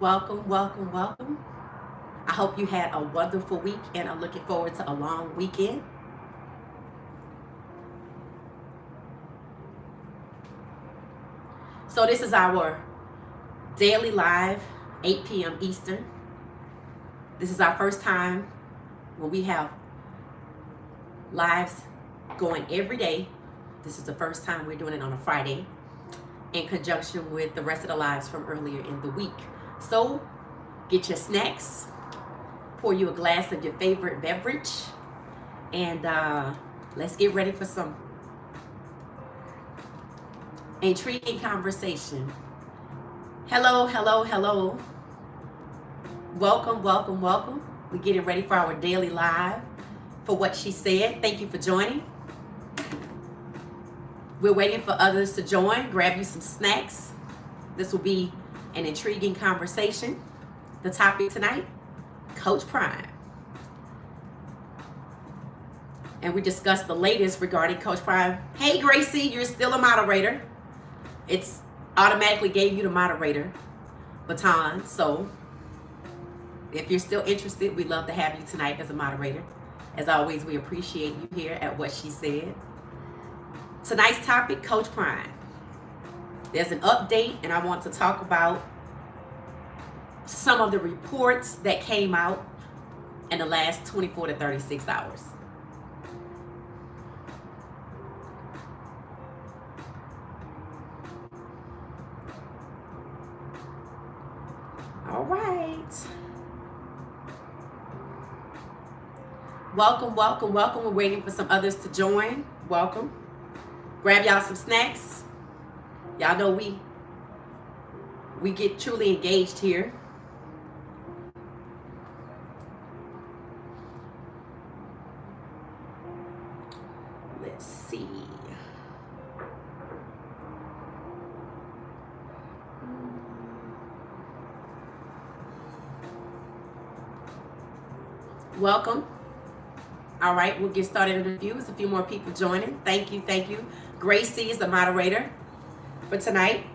welcome, welcome, welcome. I hope you had a wonderful week and are looking forward to a long weekend. So this is our daily live, 8 p.m. Eastern. This is our first time when we have lives going every day. This is the first time we're doing it on a Friday in conjunction with the rest of the lives from earlier in the week. So get your snacks, pour you a glass of your favorite beverage, and let's get ready for some intriguing conversation. Hello, hello, hello. Welcome, welcome, welcome. We're getting ready for our daily live for What She Said. Thank you for joining. We're waiting for others to join. Grab you some snacks. This will be an intriguing conversation. The topic tonight, Coach Prime. And we discussed the latest regarding Coach Prime. Hey, Gracie, you're still a moderator. It's automatically gave you the moderator baton. So if you're still interested, we'd love to have you tonight as a moderator. As always, we appreciate you here at What She Said. Tonight's topic, Coach Prime. There's an update, and I want to talk about some of the reports that came out in the last 24 to 36 hours. All right. Welcome, welcome, welcome. We're waiting for some others to join. Welcome. Grab y'all some snacks. Y'all know we get truly engaged here. Let's see. Welcome. All right, we'll get started in a few. There's a few more people joining. Thank you, thank you. Gracie is the moderator for tonight.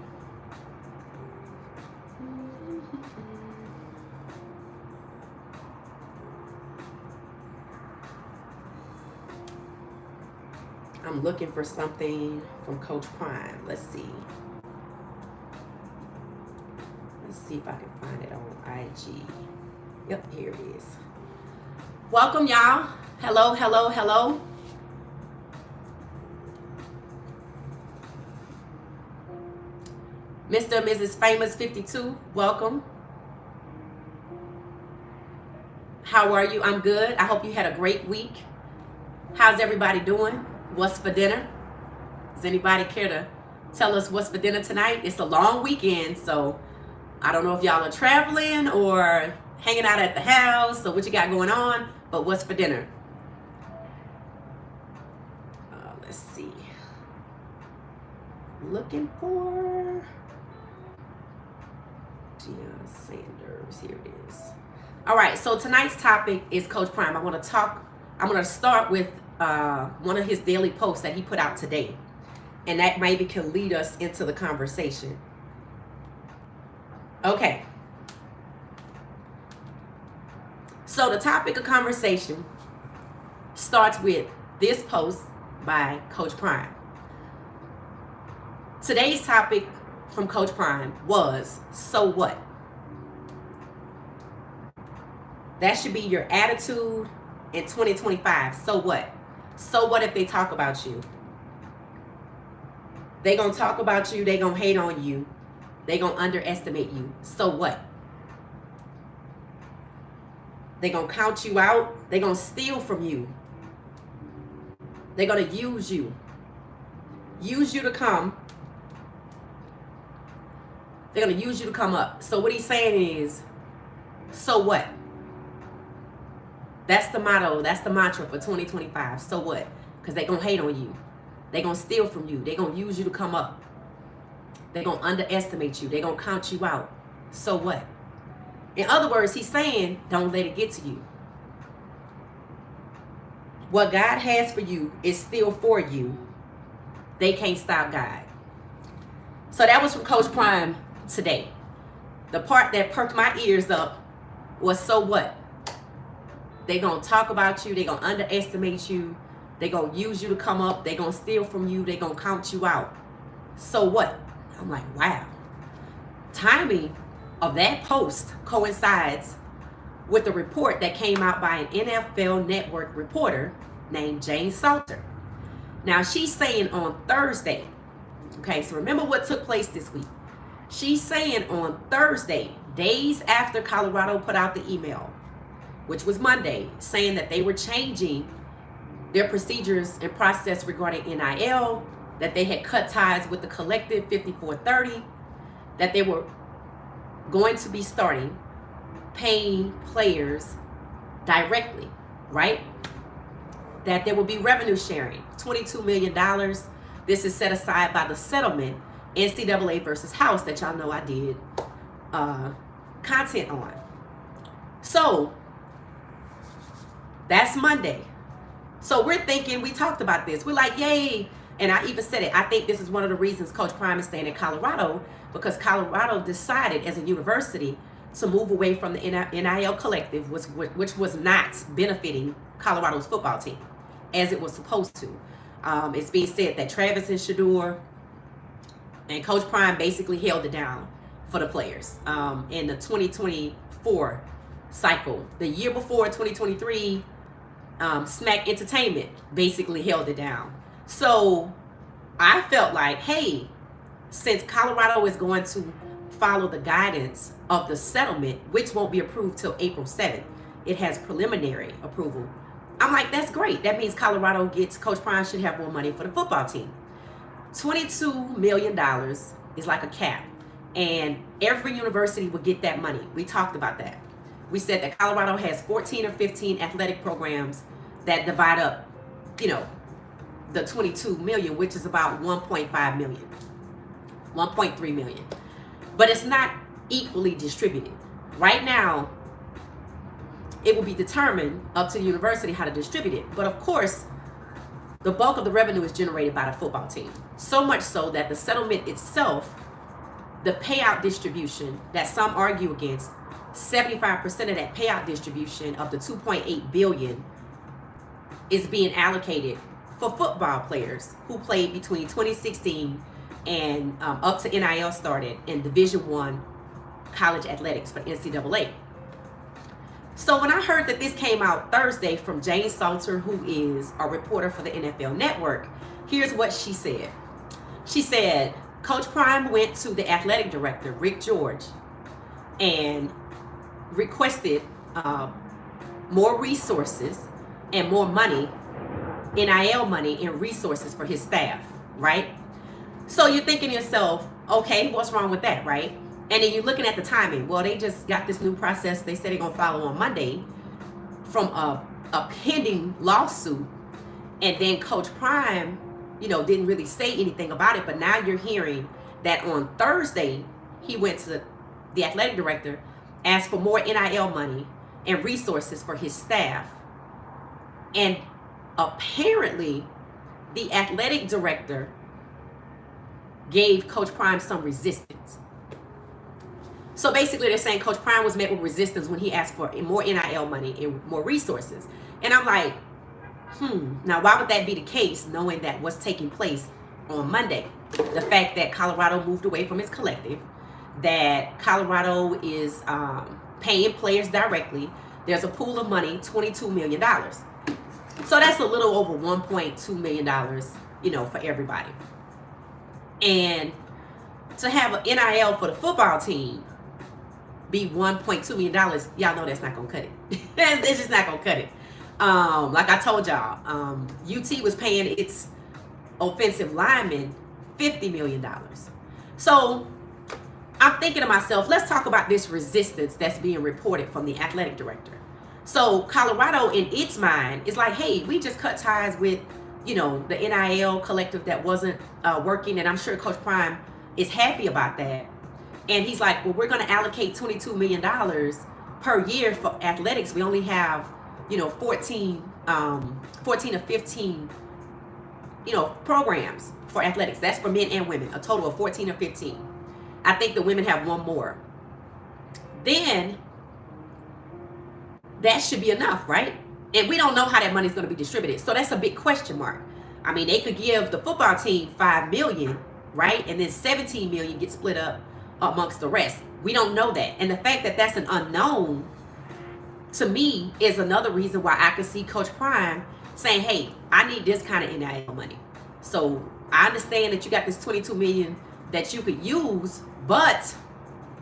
I'm looking for something from Coach Prime. Let's see. Let's see if I can find it on IG. Yep, here it is. Welcome, y'all. Hello, hello, hello. Mr. and Mrs. Famous 52, welcome. How are you? I'm good. I hope you had a great week. How's everybody doing? What's for dinner? Does anybody care to tell us what's for dinner tonight? It's a long weekend, so I don't know if y'all are traveling or hanging out at the house or what you got going on, but what's for dinner? Let's see. Looking for Deion Sanders. Here it is. All right, so tonight's topic is Coach Prime. I'm going to start with one of his daily posts that he put out today, and that maybe can lead us into the conversation. Okay. So the topic of conversation starts with this post by Coach Prime. Today's topic from Coach Prime was, so what? That should be your attitude in 2025. So what? So what if they talk about you? They gonna talk about you. They gonna hate on you. They gonna underestimate you. So what? They gonna count you out. They gonna steal from you. They're gonna use you. Use you to come. They're gonna use you to come up. So what he's saying is, so what? That's the motto. That's the mantra for 2025. So what? Because they're gonna hate on you. They're gonna steal from you. They're gonna use you to come up. They're gonna underestimate you. They're gonna count you out. So what? In other words, he's saying, don't let it get to you. What God has for you is still for you. They can't stop God. So that was from Coach Prime today. the part that perked my ears up was, so what? They gonna talk about you, they gonna underestimate you, they gonna use you to come up, they gonna steal from you, they gonna count you out. So what? I'm like, wow. Timing of that post coincides with the report that came out by an NFL Network reporter named Jane Salter. Now, she's saying on Thursday, okay, so remember what took place this week. She's saying on Thursday, days after Colorado put out the email, which was Monday, saying that they were changing their procedures and process regarding NIL, that they had cut ties with the collective 5430, that they were going to be starting paying players directly, right? That there will be revenue sharing, $22 million. This is set aside by the settlement, NCAA versus House, that y'all know I did content on. So that's Monday. So we're thinking, we talked about this. We're like, yay. And I even said it. I think this is one of the reasons Coach Prime is staying in Colorado, because Colorado decided as a university to move away from the NIL collective, which was not benefiting Colorado's football team as it was supposed to. It's being said that Travis and Shador and Coach Prime basically held it down for the players in the 2024 cycle. The year before, 2023, Smack Entertainment basically held it down. So I felt like, hey, since Colorado is going to follow the guidance of the settlement, which won't be approved till April 7th, it has preliminary approval. I'm like, that's great. That means Colorado gets, Coach Prime should have more money for the football team. $22 million is like a cap, and every university will get that money. We talked about that. We said that Colorado has 14 or 15 athletic programs that divide up, you know, the 22 million, which is about 1.5 million, 1.3 million. But it's not equally distributed. Right now, it will be determined up to the university how to distribute it. But of course, the bulk of the revenue is generated by the football team. So much so that the settlement itself, the payout distribution that some argue against, 75% of that payout distribution of the 2.8 billion is being allocated for football players who played between 2016 and up to NIL started in Division I college athletics for NCAA. So when I heard that this came out Thursday from Jane Salter, who is a reporter for the NFL Network, here's what she said. She said, Coach Prime went to the athletic director, Rick George, and requested more resources and more money, NIL money and resources for his staff, right? So you're thinking to yourself, okay, what's wrong with that, right? And then you're looking at the timing. Well, they just got this new process they said they're going to follow on Monday from a pending lawsuit. And then Coach Prime, you know, didn't really say anything about it. But now you're hearing that on Thursday, he went to the athletic director, asked for more NIL money and resources for his staff. And apparently, the athletic director gave Coach Prime some resistance. So basically, they're saying Coach Prime was met with resistance when he asked for more NIL money and more resources. And I'm like, now why would that be the case, knowing that what's taking place on Monday? The fact that Colorado moved away from its collective, that Colorado is paying players directly. There's a pool of money, $22 million. So that's a little over $1.2 million, you know, for everybody. And to have an NIL for the football team be $1.2 million, y'all know that's not going to cut it. It's just not going to cut it. Like I told y'all, UT was paying its offensive linemen $50 million. So I'm thinking to myself, let's talk about this resistance that's being reported from the athletic director. So Colorado, in its mind, is like, hey, we just cut ties with, you know, the NIL collective that wasn't working. And I'm sure Coach Prime is happy about that. And he's like, well, we're going to allocate $22 million per year for athletics. We only have, you know, 14 or 15, you know, programs for athletics. That's for men and women, a total of 14 or 15. I think the women have one more. then that should be enough, right? And we don't know how that money is going to be distributed. So that's a big question mark. I mean, they could give the football team $5 million, right? And then $17 million gets split up amongst the rest. We don't know that. And the fact that that's an unknown, to me, is another reason why I could see Coach Prime saying, hey, I need this kind of NIL money. So I understand that you got this $22 million that you could use, but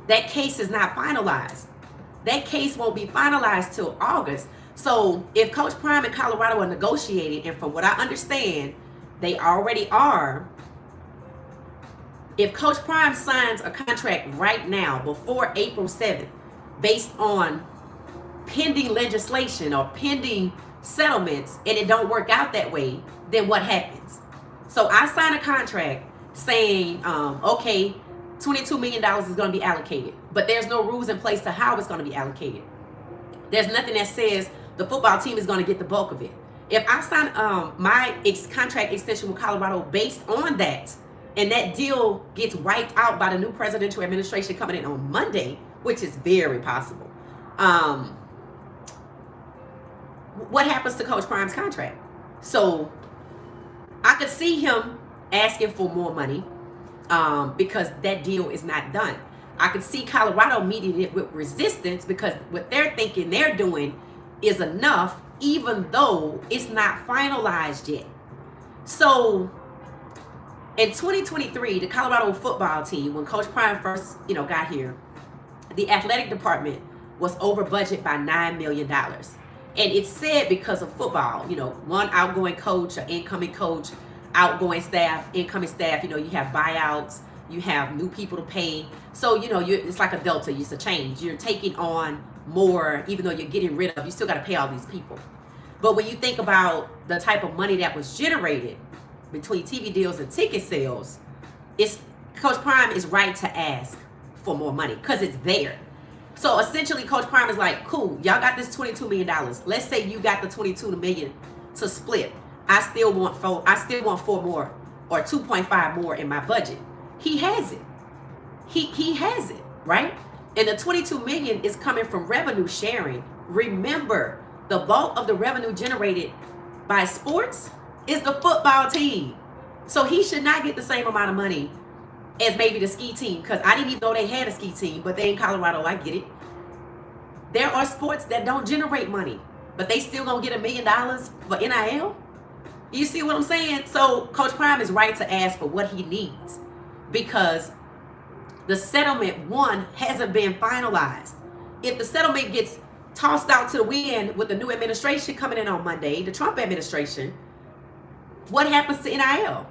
that case is not finalized. That case won't be finalized till August. So if Coach Prime and Colorado are negotiating, and from what I understand, they already are, if Coach Prime signs a contract right now before April 7th, based on pending legislation or pending settlements, and it don't work out that way, then what happens? So I sign a contract saying, okay, $22 million is going to be allocated, but there's no rules in place to how it's going to be allocated. There's nothing that says the football team is going to get the bulk of it. If I sign my contract extension with Colorado based on that, and that deal gets wiped out by the new presidential administration coming in on Monday, which is very possible, what happens to Coach Prime's contract? So I could see him asking for more money because that deal is not done. I could see Colorado meeting it with resistance because what they're thinking they're doing is enough, even though it's not finalized yet. So in 2023, the Colorado football team, when Coach Prime first, got here, the athletic department was over budget by $9 million. And it's said because of football, one outgoing coach, an incoming coach, outgoing staff, incoming staff, you have buyouts, you have new people to pay. So, it's like a delta, it's a change. You're taking on more, even though you're getting rid of, you still got to pay all these people. But when you think about the type of money that was generated between TV deals and ticket sales, Coach Prime is right to ask for more money because it's there. So essentially, Coach Prime is like, cool, y'all got this $22 million. Let's say you got the $22 million to split. I still want 4 more or 2.5 more in my budget. He has it. He has it, right? And the $22 million is coming from revenue sharing. Remember, the bulk of the revenue generated by sports is the football team. So he should not get the same amount of money as maybe the ski team, because I didn't even know they had a ski team, but they in Colorado, I get it. There are sports that don't generate money, but they still gonna get $1 million for NIL. You see what I'm saying? So Coach Prime is right to ask for what he needs because the settlement, one, hasn't been finalized. If the settlement gets tossed out to the wind with the new administration coming in on Monday, the Trump administration, what happens to NIL?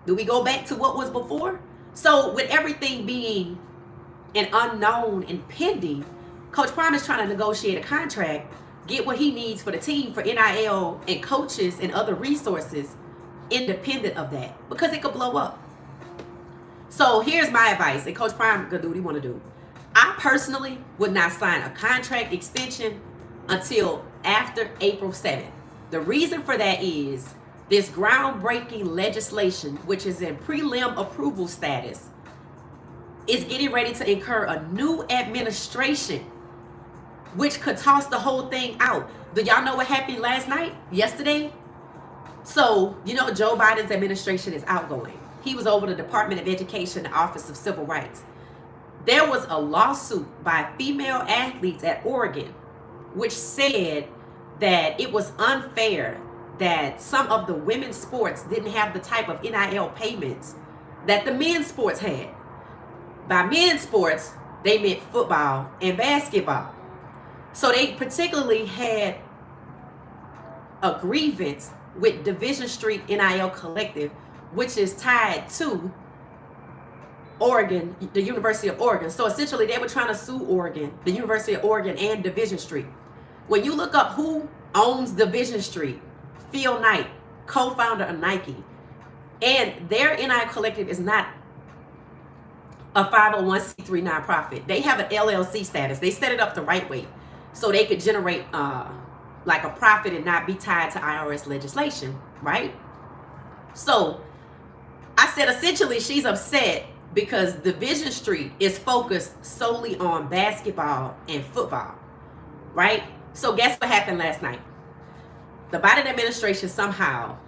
Do we go back to what was before? So with everything being an unknown and pending, Coach Prime is trying to negotiate a contract, get what he needs for the team, for NIL and coaches and other resources independent of that, because it could blow up. So here's my advice, and Coach Prime could do what he want to do. I personally would not sign a contract extension until after April 7th. The reason for that is this groundbreaking legislation, which is in prelim approval status, is getting ready to incur a new administration, which could toss the whole thing out. Do y'all know what happened yesterday? So, Joe Biden's administration is outgoing. He was over the Department of Education, the Office of Civil Rights. There was a lawsuit by female athletes at Oregon, which said that it was unfair that some of the women's sports didn't have the type of NIL payments that the men's sports had. By men's sports, they meant football and basketball. So they particularly had a grievance with Division Street NIL Collective, which is tied to Oregon, the University of Oregon. So essentially they were trying to sue Oregon, the University of Oregon, and Division Street. When you look up who owns Division Street, Phil Knight, co-founder of Nike, and their NIL Collective is not a 501c3 nonprofit. They have an LLC status. They set it up the right way so they could generate like a profit and not be tied to IRS legislation, right? So I said essentially she's upset because Division Street is focused solely on basketball and football, right? So guess what happened last night? The Biden administration somehow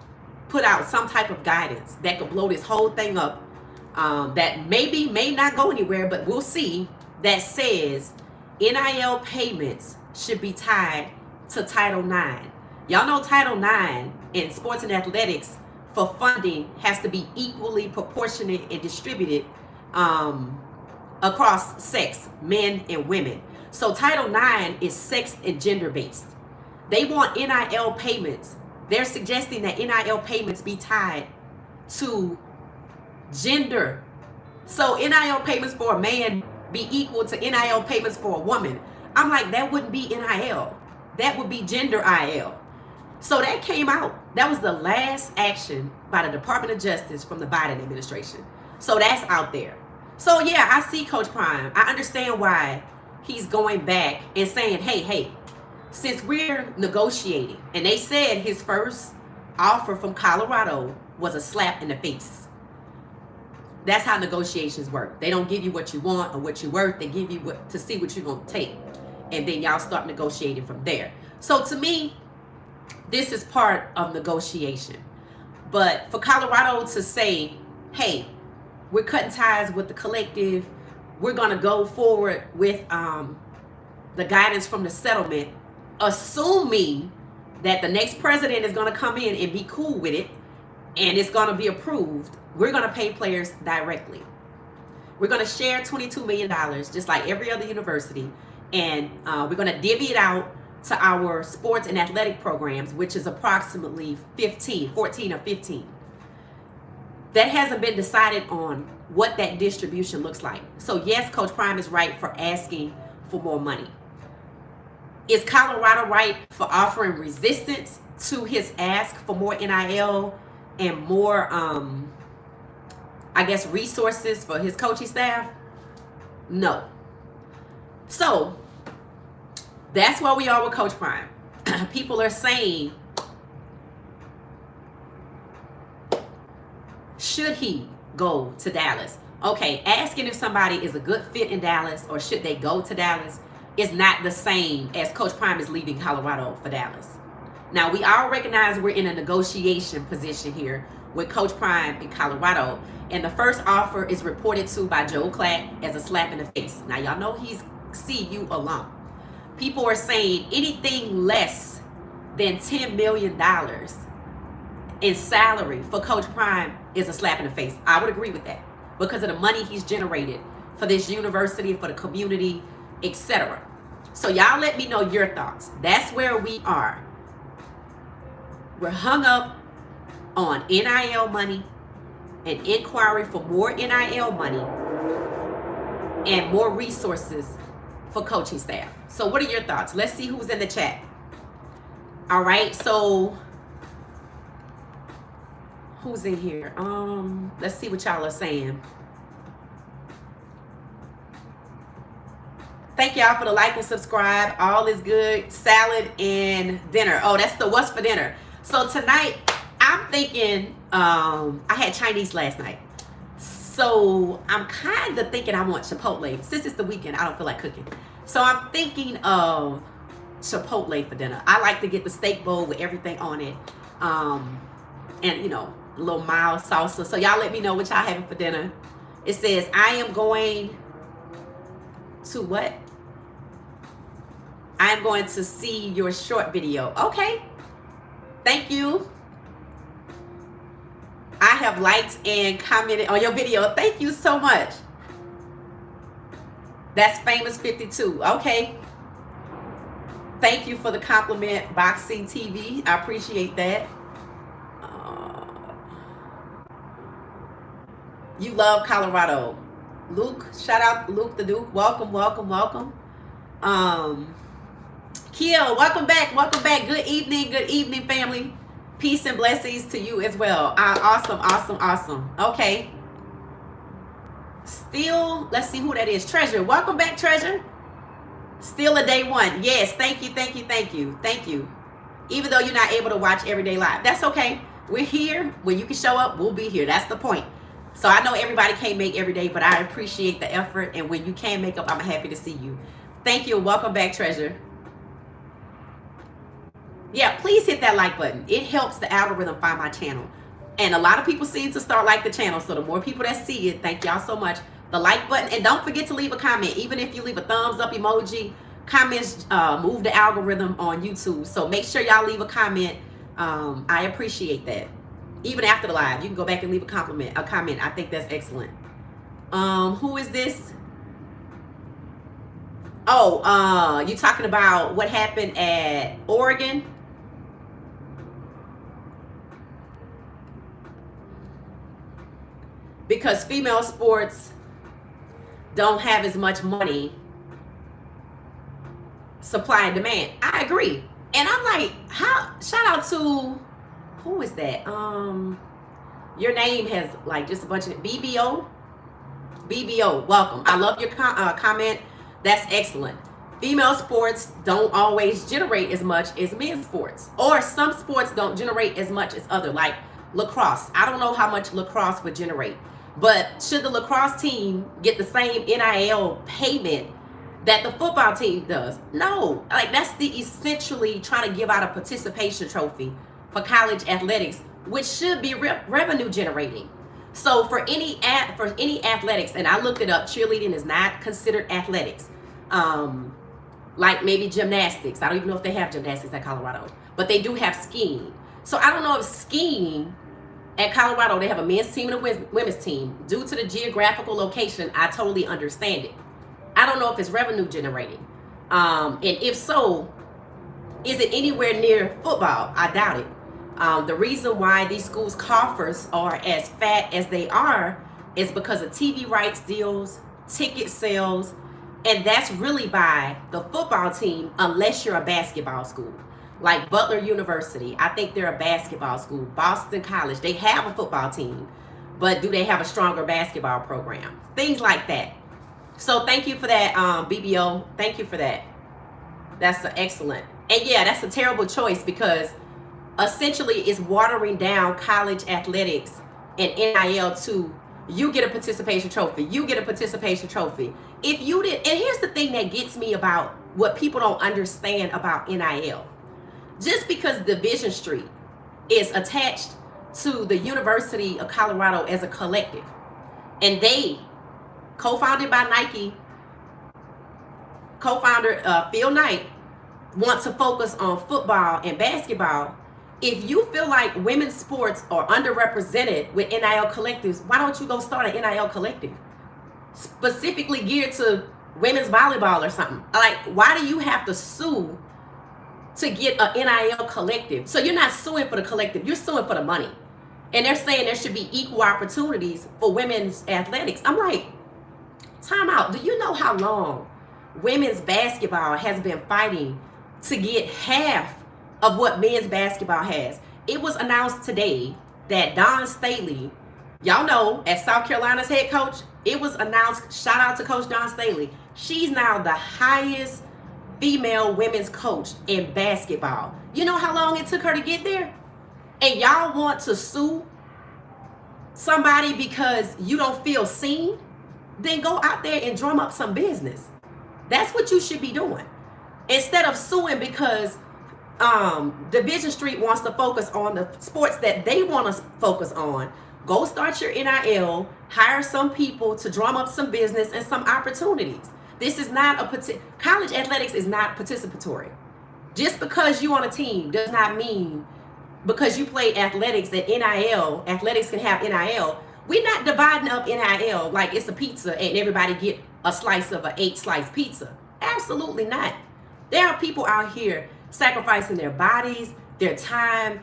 put out some type of guidance that could blow this whole thing up, that may not go anywhere, but we'll see, that says NIL payments should be tied to Title IX. Y'all know Title IX in sports and athletics for funding has to be equally proportionate and distributed across sex, men and women. So Title IX is sex and gender based. They want NIL payments. They're suggesting that NIL payments be tied to gender. So NIL payments for a man be equal to NIL payments for a woman. I'm like, that wouldn't be NIL. That would be gender IL. So that came out. That was the last action by the Department of Justice from the Biden administration. So that's out there. So yeah, I see Coach Prime. I understand why he's going back and saying, hey, since we're negotiating, and they said his first offer from Colorado was a slap in the face. That's how negotiations work. They don't give you what you want or what you're worth. They give you what to see what you're going to take. And then y'all start negotiating from there. So to me, this is part of negotiation. But for Colorado to say, hey, we're cutting ties with the collective, we're going to go forward with the guidance from the settlement, assuming that the next president is going to come in and be cool with it and it's going to be approved, we're going to pay players directly. We're going to share $22 million just like every other university, and we're going to divvy it out to our sports and athletic programs, which is approximately 14 or 15. That hasn't been decided on what that distribution looks like. So yes, Coach Prime is right for asking for more money. Is Colorado right for offering resistance to his ask for more NIL and more, resources for his coaching staff? No. So that's where we are with Coach Prime. People are saying, should he go to Dallas? Okay, asking if somebody is a good fit in Dallas or should they go to Dallas is not the same as Coach Prime is leaving Colorado for Dallas. Now, we all recognize we're in a negotiation position here with Coach Prime in Colorado, and the first offer is reported to by Joe Clack as a slap in the face. Now, y'all know he's CU alum. People are saying anything less than $10 million in salary for Coach Prime is a slap in the face. I would agree with that because of the money he's generated for this university, for the community, etc. So y'all let me know your thoughts. That's where we are. We're hung up on NIL money, an inquiry for more NIL money, and more resources for coaching staff. So what are your thoughts? Let's see who's in the chat. All right, so who's in here? Let's see what y'all are saying. Thank y'all for the like and subscribe. All is good. Salad and dinner. Oh, that's the what's for dinner. So tonight, I'm thinking, I had Chinese last night. So I'm kind of thinking I want Chipotle. Since it's the weekend, I don't feel like cooking. So I'm thinking of Chipotle for dinner. I like to get the steak bowl with everything on it. And, you know, a little mild salsa. So y'all let me know what y'all having for dinner. It says, I am going to what? I'm going to see your short video. Okay. Thank you. I have liked and commented on your video. Thank you so much. That's Famous 52. Okay. Thank you for the compliment, Boxing TV. I appreciate that. You love Colorado. Luke, shout out Luke the Duke. Welcome, welcome, welcome. Kia, welcome back. Welcome back. Good evening, family. Peace and blessings to you as well. Awesome, awesome, awesome. Okay. Still, let's see who that is. Treasure. Welcome back, Treasure. Still a day one. Yes, thank you, thank you, thank you, thank you. Even though you're not able to watch Everyday Live, that's okay. We're here. When you can show up, we'll be here. That's the point. So I know everybody can't make every day, but I appreciate the effort. And when you can make up, I'm happy to see you. Thank you. Welcome back, Treasure. Yeah, please hit that like button. It helps the algorithm find my channel. And a lot of people seem to start like the channel. So the more people that see it, thank y'all so much. The like button. And don't forget to leave a comment. Even if you leave a thumbs up emoji, comments move the algorithm on YouTube. So make sure y'all leave a comment. I appreciate that. Even after the live, you can go back and leave a comment. I think that's excellent. Who is this? Oh, you talking about what happened at Oregon? Because female sports don't have as much money, supply and demand. I agree. And I'm like, how, shout out to, who is that? Your name has like just a bunch of, BBO, welcome. I love your comment. That's excellent. Female sports don't always generate as much as men's sports, or some sports don't generate as much as other, like lacrosse. I don't know how much lacrosse would generate, but should the lacrosse team get the same NIL payment that the football team does? No. Like, that's the essentially trying to give out a participation trophy for college athletics, which should be revenue generating. So for any athletics, and I looked it up, cheerleading is not considered athletics. Like maybe gymnastics. I don't even know if they have gymnastics at Colorado, but they do have skiing. So I don't know if skiing at Colorado, they have a men's team and a women's team. Due to the geographical location, I totally understand it. I don't know if it's revenue generating. And if so, is it anywhere near football? I doubt it. The reason why these schools' coffers are as fat as they are is because of TV rights deals, ticket sales, and that's really by the football team, unless you're a basketball school. Like Butler University, I think they're a basketball school. Boston College, they have a football team, but do they have a stronger basketball program? Things like that. So thank you for that, BBO. Thank you for that. That's excellent. And yeah, that's a terrible choice, because essentially it's watering down college athletics and NIL to, you get a participation trophy, you get a participation trophy. If you did, and here's the thing that gets me about what people don't understand about NIL. Just because Division Street is attached to the University of Colorado as a collective, and they, co-founded by Nike, co-founder Phil Knight, want to focus on football and basketball. If you feel like women's sports are underrepresented with NIL collectives, why don't you go start an NIL collective specifically geared to women's volleyball or something? Like, why do you have to sue to get an NIL collective? So you're not suing for the collective, you're suing for the money. And they're saying there should be equal opportunities for women's athletics. I'm like, time out. Do you know how long women's basketball has been fighting to get half of what men's basketball has? It was announced today that Dawn Staley, y'all know, as South Carolina's head coach, it was announced, shout out to Coach Dawn Staley, she's now the highest female women's coach in basketball. You know how long it took her to get there? And y'all want to sue somebody because you don't feel seen? Then go out there and drum up some business. That's what you should be doing. Instead of suing because Division Street wants to focus on the sports that they want to focus on, go start your NIL, hire some people to drum up some business and some opportunities. This is not college athletics is not participatory. Just because you on a team does not mean because you play athletics that NIL, athletics can have NIL. We're not dividing up NIL like it's a pizza and everybody get a slice of an 8-slice pizza. Absolutely not. There are people out here sacrificing their bodies, their time.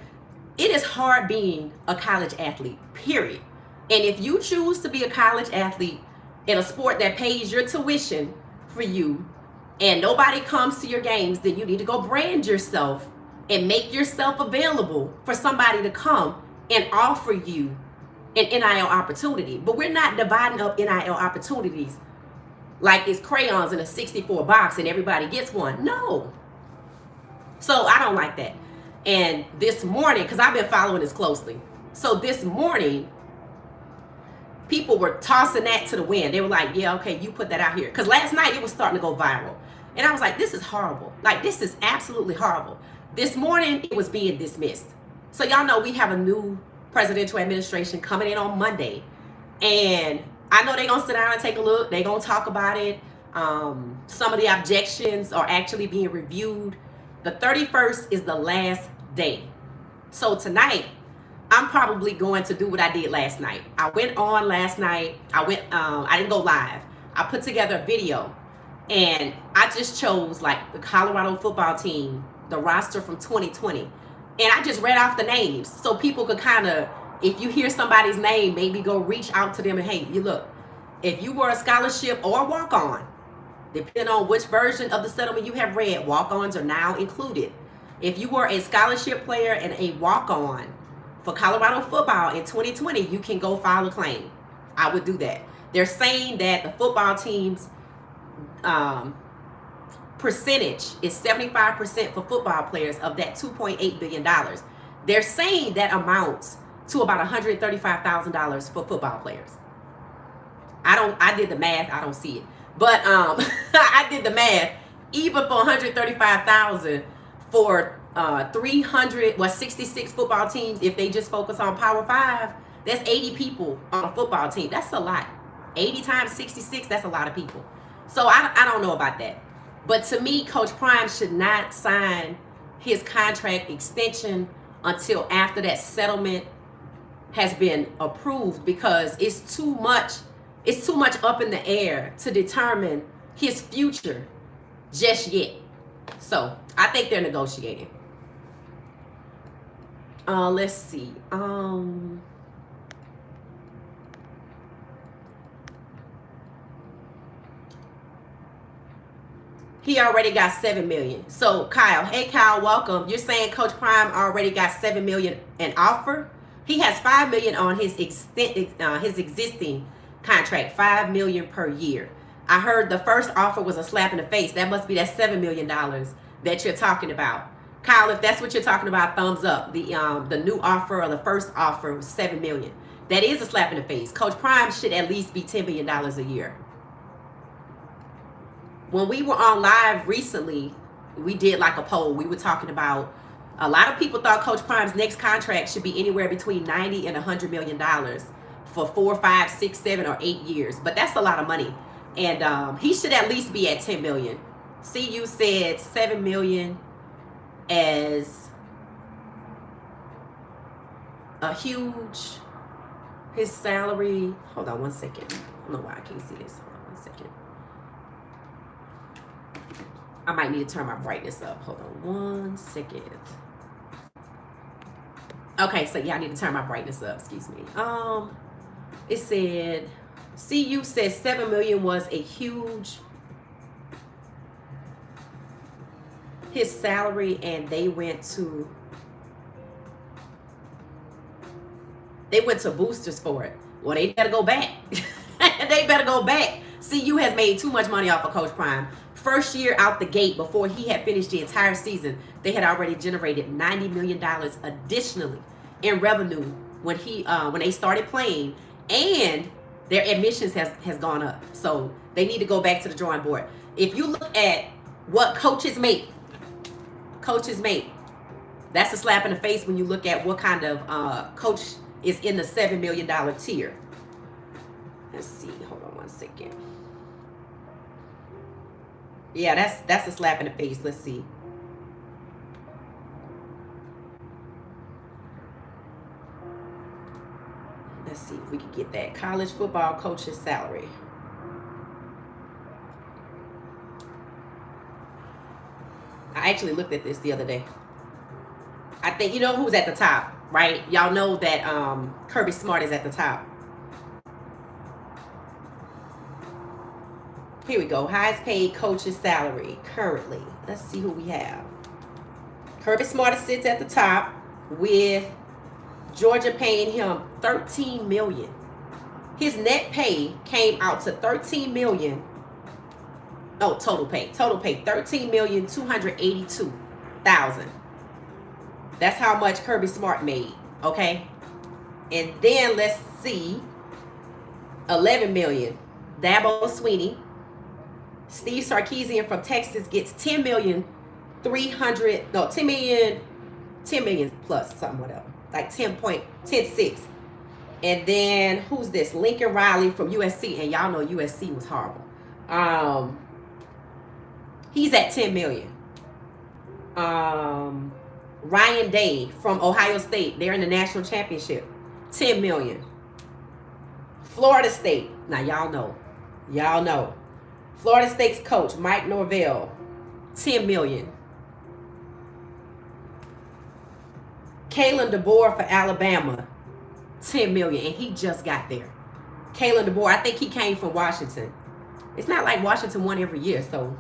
It is hard being a college athlete, period. And if you choose to be a college athlete in a sport that pays your tuition for you and nobody comes to your games, then you need to go brand yourself and make yourself available for somebody to come and offer you an NIL opportunity. But we're not dividing up NIL opportunities like it's crayons in a 64 box and everybody gets one. No. So I don't like that. And this morning, because I've been following this closely, so this morning people were tossing that to the wind. They were like, yeah, okay, you put that out here. Because last night it was starting to go viral. And I was like, this is horrible. Like, this is absolutely horrible. This morning, it was being dismissed. So y'all know we have a new presidential administration coming in on Monday. And I know they're going to sit down and take a look. They're going to talk about it. Some of the objections are actually being reviewed. The 31st is the last day. So tonight, I'm probably going to do what I did last night. I went on last night. I didn't go live. I put together a video. And I just chose like the Colorado football team, the roster from 2020. And I just read off the names so people could kind of, if you hear somebody's name, maybe go reach out to them and, hey, you look, if you were a scholarship or a walk-on, depending on which version of the settlement you have read, walk-ons are now included. If you were a scholarship player and a walk-on for Colorado football in 2020, you can go file a claim. I would do that. They're saying that the football team's percentage is 75% for football players of that $2.8 billion. They're saying that amounts to about $135,000 for football players. I did the math. I don't see it. But I did the math. Even for $135,000 for 66 football teams, if they just focus on Power 5, that's 80 people on a football team. That's a lot. 80 times 66, that's a lot of people. So I don't know about that. But to me, Coach Prime should not sign his contract extension until after that settlement has been approved, because it's too much up in the air to determine his future just yet. So I think they're negotiating. Let's see. He already got $7 million. So Kyle, hey Kyle, welcome. You're saying Coach Prime already got $7 million an offer? He has $5 million on his existing contract, $5 million per year. I heard the first offer was a slap in the face. That must be that $7 million that you're talking about. Kyle, if that's what you're talking about, thumbs up. The new offer, or the first offer, was $7 million. That is a slap in the face. Coach Prime should at least be $10 million a year. When we were on live recently, we did like a poll. We were talking about, a lot of people thought Coach Prime's next contract should be anywhere between $90 and $100 million for 4, 5, 6, 7, or 8 years. But that's a lot of money. And he should at least be at $10 million. CU said $7 million as a huge, his salary. Hold on one second. I don't know why I can't see this. Hold on one second. I might need to turn my brightness up. Hold on one second. Okay, so yeah, I need to turn my brightness up. Excuse me. It said, CU says $7 million was a huge, his salary, and they went to boosters for it. Well, they better go back. They better go back. CU has made too much money off of Coach Prime. First year out the gate, before he had finished the entire season, they had already generated $90 million additionally in revenue when they started playing, and their admissions has gone up. So they need to go back to the drawing board. If you look at what coaches make, that's a slap in the face when you look at what kind of coach is in the $7 million tier. Let's see. Hold on one second. Yeah, that's a slap in the face. Let's see. Let's see if we can get that. College football coach's salary. I actually looked at this the other day. I think, you know who's at the top, right? Y'all know that Kirby Smart is at the top. Here we go. Highest paid coach's salary currently. Let's see who we have. Kirby Smart sits at the top with Georgia paying him $13 million. His net pay came out to $13 million. Oh, total pay. Total pay $13,282,000. That's how much Kirby Smart made. Okay. And then let's see. 11 million. Dabo Sweeney. Steve Sarkisian from Texas gets 10 million, 300, no, 10 million, 10 million plus something, whatever. Like 10.106. And then who's this? Lincoln Riley from USC. And y'all know USC was horrible. He's at 10 million. Ryan Day from Ohio State. They're in the national championship. 10 million. Florida State. Now y'all know. Y'all know. Florida State's coach, Mike Norvell, 10 million. Kalen DeBoer for Alabama, 10 million. And he just got there. Kalen DeBoer, I think he came from Washington. It's not like Washington won every year, so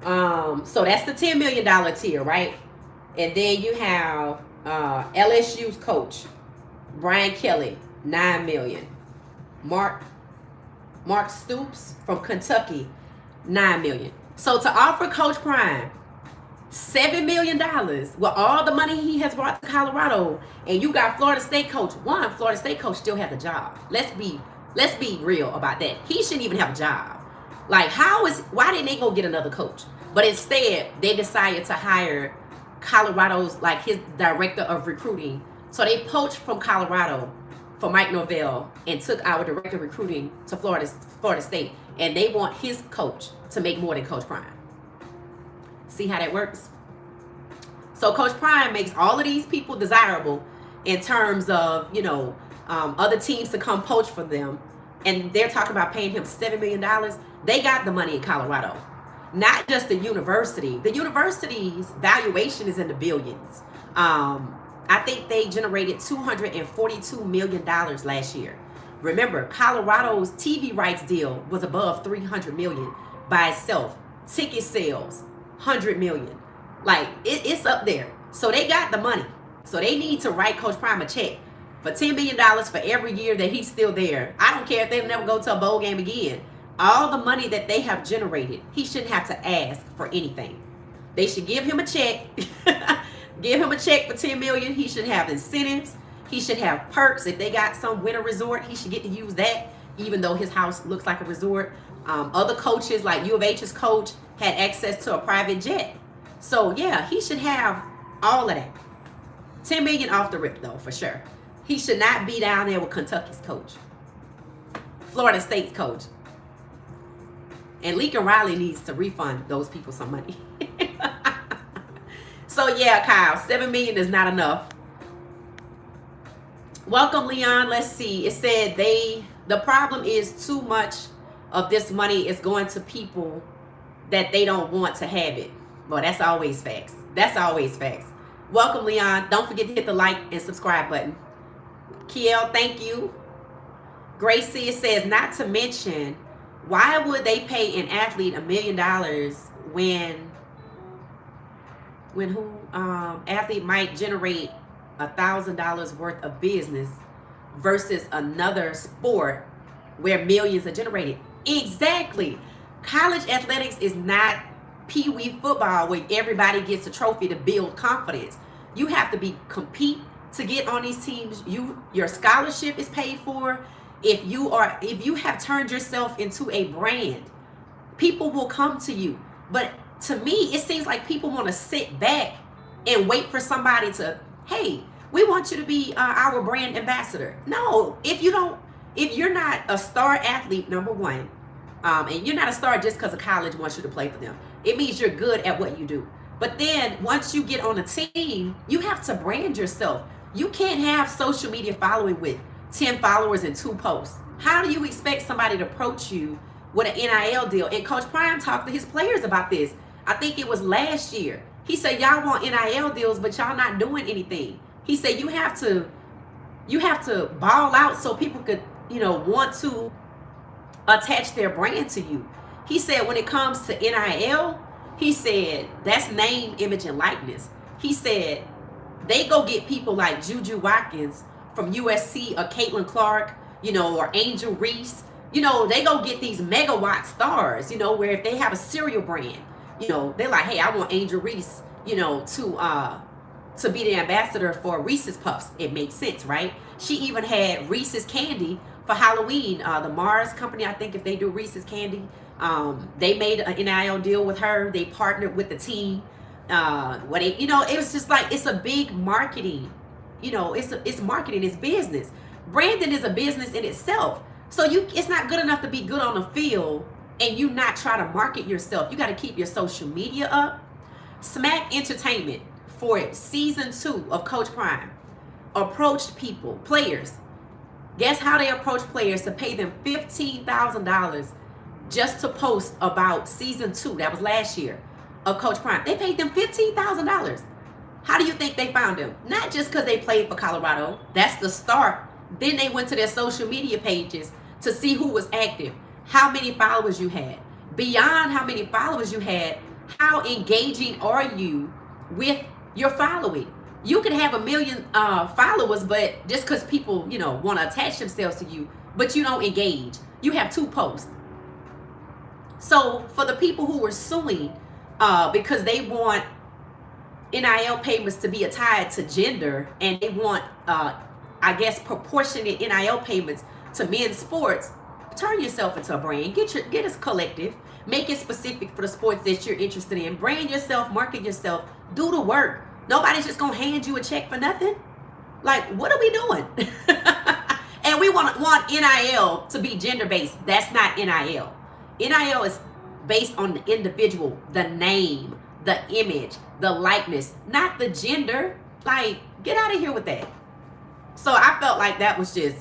that's the $10 million tier, right? And then you have LSU's coach, Brian Kelly, 9 million. Mark Stoops from Kentucky, 9 million. So to offer Coach Prime $7 million with all the money he has brought to Colorado, and you got Florida State coach. One, Florida State coach still has a job. Let's be real about that. He shouldn't even have a job. Like, why didn't they go get another coach? But instead, they decided to hire Colorado's, like, his director of recruiting. So they poached from Colorado for Mike Norvell and took our director of recruiting to Florida State. And they want his coach to make more than Coach Prime. See how that works? So Coach Prime makes all of these people desirable in terms of, other teams to come poach for them. And they're talking about paying him $7 million. They got the money in Colorado. Not just the university. The university's valuation is in the billions. I think they generated $242 million last year. Remember, Colorado's TV rights deal was above $300 million by itself. Ticket sales, $100 million. Like, it's up there. So they got the money. So they need to write Coach Prime a check for $10 million for every year that he's still there. I don't care if they never go to a bowl game again. All the money that they have generated, he shouldn't have to ask for anything. They should give him a check. Give him a check for $10 million. He should have incentives. He should have perks. If they got some winter resort, he should get to use that, even though his house looks like a resort. Other coaches, like U of H's coach, had access to a private jet. So yeah, he should have all of that. $10 million off the rip, though, for sure. He should not be down there with Kentucky's coach, Florida State's coach. And Lincoln Riley needs to refund those people some money. So yeah, Kyle, $7 million is not enough. Welcome, Leon. Let's see. It said the problem is too much of this money is going to people that they don't want to have it. Well, that's always facts. That's always facts. Welcome, Leon. Don't forget to hit the like and subscribe button. Kiel, thank you. Gracie, it says, not to mention, why would they pay an athlete $1 million when athlete might generate $1,000 worth of business versus another sport where millions are generated? Exactly. College athletics is not pee-wee football where everybody gets a trophy to build confidence. You have to compete to get on these teams. Your scholarship is paid for. If you have turned yourself into a brand, people will come to you. But to me, it seems like people want to sit back and wait for somebody to, hey, we want you to be our brand ambassador. No, if you're not a star athlete, number one, and you're not a star just because a college wants you to play for them, it means you're good at what you do. But then once you get on a team, you have to brand yourself. You can't have social media following with 10 followers and 2 posts. How do you expect somebody to approach you with an NIL deal? And Coach Prime talked to his players about this. I think it was last year. He said, y'all want NIL deals, but y'all not doing anything. He said, you have to ball out so people could, want to attach their brand to you. He said, when it comes to NIL, he said, that's name, image, and likeness. He said, they go get people like Juju Watkins from USC, or Caitlin Clark, or Angel Reese. They go get these megawatt stars, where if they have a cereal brand, they're like, hey, I want Angel Reese, to be the ambassador for Reese's Puffs. It makes sense, right? She even had Reese's candy for Halloween. The Mars company, I think, if they do Reese's candy, they made an NIL deal with her. They partnered with the team. It was just like, it's a big marketing. It's marketing, it's business. Branding is a business in itself. So it's not good enough to be good on the field and you not try to market yourself. You got to keep your social media up. Smack Entertainment, for season 2 of Coach Prime, approached players. Guess how they approached players to pay them $15,000 just to post about season 2, that was last year, of Coach Prime. They paid them $15,000. How do you think they found them? Not just because they played for Colorado. That's the start. Then they went to their social media pages to see who was active, how many followers you had. Beyond how many followers you had, how engaging are you with your following? You could have 1 million followers, but just because people, want to attach themselves to you, but you don't engage. You have 2 posts. So for the people who were suing because they want NIL payments to be tied to gender, and they want, proportionate NIL payments to men's sports, turn yourself into a brand. Get a collective. Make it specific for the sports that you're interested in. Brand yourself, market yourself, do the work. Nobody's just gonna hand you a check for nothing. Like, what are we doing? And we want NIL to be gender-based. That's not NIL. NIL is based on the individual, the name, the image, the likeness, not the gender. Like, get out of here with that. So I felt like that was just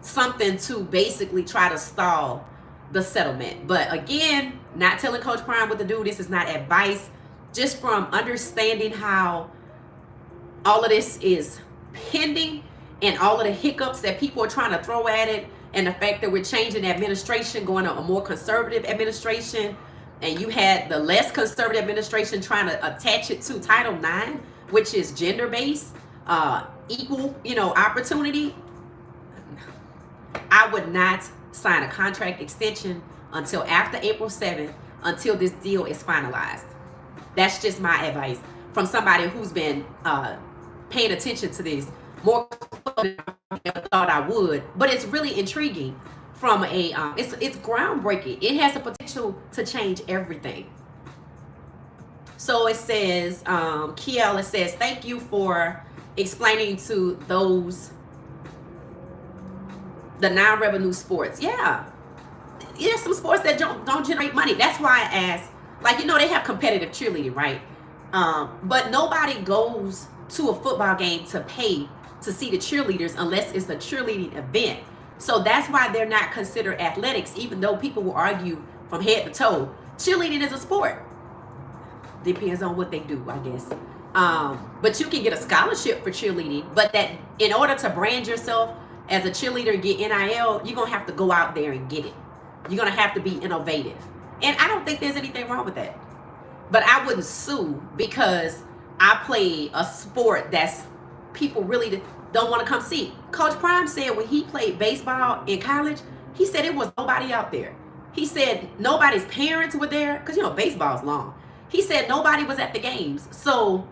something to basically try to stall the settlement. But again, not telling Coach Prime what to do. This is not advice. Just from understanding how all of this is pending and all of the hiccups that people are trying to throw at it, and the fact that we're changing the administration, going to a more conservative administration, and you had the less conservative administration trying to attach it to Title IX, which is gender-based, equal, opportunity. I would not sign a contract extension until after April 7th, until this deal is finalized. That's just my advice from somebody who's been paying attention to this more than I thought I would. But it's really intriguing from a, it's groundbreaking. It has the potential to change everything. So it says, Kiel, it says, thank you for explaining to those the non-revenue sports. Yeah, there's some sports that don't generate money. That's why I asked, they have competitive cheerleading, right? But nobody goes to a football game to pay to see the cheerleaders unless it's a cheerleading event. So that's why they're not considered athletics, even though people will argue from head to toe, cheerleading is a sport. Depends on what they do, I guess. But you can get a scholarship for cheerleading, but that in order to brand yourself as a cheerleader, get NIL, you're going to have to go out there and get it. You're going to have to be innovative. And I don't think there's anything wrong with that. But I wouldn't sue because I play a sport that's people really don't want to come see. Coach Prime said when he played baseball in college, he said it was nobody out there. He said nobody's parents were there because, baseball's long. He said nobody was at the games. So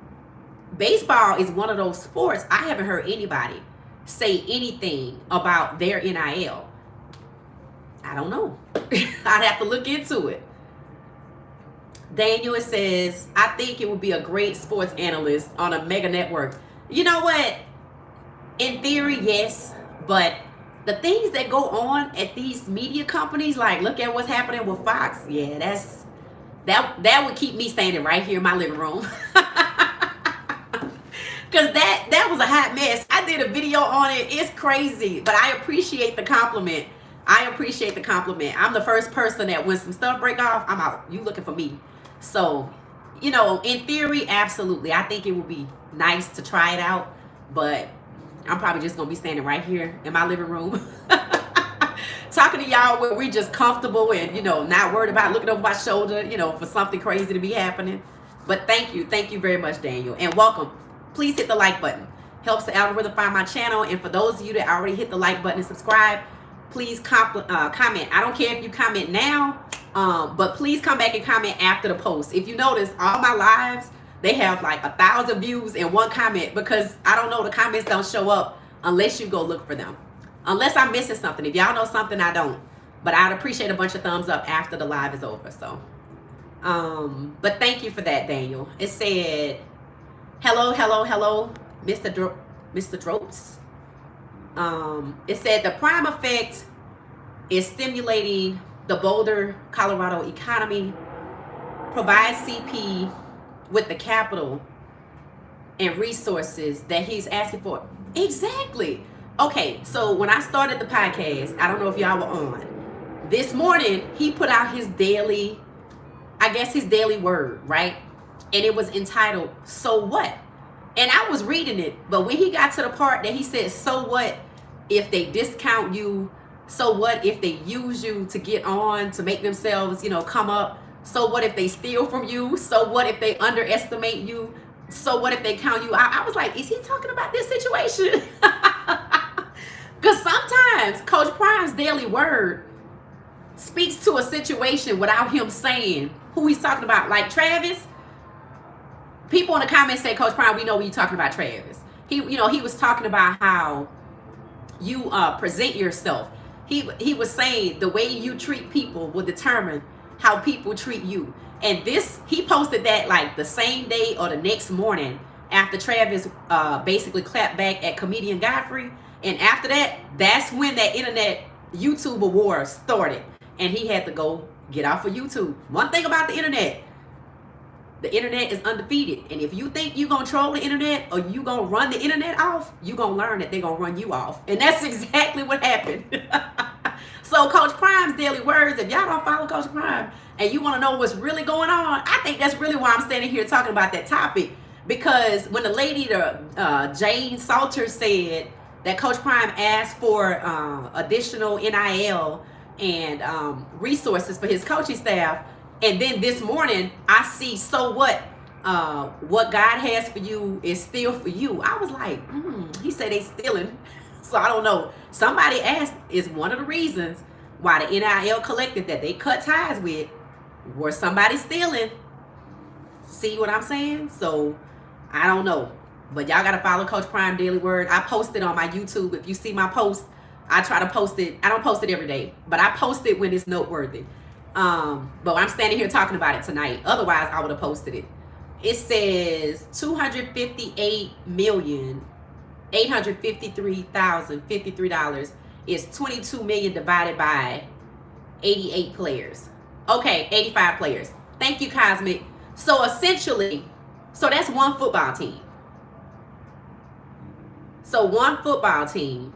baseball is one of those sports I haven't heard anybody say anything about their NIL. I don't know. I'd have to look into it. Daniel, it says, I think it would be a great sports analyst on a mega network. You know what? In theory, yes. But the things that go on at these media companies, like look at what's happening with Fox. Yeah, that would keep me standing right here in my living room. Because that was a hot mess. I did a video on it. It's crazy. But I appreciate the compliment. I'm the first person that when some stuff break off, I'm out. You looking for me. So, in theory, absolutely. I think it would be nice to try it out. But I'm probably just going to be standing right here in my living room. Talking to y'all where we just comfortable and, not worried about looking over my shoulder, for something crazy to be happening. But thank you. Thank you very much, Daniel. And welcome. Please hit the like button. Helps the algorithm find my channel. And for those of you that already hit the like button and subscribe, please comment. I don't care if you comment now, but please come back and comment after the post. If you notice, all my lives, they have like 1,000 views and 1 comment because I don't know, the comments don't show up unless you go look for them. Unless I'm missing something. If y'all know something, I don't. But I'd appreciate a bunch of thumbs up after the live is over. So, but thank you for that, Daniel. It said, hello, Mr. Dropes. It said the prime effect is stimulating the Boulder, Colorado economy, provides CP with the capital and resources that he's asking for. Exactly. Okay, so when I started the podcast, I don't know if y'all were on. This morning, he put out his daily, his daily word, right? And it was entitled, So What? And I was reading it, but when he got to the part that he said, so what if they discount you? So what if they use you to get on, to make themselves, come up? So what if they steal from you? So what if they underestimate you? So what if they count you out? I was like, is he talking about this situation? Because sometimes Coach Prime's daily word speaks to a situation without him saying who he's talking about. Like Travis, people in the comments say, Coach Prime, we know when you're talking about Travis. He was talking about how you present yourself. He was saying the way you treat people will determine how people treat you. And this, he posted that like the same day or the next morning after Travis basically clapped back at comedian Godfrey. And after that, that's when that internet YouTube award started. And he had to go get off of YouTube. One thing about the internet is undefeated. And if you think you're going to troll the internet or you going to run the internet off, you're going to learn that they're going to run you off. And that's exactly what happened. So Coach Prime's daily words, if y'all don't follow Coach Prime and you want to know what's really going on, I think that's really why I'm standing here talking about that topic. Because when the lady, Jane Salter, said that Coach Prime asked for additional NIL and resources for his coaching staff, and then this morning I see, so what God has for you is still for you. I was like, he said they stealing. So I don't know. Somebody asked, is one of the reasons why the NIL collective that they cut ties with were somebody stealing? See what I'm saying? So I don't know. But y'all got to follow Coach Prime Daily Word. I post it on my YouTube. If you see my post, I try to post it. I don't post it every day, but I post it when it's noteworthy. But I'm standing here talking about it tonight. Otherwise, I would have posted it. It says $258,853,053 is $22 million divided by 88 players. Okay, 85 players. Thank you, Cosmic. So essentially, so that's one football team. So one football team.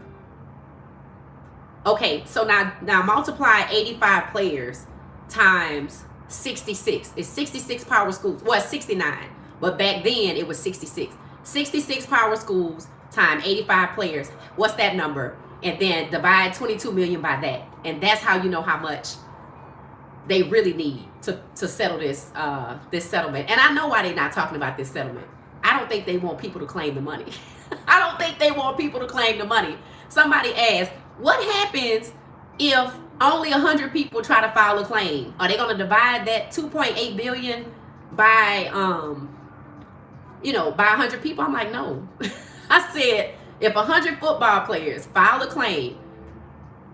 Okay, so now multiply 85 players times 66. It's 66 power schools. Well, 69. But back then it was 66. 66 power schools times 85 players. What's that number? And then divide 22 million by that. And that's how you know how much they really need to settle this this settlement. And I know why they're not talking about this settlement. I don't think they want people to claim the money. I don't think they want people to claim the money. Somebody asked, what happens if only 100 people try to file a claim? Are they going to divide that 2.8 billion by by 100 people? I'm like, no. I said, if 100 football players file a claim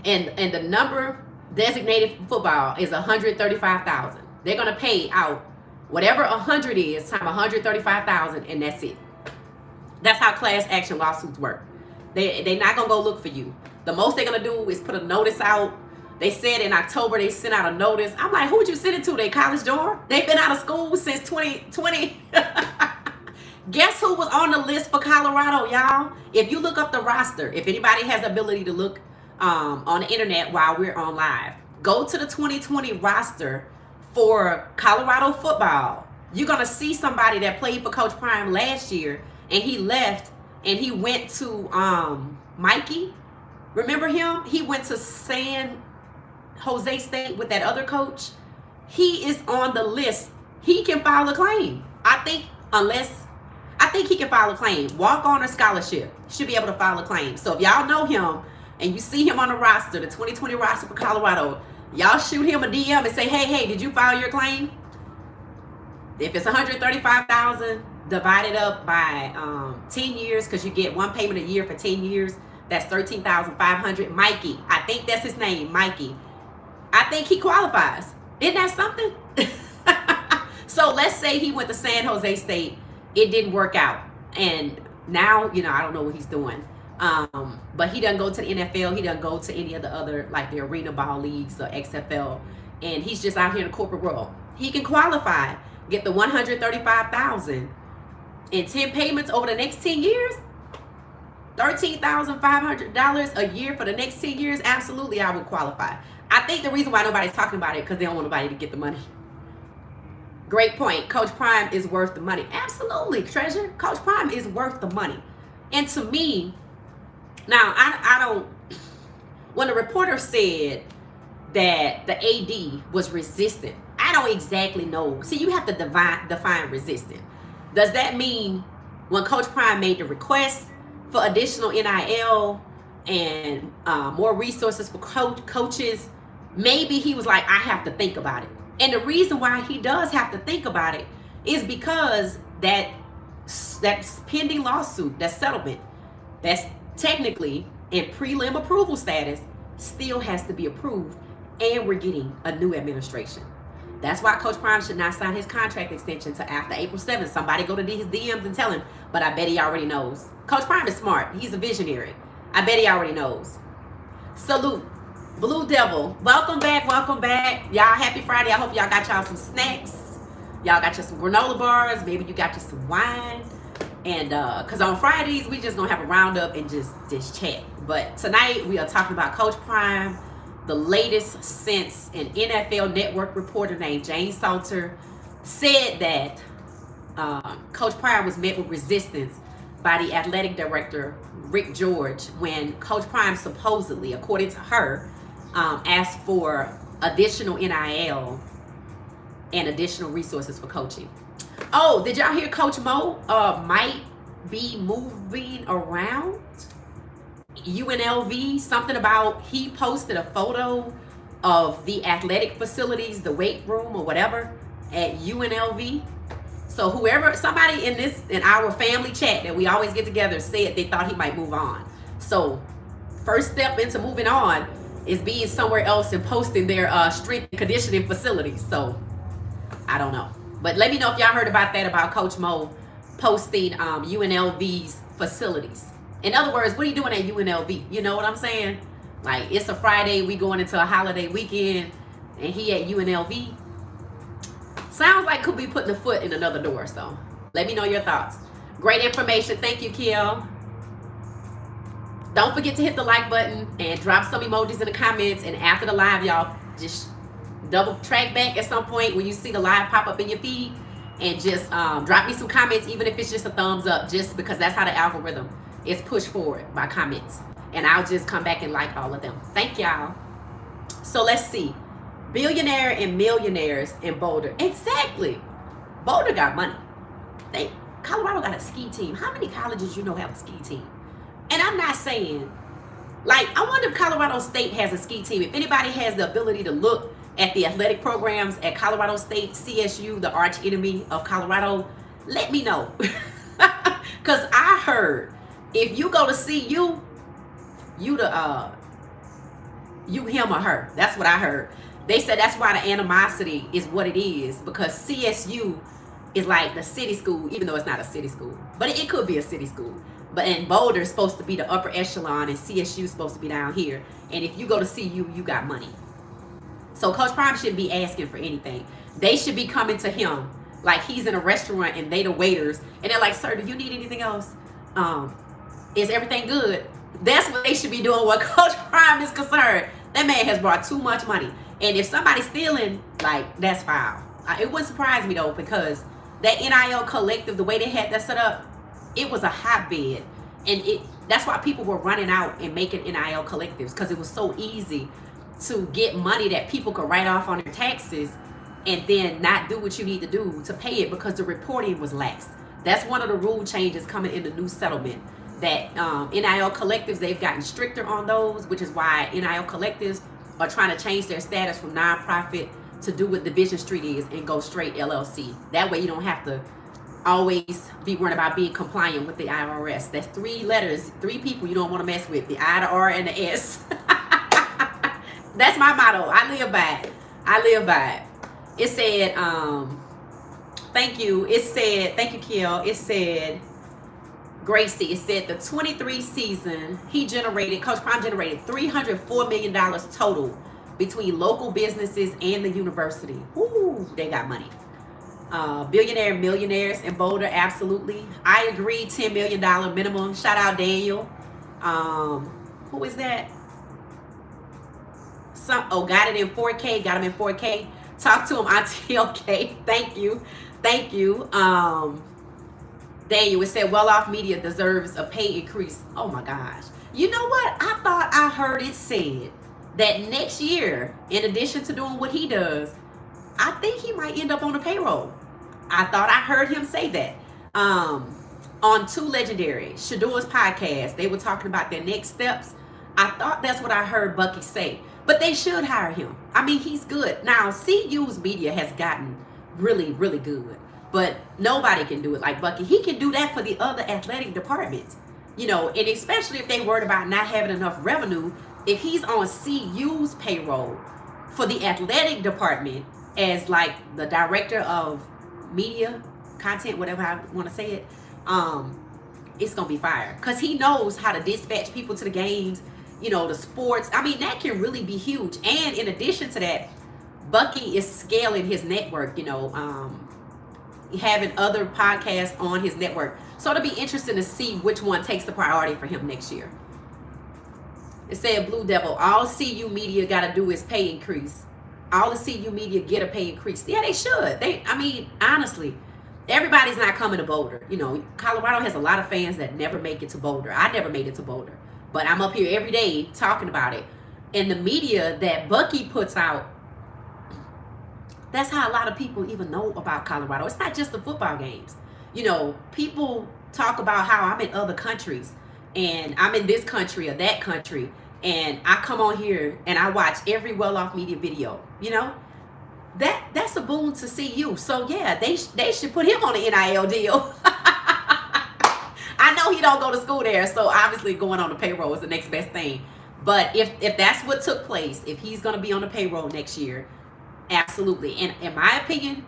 and the number designated for football is 135,000, they're going to pay out whatever 100 is times 135,000, and that's it. That's how class action lawsuits work. They're not going to go look for you. The most they're going to do is put a notice out. They said in October they sent out a notice. I'm like, who would you send it to? Their college dorm? They've been out of school since 2020. Guess who was on the list for Colorado, y'all? If you look up the roster, if anybody has the ability to look on the internet while we're on live, go to the 2020 roster for Colorado football. You're going to see somebody that played for Coach Prime last year, and he left and he went to Mikey. Remember him? He went to San Jose State with that other coach. He is on the list. He can file a claim. I think he can file a claim. Walk on or scholarship. Should be able to file a claim. So if y'all know him and you see him on the roster, the 2020 roster for Colorado, y'all shoot him a DM and say, hey, did you file your claim? If it's 135,000 divided up by 10 years, because you get one payment a year for 10 years, That's $13,500. Mikey, I think that's his name, Mikey. I think he qualifies. Isn't that something? So let's say he went to San Jose State. It didn't work out. And now, I don't know what he's doing. But he doesn't go to the NFL. He doesn't go to any of the other, like the arena ball leagues or XFL. And he's just out here in the corporate world. He can qualify, get the $135,000 in 10 payments over the next 10 years. $13,500 a year for the next 10 years. Absolutely, I would qualify. I think the reason why nobody's talking about it because they don't want nobody to get the money. Great point. Coach Prime is worth the money. Absolutely, Treasure. Coach Prime is worth the money. And to me, now I don't. When the reporter said that the AD was resistant, I don't exactly know. See, you have to define resistant. Does that mean when Coach Prime made the request for additional NIL and more resources for coaches, maybe he was like, I have to think about it. And the reason why he does have to think about it is because that pending lawsuit, that settlement, that's technically in prelim approval status, still has to be approved, and we're getting a new administration. That's why Coach Prime should not sign his contract extension to after April 7th. Somebody go to his DMs and tell him, but I bet he already knows. Coach Prime is smart. He's a visionary. I bet he already knows. Salute. Blue Devil, welcome back, welcome back. Y'all, happy Friday. I hope y'all got y'all some snacks. Y'all got you some granola bars. Maybe you got you some wine. And because on Fridays, we just gonna have a roundup and just chat. But tonight, we are talking about Coach Prime, the latest since an NFL Network reporter named Jane Salter said that Coach Prime was met with resistance by the athletic director, Rick George, when Coach Prime supposedly, according to her, asked for additional NIL and additional resources for coaching. Oh, did y'all hear Coach Mo might be moving around UNLV? Something about he posted a photo of the athletic facilities, the weight room or whatever at UNLV. So somebody in our family chat that we always get together said they thought he might move on. So first step into moving on is being somewhere else and posting their strength and conditioning facilities. So I don't know. But let me know if y'all heard about that, about Coach Mo posting UNLV's facilities. In other words, what are you doing at UNLV? You know what I'm saying? Like, it's a Friday, we going into a holiday weekend, and he at UNLV. Sounds like could be putting a foot in another door. So let me know your thoughts. Great information. Thank you, Kiel. Don't forget to hit the like button and drop some emojis in the comments. And after the live, y'all, just double track back at some point when you see the live pop up in your feed and just drop me some comments, even if it's just a thumbs up, just because that's how the algorithm is pushed forward by comments. And I'll just come back and like all of them. Thank y'all. So let's see. Billionaire and millionaires in Boulder. Exactly. Boulder got money. Colorado got a ski team. How many colleges you know have a ski team? And I'm not saying, like, I wonder if Colorado State has a ski team. If anybody has the ability to look at the athletic programs at Colorado State, CSU, the arch enemy of Colorado, let me know. Because I heard if you go to CU, you him or her. That's what I heard. They said that's why the animosity is what it is, because CSU is like the city school, even though it's not a city school. But it could be a city school. But in Boulder is supposed to be the upper echelon, and CSU is supposed to be down here. And if you go to CU, you got money. So Coach Prime shouldn't be asking for anything. They should be coming to him like he's in a restaurant and they the waiters, and they're like, "Sir, do you need anything else? Is everything good?" That's what they should be doing where Coach Prime is concerned. That man has brought too much money. And if somebody's stealing, like, that's foul. It wouldn't surprise me, though, because that NIL collective, the way they had that set up, it was a hotbed. And that's why people were running out and making NIL collectives, because it was so easy to get money that people could write off on their taxes and then not do what you need to do to pay it because the reporting was lax. That's one of the rule changes coming in the new settlement. That NIL collectives, they've gotten stricter on those, which is why NIL collectives are trying to change their status from nonprofit to do what Division Street is and go straight LLC. That way you don't have to always be worried about being compliant with the IRS. That's 3 letters, 3 people you don't want to mess with: the I, the R, and the S. That's my motto. I live by it. I live by it. It said, thank you. It said, thank you, Kiel. It said, Gracie, it said the 23 season, Coach Prime generated $304 million total between local businesses and the university. Ooh, they got money. Billionaire millionaires in Boulder, absolutely. I agree, $10 million minimum. Shout out Daniel. Who is that? Got it in 4K. Got him in 4K. Talk to him, Auntie. Okay, thank you. Daniel, it said well-off media deserves a pay increase. Oh my gosh. You know what? I thought I heard it said that next year, in addition to doing what he does, I think he might end up on the payroll. I thought I heard him say that. On Too Legendary, Shador's podcast, they were talking about their next steps. I thought that's what I heard Bucky say. But they should hire him. I mean, he's good. Now, CU's media has gotten really, really good. But nobody can do it like Bucky. He can do that for the other athletic departments. You know, and especially if they worried about not having enough revenue, if he's on CU's payroll for the athletic department as like the director of media, content, whatever I want to say it, it's going to be fire. Because he knows how to dispatch people to the games, you know, the sports. I mean, that can really be huge. And in addition to that, Bucky is scaling his network, you know, having other podcasts on his network. So it'll be interesting to see which one takes the priority for him next year. It said Blue Devil, all CU media got to do is pay increase. All the CU media get a pay increase. Yeah, they should. I mean, honestly, everybody's not coming to Boulder. You know, Colorado has a lot of fans that never make it to Boulder. I never made it to Boulder. But I'm up here every day talking about it. And the media that Bucky puts out, that's how a lot of people even know about Colorado. It's not just the football games. You know, people talk about how I'm in other countries and I'm in this country or that country, and I come on here and I watch every well-off media video. You know, that's a boon to see you. So yeah, they should put him on the NIL deal. I know he don't go to school there, so obviously going on the payroll is the next best thing. But if that's what took place, if he's going to be on the payroll next year, absolutely. And in my opinion,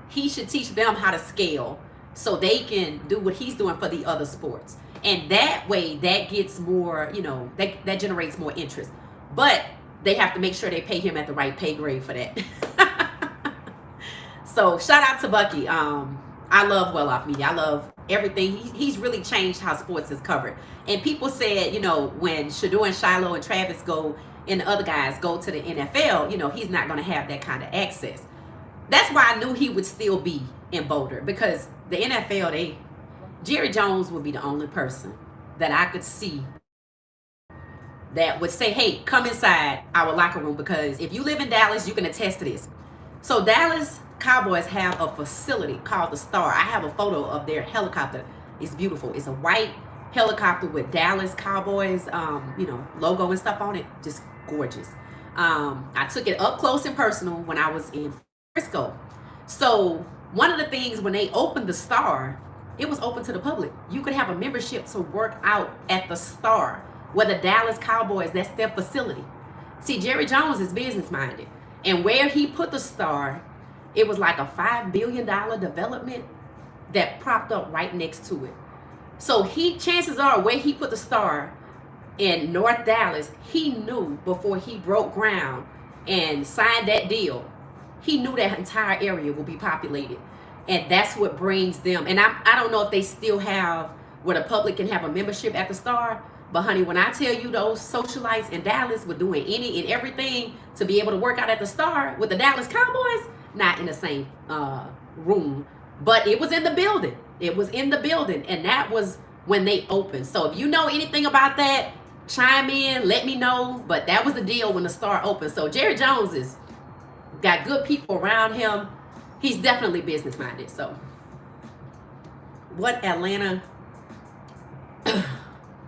he should teach them how to scale so they can do what he's doing for the other sports. And that way, that gets more, you know, that generates more interest. But they have to make sure they pay him at the right pay grade for that. So shout out to Bucky. I love well-off media. I love everything. He's really changed how sports is covered. And people said, you know, when Shador and Shiloh and Travis go and the other guys go to the NFL, you know, he's not going to have that kind of access. That's why I knew he would still be in Boulder, because the NFL, Jerry Jones would be the only person that I could see that would say, hey, come inside our locker room, because if you live in Dallas, you can attest to this. So Dallas Cowboys have a facility called the Star. I have a photo of their helicopter. It's beautiful. It's a white helicopter with Dallas Cowboys, you know, logo and stuff on it. Just gorgeous. I took it up close and personal when I was in Frisco. So one of the things when they opened the Star, it was open to the public. You could have a membership to work out at the Star, where the Dallas Cowboys, that's their facility. See, Jerry Jones is business minded, and where he put the Star, it was like a $5 billion development that propped up right next to it. So chances are where he put the Star in North Dallas, he knew before he broke ground and signed that deal, he knew that entire area would be populated. And that's what brings them. And I don't know if they still have where the public can have a membership at the Star. But honey, when I tell you those socialites in Dallas were doing any and everything to be able to work out at the Star with the Dallas Cowboys, not in the same room, but it was in the building. It was in the building, and that was when they opened. So if you know anything about that, chime in, let me know. But that was the deal when the Star opened. So Jerry Jones is got good people around him. He's definitely business minded. So what Atlanta?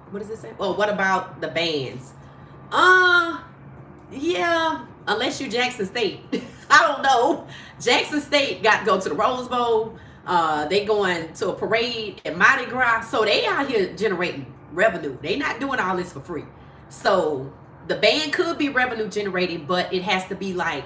What does it say? Oh, what about the bands? Yeah, unless you Jackson State. I don't know. Jackson State got to go to the Rose Bowl. They going to a parade at Mardi Gras. So they out here generating revenue. They not doing all this for free. So the band could be revenue generating, but it has to be like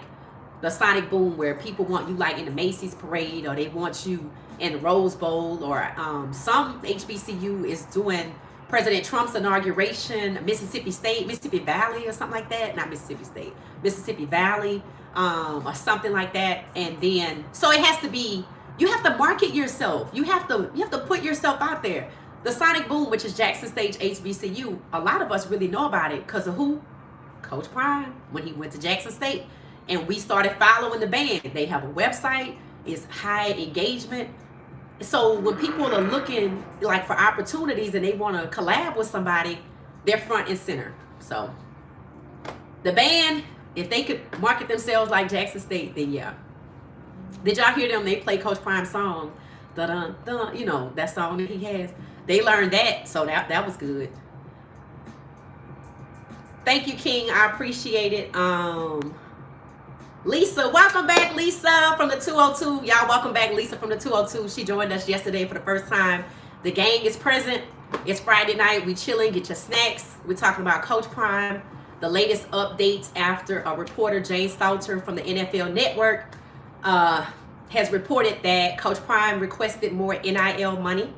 the Sonic Boom, where people want you like in the Macy's parade, or they want you in the Rose Bowl, or some HBCU is doing President Trump's inauguration, Mississippi State, Mississippi Valley, or something like that. Not Mississippi State, Mississippi Valley, or something like that. And then, so it has to be, you have to market yourself. You have to put yourself out there. The Sonic Boom, which is Jackson State HBCU, a lot of us really know about it because of who? Coach Prime, when he went to Jackson State. And we started following the band. They have a website. It's high engagement. So when people are looking like for opportunities and they want to collab with somebody, they're front and center. So the band, if they could market themselves like Jackson State, then yeah. Did y'all hear them? They play Coach Prime's song, dun dun, you know, that song that he has. They learned that, so that was good. Thank you, King. I appreciate it. Lisa, welcome back, Lisa from the 202. Y'all, welcome back, Lisa from the 202. She joined us yesterday for the first time. The gang is present. It's Friday night. We chilling. Get your snacks. We're talking about Coach Prime, the latest updates after a reporter, Jane Salter from the NFL Network, has reported that Coach Prime requested more NIL money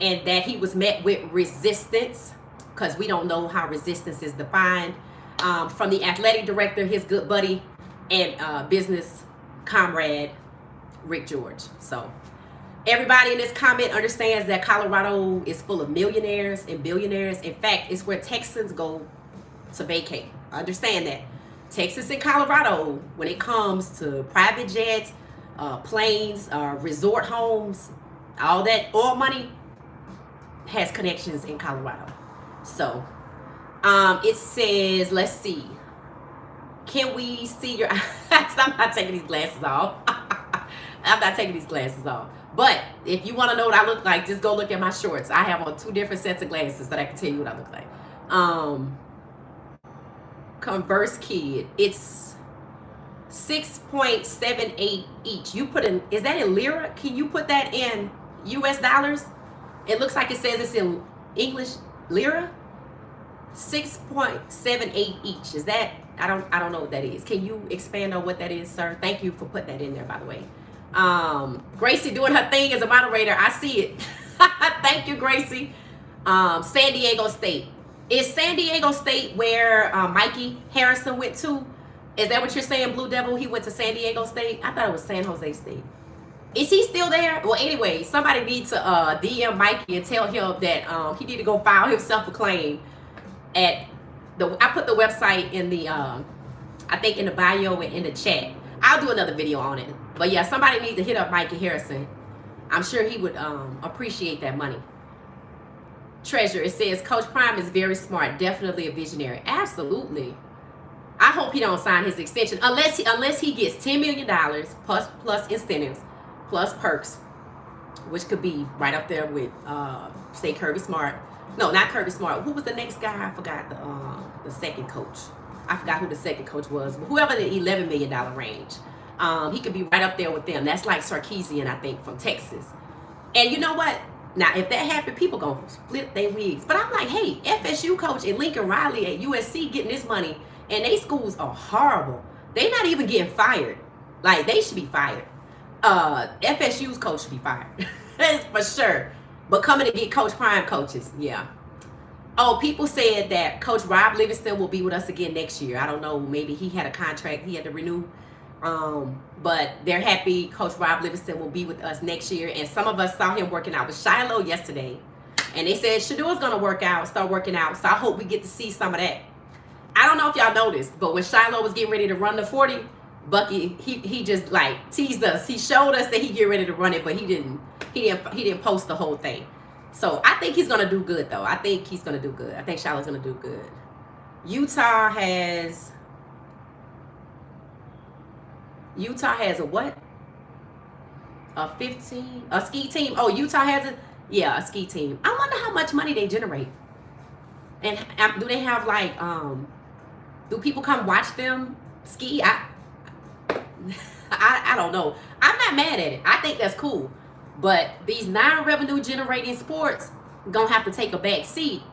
and that he was met with resistance, because we don't know how resistance is defined, from the athletic director, his good buddy, and business comrade Rick George. So everybody in this comment understands that Colorado is full of millionaires and billionaires. In fact, it's where Texans go to vacate. Understand that. Texas and Colorado, when it comes to private jets, planes, resort homes, all that oil money has connections in Colorado. So it says, let's see. Can we see your eyes? I'm not taking these glasses off. I'm not taking these glasses off. But if you want to know what I look like, just go look at my shorts. I have on 2 different sets of glasses that I can tell you what I look like. Converse Kid. It's 6.78 each. You put in, is that in lira? Can you put that in US dollars? It looks like it says it's in English lira. 6.78 each. Is that, I don't know what that is. Can you expand on what that is, sir? Thank you for putting that in there, by the way. Gracie doing her thing as a moderator. I see it. Thank you, Gracie. San Diego State. Is San Diego State where Mikey Harrison went to? Is that what you're saying, Blue Devil? He went to San Diego State? I thought it was San Jose State. Is he still there? Well, anyway, somebody needs to DM Mikey and tell him that he need to go file himself a claim at the, I put the website in the, I think in the bio and in the chat. I'll do another video on it. But yeah, somebody needs to hit up Mikey Harrison. I'm sure he would appreciate that money. Treasure, it says, Coach Prime is very smart. Definitely a visionary. Absolutely. I hope he don't sign his extension. Unless he gets $10 million plus incentives, plus perks, which could be right up there with, say, Kirby Smart. No, not Kirby Smart. Who was the next guy? I forgot the second coach. I forgot who the second coach was. But whoever the $11 million range. He could be right up there with them. That's like Sarkeesian, I think, from Texas. And you know what? Now, if that happened, people gonna flip their wigs. But I'm like, hey, FSU coach and Lincoln Riley at USC getting this money, and they schools are horrible. They not even getting fired. Like, they should be fired. FSU's coach should be fired. That's for sure. But coming to get Coach Prime coaches, yeah. Oh, people said that Coach Rob Livingston will be with us again next year. I don't know, maybe he had a contract he had to renew. But they're happy Coach Rob Livingston will be with us next year. And some of us saw him working out with Shiloh yesterday. And they said Shadour's going to work out, start working out. So I hope we get to see some of that. I don't know if y'all noticed, but when Shiloh was getting ready to run the 40, Bucky, he just like teased us. He showed us that he get ready to run it, but he didn't post the whole thing. So I think he's going to do good, though. I think he's going to do good. I think Shiloh's going to do good. Utah has a what? A ski team. Oh, Utah has a ski team. I wonder how much money they generate. And do they have like, do people come watch them ski? I don't know. I'm not mad at it. I think that's cool. But these non-revenue generating sports gonna have to take a back seat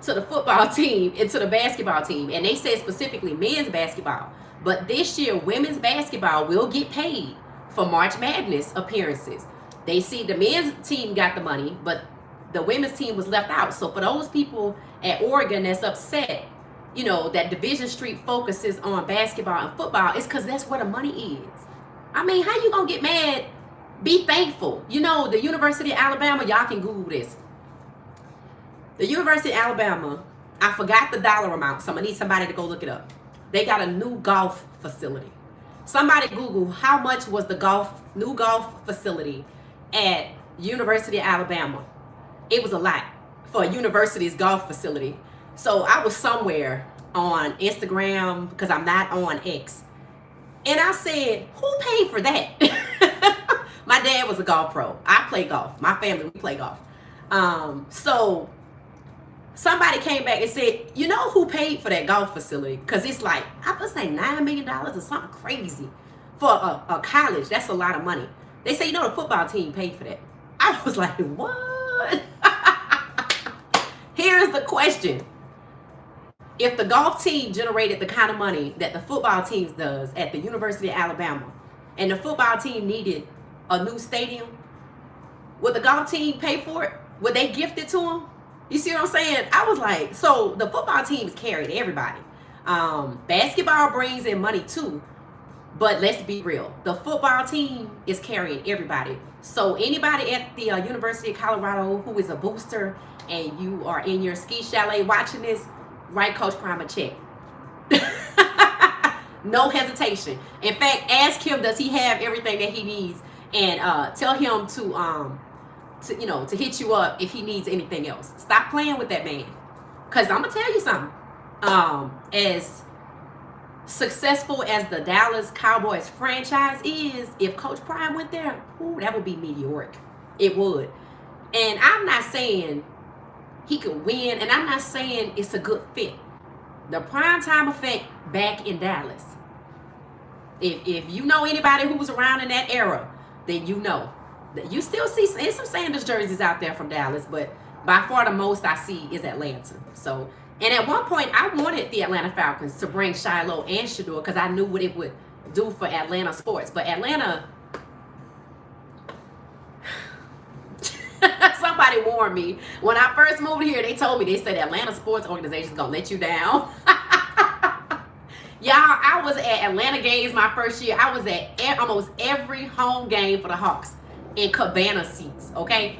to the football team and to the basketball team. And they said specifically men's basketball. But this year, women's basketball will get paid for March Madness appearances. They see the men's team got the money, but the women's team was left out. So for those people at Oregon that's upset, you know, that Division Street focuses on basketball and football, it's because that's where the money is. I mean, how you gonna get mad? Be thankful. You know, the University of Alabama, y'all can Google this. The University of Alabama, I forgot the dollar amount, so I'm gonna need somebody to go look it up. They got a new golf facility. Somebody Google how much was the new golf facility at University of Alabama. It was a lot for a university's golf facility. So I was somewhere on Instagram, because I'm not on X, and I said, who paid for that? My dad was a golf pro. I play golf. My family, we play golf. So somebody came back and said, you know who paid for that golf facility? Because it's like, I was like $9 million or something crazy for a college. That's a lot of money. They say, you know, the football team paid for that. I was like, what? Here's the question. If the golf team generated the kind of money that the football team does at the University of Alabama, and the football team needed a new stadium, would the golf team pay for it? Would they gift it to them? You see what I'm saying? I was like, so the football team is carrying everybody. Basketball brings in money too, but let's be real. The football team is carrying everybody. So anybody at the University of Colorado who is a booster and you are in your ski chalet watching this, write Coach Prime a check. No hesitation. In fact, ask him, does he have everything that he needs? And tell him to hit you up if he needs anything else. Stop playing with that man. Because I'm going to tell you something. As successful as the Dallas Cowboys franchise is, if Coach Prime went there, ooh, that would be meteoric. It would. And I'm not saying he could win, and I'm not saying it's a good fit. The primetime effect back in Dallas. If you know anybody who was around in that era, then you know. You still see some Sanders jerseys out there from Dallas, but by far the most I see is Atlanta. So, and at one point I wanted the Atlanta Falcons to bring Shiloh and Shador because I knew what it would do for Atlanta sports. But Atlanta, somebody warned me. When I first moved here, they told me, they said Atlanta sports organization is going to let you down. Y'all, I was at Atlanta games my first year. I was at almost every home game for the Hawks in cabana seats, okay?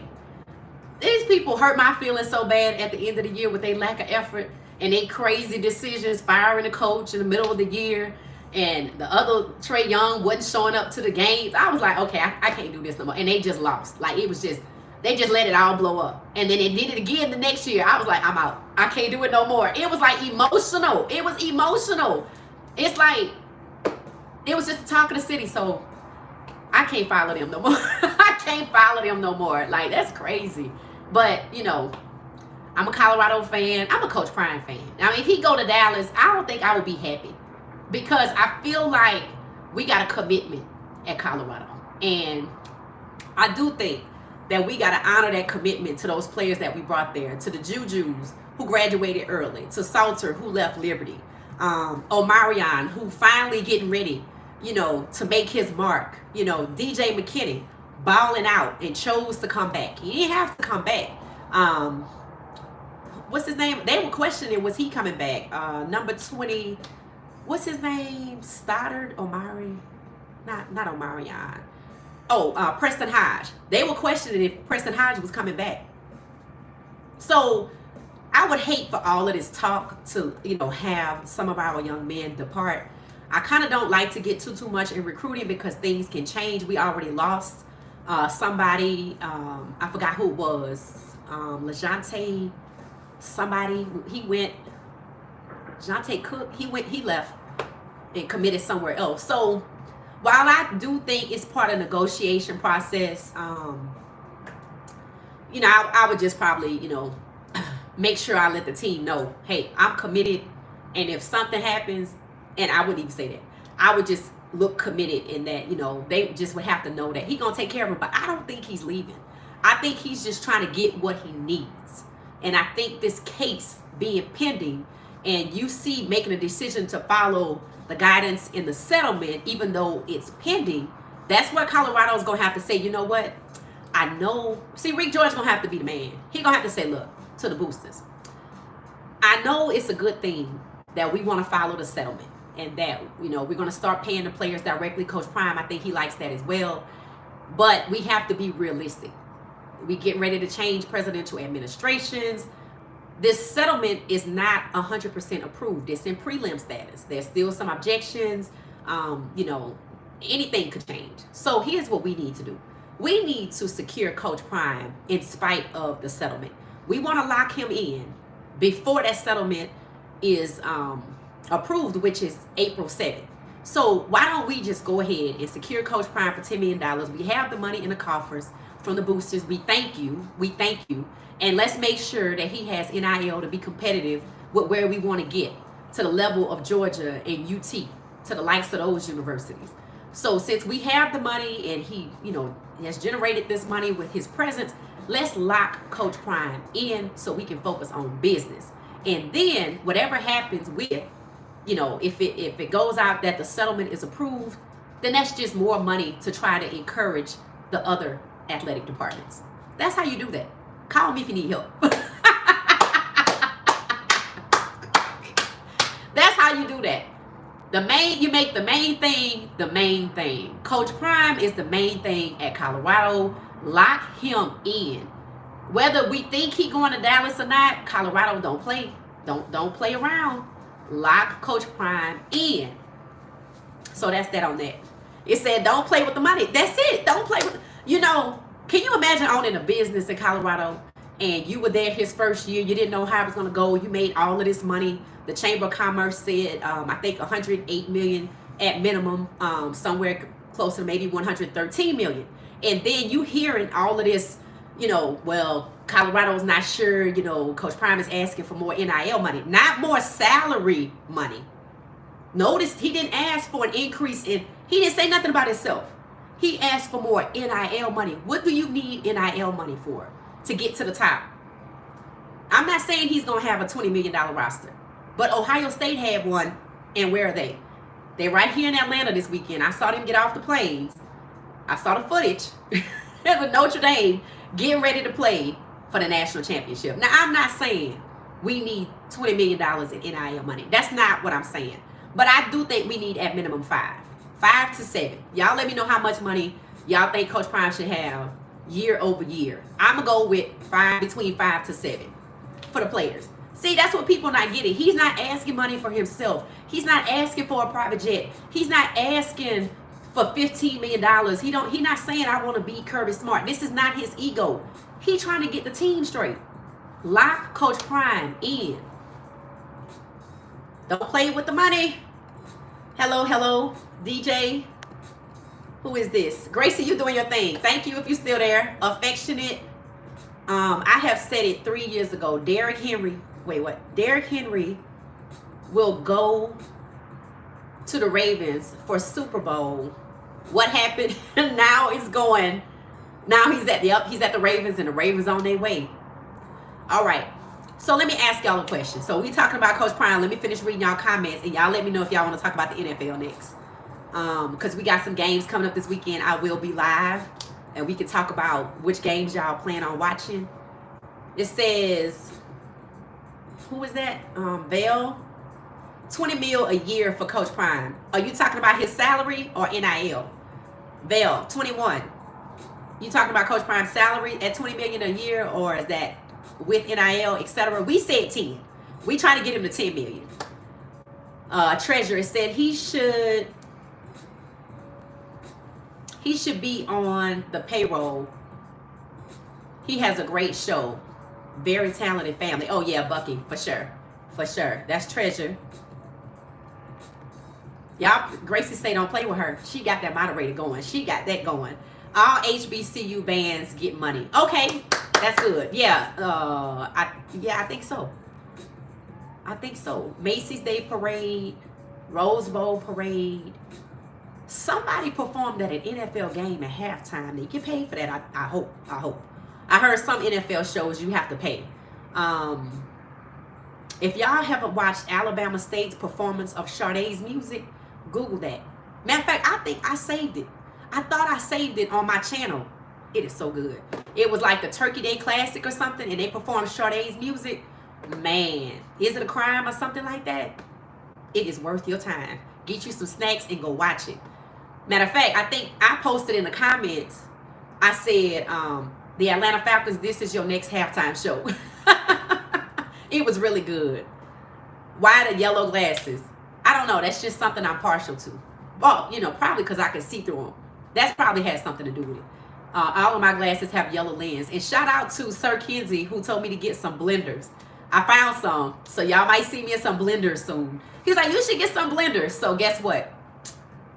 These people hurt my feelings so bad at the end of the year with their lack of effort and their crazy decisions, firing the coach in the middle of the year, and the other Trey Young wasn't showing up to the games. I was like, okay, I can't do this no more. And they just lost. Like, it was just, they just let it all blow up. And then they did it again the next year. I was like, I'm out. I can't do it no more. It was like emotional. It was emotional. It's like, it was just the talk of the city. So I can't follow them no more. I can't follow them no more. Like, that's crazy. But, you know, I'm a Colorado fan. I'm a Coach Prime fan. I mean, if he go to Dallas, I don't think I would be happy. Because I feel like we got a commitment at Colorado. And I do think that we got to honor that commitment to those players that we brought there. To the Jujus, who graduated early. To Salter, who left Liberty. Omarion, who finally getting ready, you know, to make his mark. You know, DJ McKinney, balling out and chose to come back. He didn't have to come back. What's his name? They were questioning, was he coming back? Number 20, what's his name? Stoddard? Omari? Not Omarion. Oh, Preston Hodge. They were questioning if Preston Hodge was coming back. So I would hate for all of this talk to, you know, have some of our young men depart. I kind of don't like to get too much in recruiting because things can change. We already lost somebody. I forgot who it was. LeJontay, somebody. He went. Jonte Cook. He left and committed somewhere else. So while I do think it's part of the negotiation process, you know, I would just probably, you know, make sure I let the team know, hey, I'm committed, and if something happens, and I wouldn't even say that, I would just look committed in that, you know, they just would have to know that he's going to take care of him. But I don't think he's leaving. I think he's just trying to get what he needs. And I think this case being pending and UC making a decision to follow the guidance in the settlement, even though it's pending, that's where Colorado's going to have to say, you know what? I know. See, Rick George going to have to be the man. He going to have to say, look, to the boosters, I know it's a good thing that we want to follow the settlement and that, you know, we're going to start paying the players directly. Coach Prime, I think he likes that as well. But we have to be realistic. We get ready to change presidential administrations. This settlement is not 100% approved. It's in prelim status. There's still some objections. You know, anything could change. So here's what we need to do. We need to secure Coach Prime in spite of the settlement. We want to lock him in before that settlement is approved, which is April 7th. So why don't we just go ahead and secure Coach Prime for $10 million? We have the money in the coffers from the boosters. We thank you. We thank you. And let's make sure that he has NIL to be competitive with where we want to get, to the level of Georgia and UT, to the likes of those universities. So since we have the money and he, you know, has generated this money with his presence, let's lock Coach Prime in so we can focus on business. And then whatever happens with, you know, if it goes out that the settlement is approved, then that's just more money to try to encourage the other athletic departments. That's how you do that. Call me if you need help. That's how you do that. You make the main thing the main thing. Coach Prime is the main thing at Colorado. Lock him in. Whether we think he going to Dallas or not, Colorado don't play. Don't play around. Lock Coach Prime in. So that's that on that. It said don't play with the money. That's it. Don't play with, you know, can you imagine owning a business in Colorado and you were there his first year, you didn't know how it was going to go, you made all of this money. The Chamber of Commerce said, I think 108 million at minimum, somewhere close to maybe 113 million. And then you hearing all of this, you know, well, Colorado's not sure, you know, Coach Prime is asking for more NIL money, not more salary money. Notice he didn't ask for an increase in, he didn't say nothing about himself. He asked for more NIL money. What do you need NIL money for to get to the top? I'm not saying he's going to have a $20 million roster, but Ohio State had one, and where are they? They're right here in Atlanta this weekend. I saw them get off the planes. I saw the footage with Notre Dame getting ready to play for the national championship. Now, I'm not saying we need $20 million in NIL money. That's not what I'm saying. But I do think we need at minimum 5 to 7. Y'all let me know how much money y'all think Coach Prime should have year over year. I'm going to go with between 5 to 7 for the players. See, that's what people not getting. He's not asking money for himself. He's not asking for a private jet. He's not asking for $15 million. He's not saying I want to be Kirby Smart. This is not his ego. He's trying to get the team straight. Lock Coach Prime in. Don't play with the money. Hello, DJ. Who is this? Gracie, you doing your thing. Thank you if you're still there. Affectionate. I have said it 3 years ago. Derrick Henry will go to the Ravens for Super Bowl. What happened? Now he's at the Ravens, and the Ravens on their way. All right. So let me ask y'all a question. So we talking about Coach Prime. Let me finish reading y'all comments, and y'all let me know if y'all want to talk about the NFL next. Because we got some games coming up this weekend. I will be live, and we can talk about which games y'all plan on watching. It says, who is that? Vale. 20 mil a year for Coach Prime. Are you talking about his salary or NIL? Vale, 21. You talking about Coach Prime's salary at 20 million a year, or is that with NIL, etc.? We said 10. We trying to get him to 10 million. Treasurer said he should be on the payroll. He has a great show. Very talented family. Oh yeah, Bucky, for sure. That's Treasure. Y'all, Gracie say don't play with her. She got that moderator going. She got that going. All HBCU bands get money. Okay, that's good. Yeah, I think so. Macy's Day Parade, Rose Bowl Parade. Somebody performed at an NFL game at halftime. They get paid for that. I hope. I heard some NFL shows you have to pay. If y'all haven't watched Alabama State's performance of Sade's music, Google that. Matter of fact, I think I saved it. I thought I saved it on my channel. It is so good. It was like the Turkey Day Classic or something, and they performed Sade's music. Man, is it a crime or something like that? It is worth your time. Get you some snacks and go watch it. Matter of fact, I think I posted in the comments, I said, the Atlanta Falcons, this is your next halftime show. It was really good. Why the yellow glasses? I don't know. That's just something I'm partial to. Well, you know, probably because I can see through them. That's probably has something to do with it. All of my glasses have yellow lens. And shout out to Sir Kinsey, who told me to get some blenders. I found some. So y'all might see me in some blenders soon. He's like, you should get some blenders. So guess what?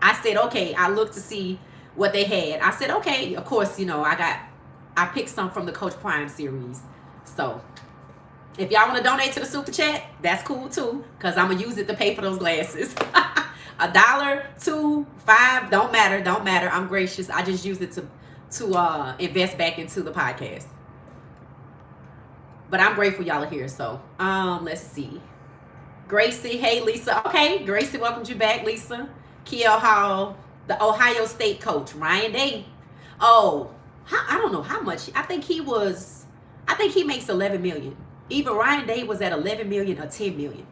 I said, okay. I looked to see what they had. I said, okay. Of course, you know, I picked some from the Coach Prime series. So if y'all want to donate to the super chat, that's cool too. Because I'm going to use it to pay for those glasses. $1, $2, $5, don't matter. I'm gracious. I just use it to invest back into the podcast. But I'm grateful y'all are here. So let's see. Gracie, hey Lisa. Okay, Gracie welcomed you back, Lisa. Kiel Hall, the Ohio State coach, Ryan Day. Oh, I don't know how much. I think he makes $11 million. Either Ryan Day was at $11 million or $10 million.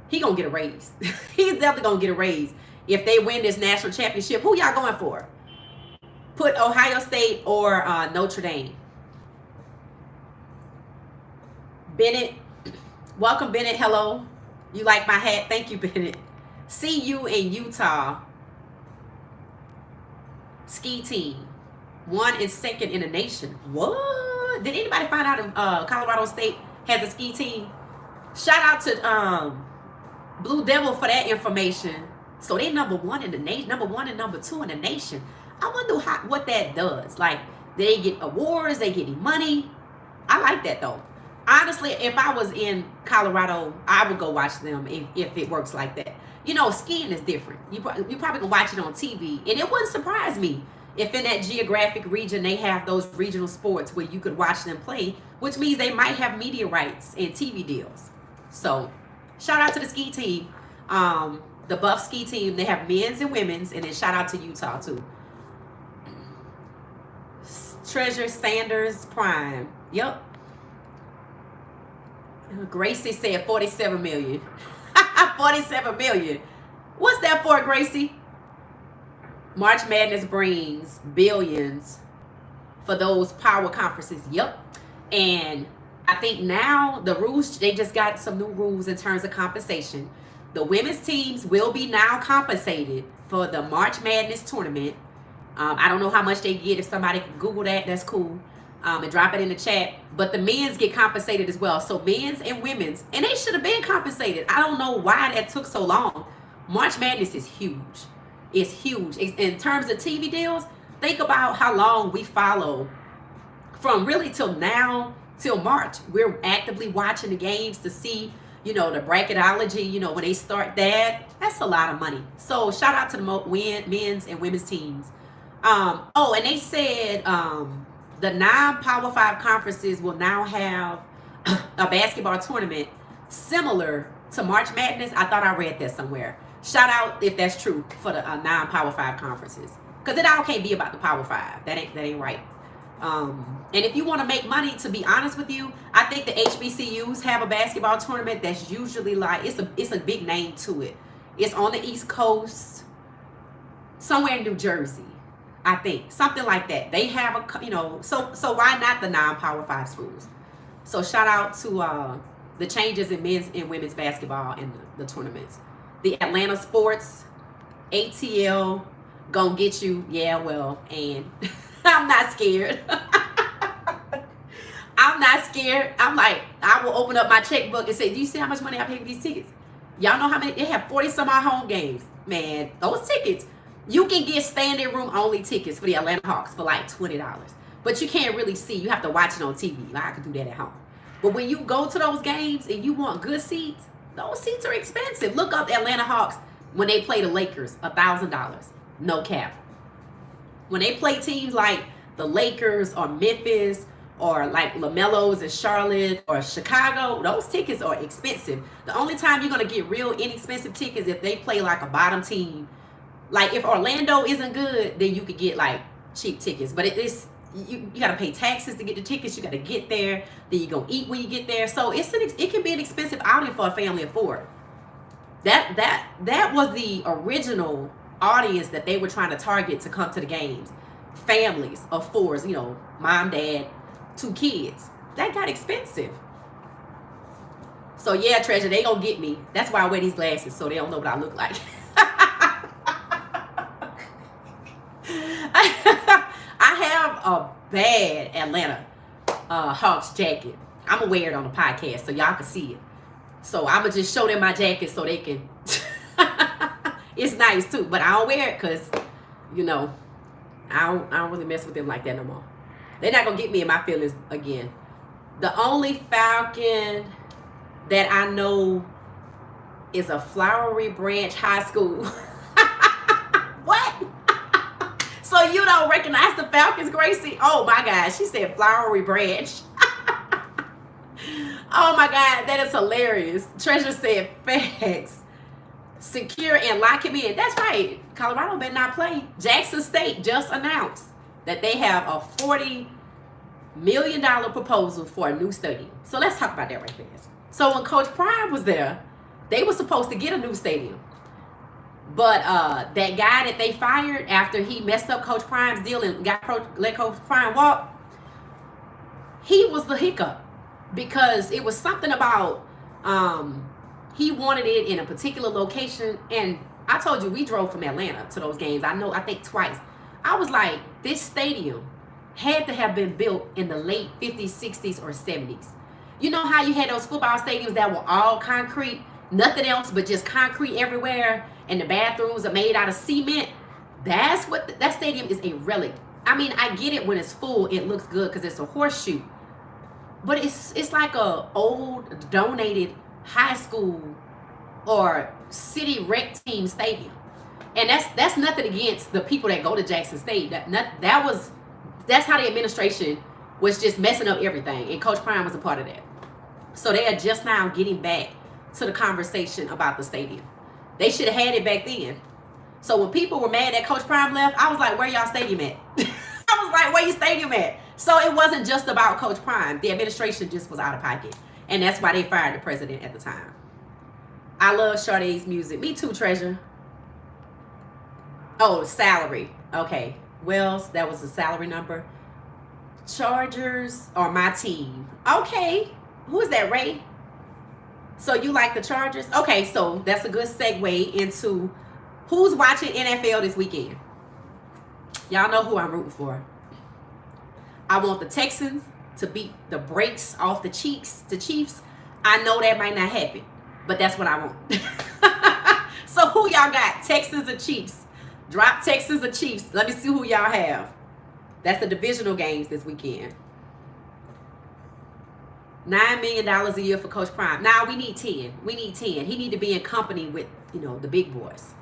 He gonna get a raise. He's definitely gonna get a raise if they win this national championship. Who y'all going for? Put Ohio State or Notre Dame. Bennett, welcome Bennett. Hello. You like my hat? Thank you, Bennett. See you in Utah. Ski team. 1 and 2nd in the nation. What? Did anybody find out if Colorado State has a ski team? Shout out to Blue Devil for that information. So they number 1 in the nation, number 1 and number 2 in the nation. I wonder what that does. Like, they get awards, they get money. I like that though. Honestly, if I was in Colorado, I would go watch them if it works like that. You know, skiing is different. You probably can watch it on TV, and it wouldn't surprise me if in that geographic region they have those regional sports where you could watch them play, which means they might have media rights and TV deals. So, shout out to the ski team, the Buff ski team. They have men's and women's, and then shout out to Utah too. Treasure Sanders Prime. Yep. Gracie said 47 million. 47 million. What's that for, Gracie? March Madness brings billions for those power conferences. Yep. And I think now the rules, they just got some new rules in terms of compensation. The women's teams will be now compensated for the March Madness tournament. I don't know how much they get. If somebody can Google that, that's cool. And drop it in the chat. But the men's get compensated as well. So men's and women's. And they should have been compensated. I don't know why that took so long. March Madness is huge. It's huge. In terms of TV deals, think about how long we follow from really till now, till March. We're actively watching the games to see, you know, the bracketology, you know, when they start that. That's a lot of money. So shout out to the men's and women's teams. Oh, and they said the non-Power 5 conferences will now have a basketball tournament similar to March Madness. I thought I read that somewhere. Shout out if that's true for the non-Power 5 conferences, because it all can't be about the Power 5. That ain't right. And if you want to make money, to be honest with you, I think the HBCUs have a basketball tournament that's usually like it's a big name to it. It's on the East Coast, somewhere in New Jersey. I think something like that. They have a, you know, so why not the non-Power 5 schools? So shout out to the changes in men's and women's basketball and the tournaments. The Atlanta Sports, ATL, gonna get you. Yeah, well, and I'm not scared. I'm not scared. I'm like, I will open up my checkbook and say, do you see how much money I paid for these tickets? Y'all know how many? They have 40 some odd home games. Man, those tickets. You can get standing room only tickets for the Atlanta Hawks for like $20. But you can't really see. You have to watch it on TV. I could do that at home. But when you go to those games and you want good seats, those seats are expensive. Look up the Atlanta Hawks when they play the Lakers, $1,000. No cap. When they play teams like the Lakers or Memphis or like LaMelo's in Charlotte or Chicago, those tickets are expensive. The only time you're going to get real inexpensive tickets if they play like a bottom team. Like if Orlando isn't good, then you could get like cheap tickets. But you got to pay taxes to get the tickets. You got to get there. Then you're going to eat when you get there. So it can be an expensive outing for a family of four. That was the original audience that they were trying to target to come to the games. Families of fours, you know, mom, dad, 2 kids. That got expensive. So yeah, Treasure, they gonna get me. That's why I wear these glasses, so they don't know what I look like. I have a bad Atlanta Hawks jacket. I'm gonna wear it on the podcast so y'all can see it. So I'm gonna just show them my jacket so they can. It's nice too, but I don't wear it because, you know, I don't really mess with them like that no more. They're not gonna get me in my feelings again. The only Falcon that I know is a Flowery Branch High School. What? So you don't recognize the Falcons, Gracie? Oh my God, she said Flowery Branch. Oh my God, that is hilarious. Treasure said facts. Secure and lock him in. That's right. Colorado better not play. Jackson State just announced that they have a $40 million proposal for a new stadium. So let's talk about that right fast. So when Coach Prime was there, they were supposed to get a new stadium. But that guy that they fired after he messed up Coach Prime's deal and let Coach Prime walk, he was the hiccup. Because it was something about he wanted it in a particular location. And I told you, we drove from Atlanta to those games. I think twice. I was like, this stadium had to have been built in the late 50s, 60s, or 70s. You know how you had those football stadiums that were all concrete, nothing else but just concrete everywhere, and the bathrooms are made out of cement? That's what that stadium is, a relic. I mean, I get it when it's full, it looks good because it's a horseshoe. But it's like a old donated high school or city rec team stadium, and that's nothing against the people that go to Jackson State. That's how the administration was just messing up everything, and Coach Prime was a part of that. So they are just now getting back to the conversation about the stadium. They should have had it back then. So when people were mad that Coach Prime left, I was like, where y'all stadium at? I was like, where your stadium at? So it wasn't just about Coach Prime. The administration just was out of pocket. And that's why they fired the president at the time. I love Sade's music. Me too, Treasure. Oh, salary. Okay. Wells, that was the salary number. Chargers are my team. Okay. Who is that, Ray? So you like the Chargers? Okay, so that's a good segue into who's watching NFL this weekend. Y'all know who I'm rooting for. I want the Texans to beat the brakes off the Chiefs. I know that might not happen, but that's what I want. So who y'all got? Texans or Chiefs? Drop Texans or Chiefs. Let me see who y'all have. That's the divisional games this weekend. $9 million a year for Coach Prime. Now we need 10. We need 10. He need to be in company with, the big boys.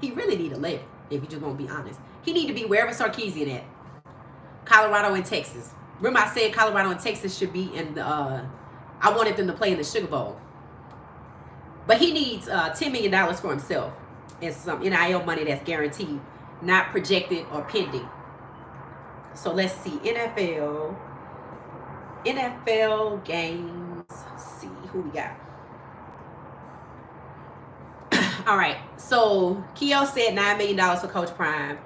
He really need 11, if you just want to be honest. He need to be wherever Sarkisian at. Colorado and Texas. Remember I said Colorado and Texas should be in the, I wanted them to play in the Sugar Bowl. But he needs $10 million for himself and some NIL money that's guaranteed, not projected or pending. So let's see. NFL games. Let's see who we got. All right. So Keo said $9 million for Coach Prime.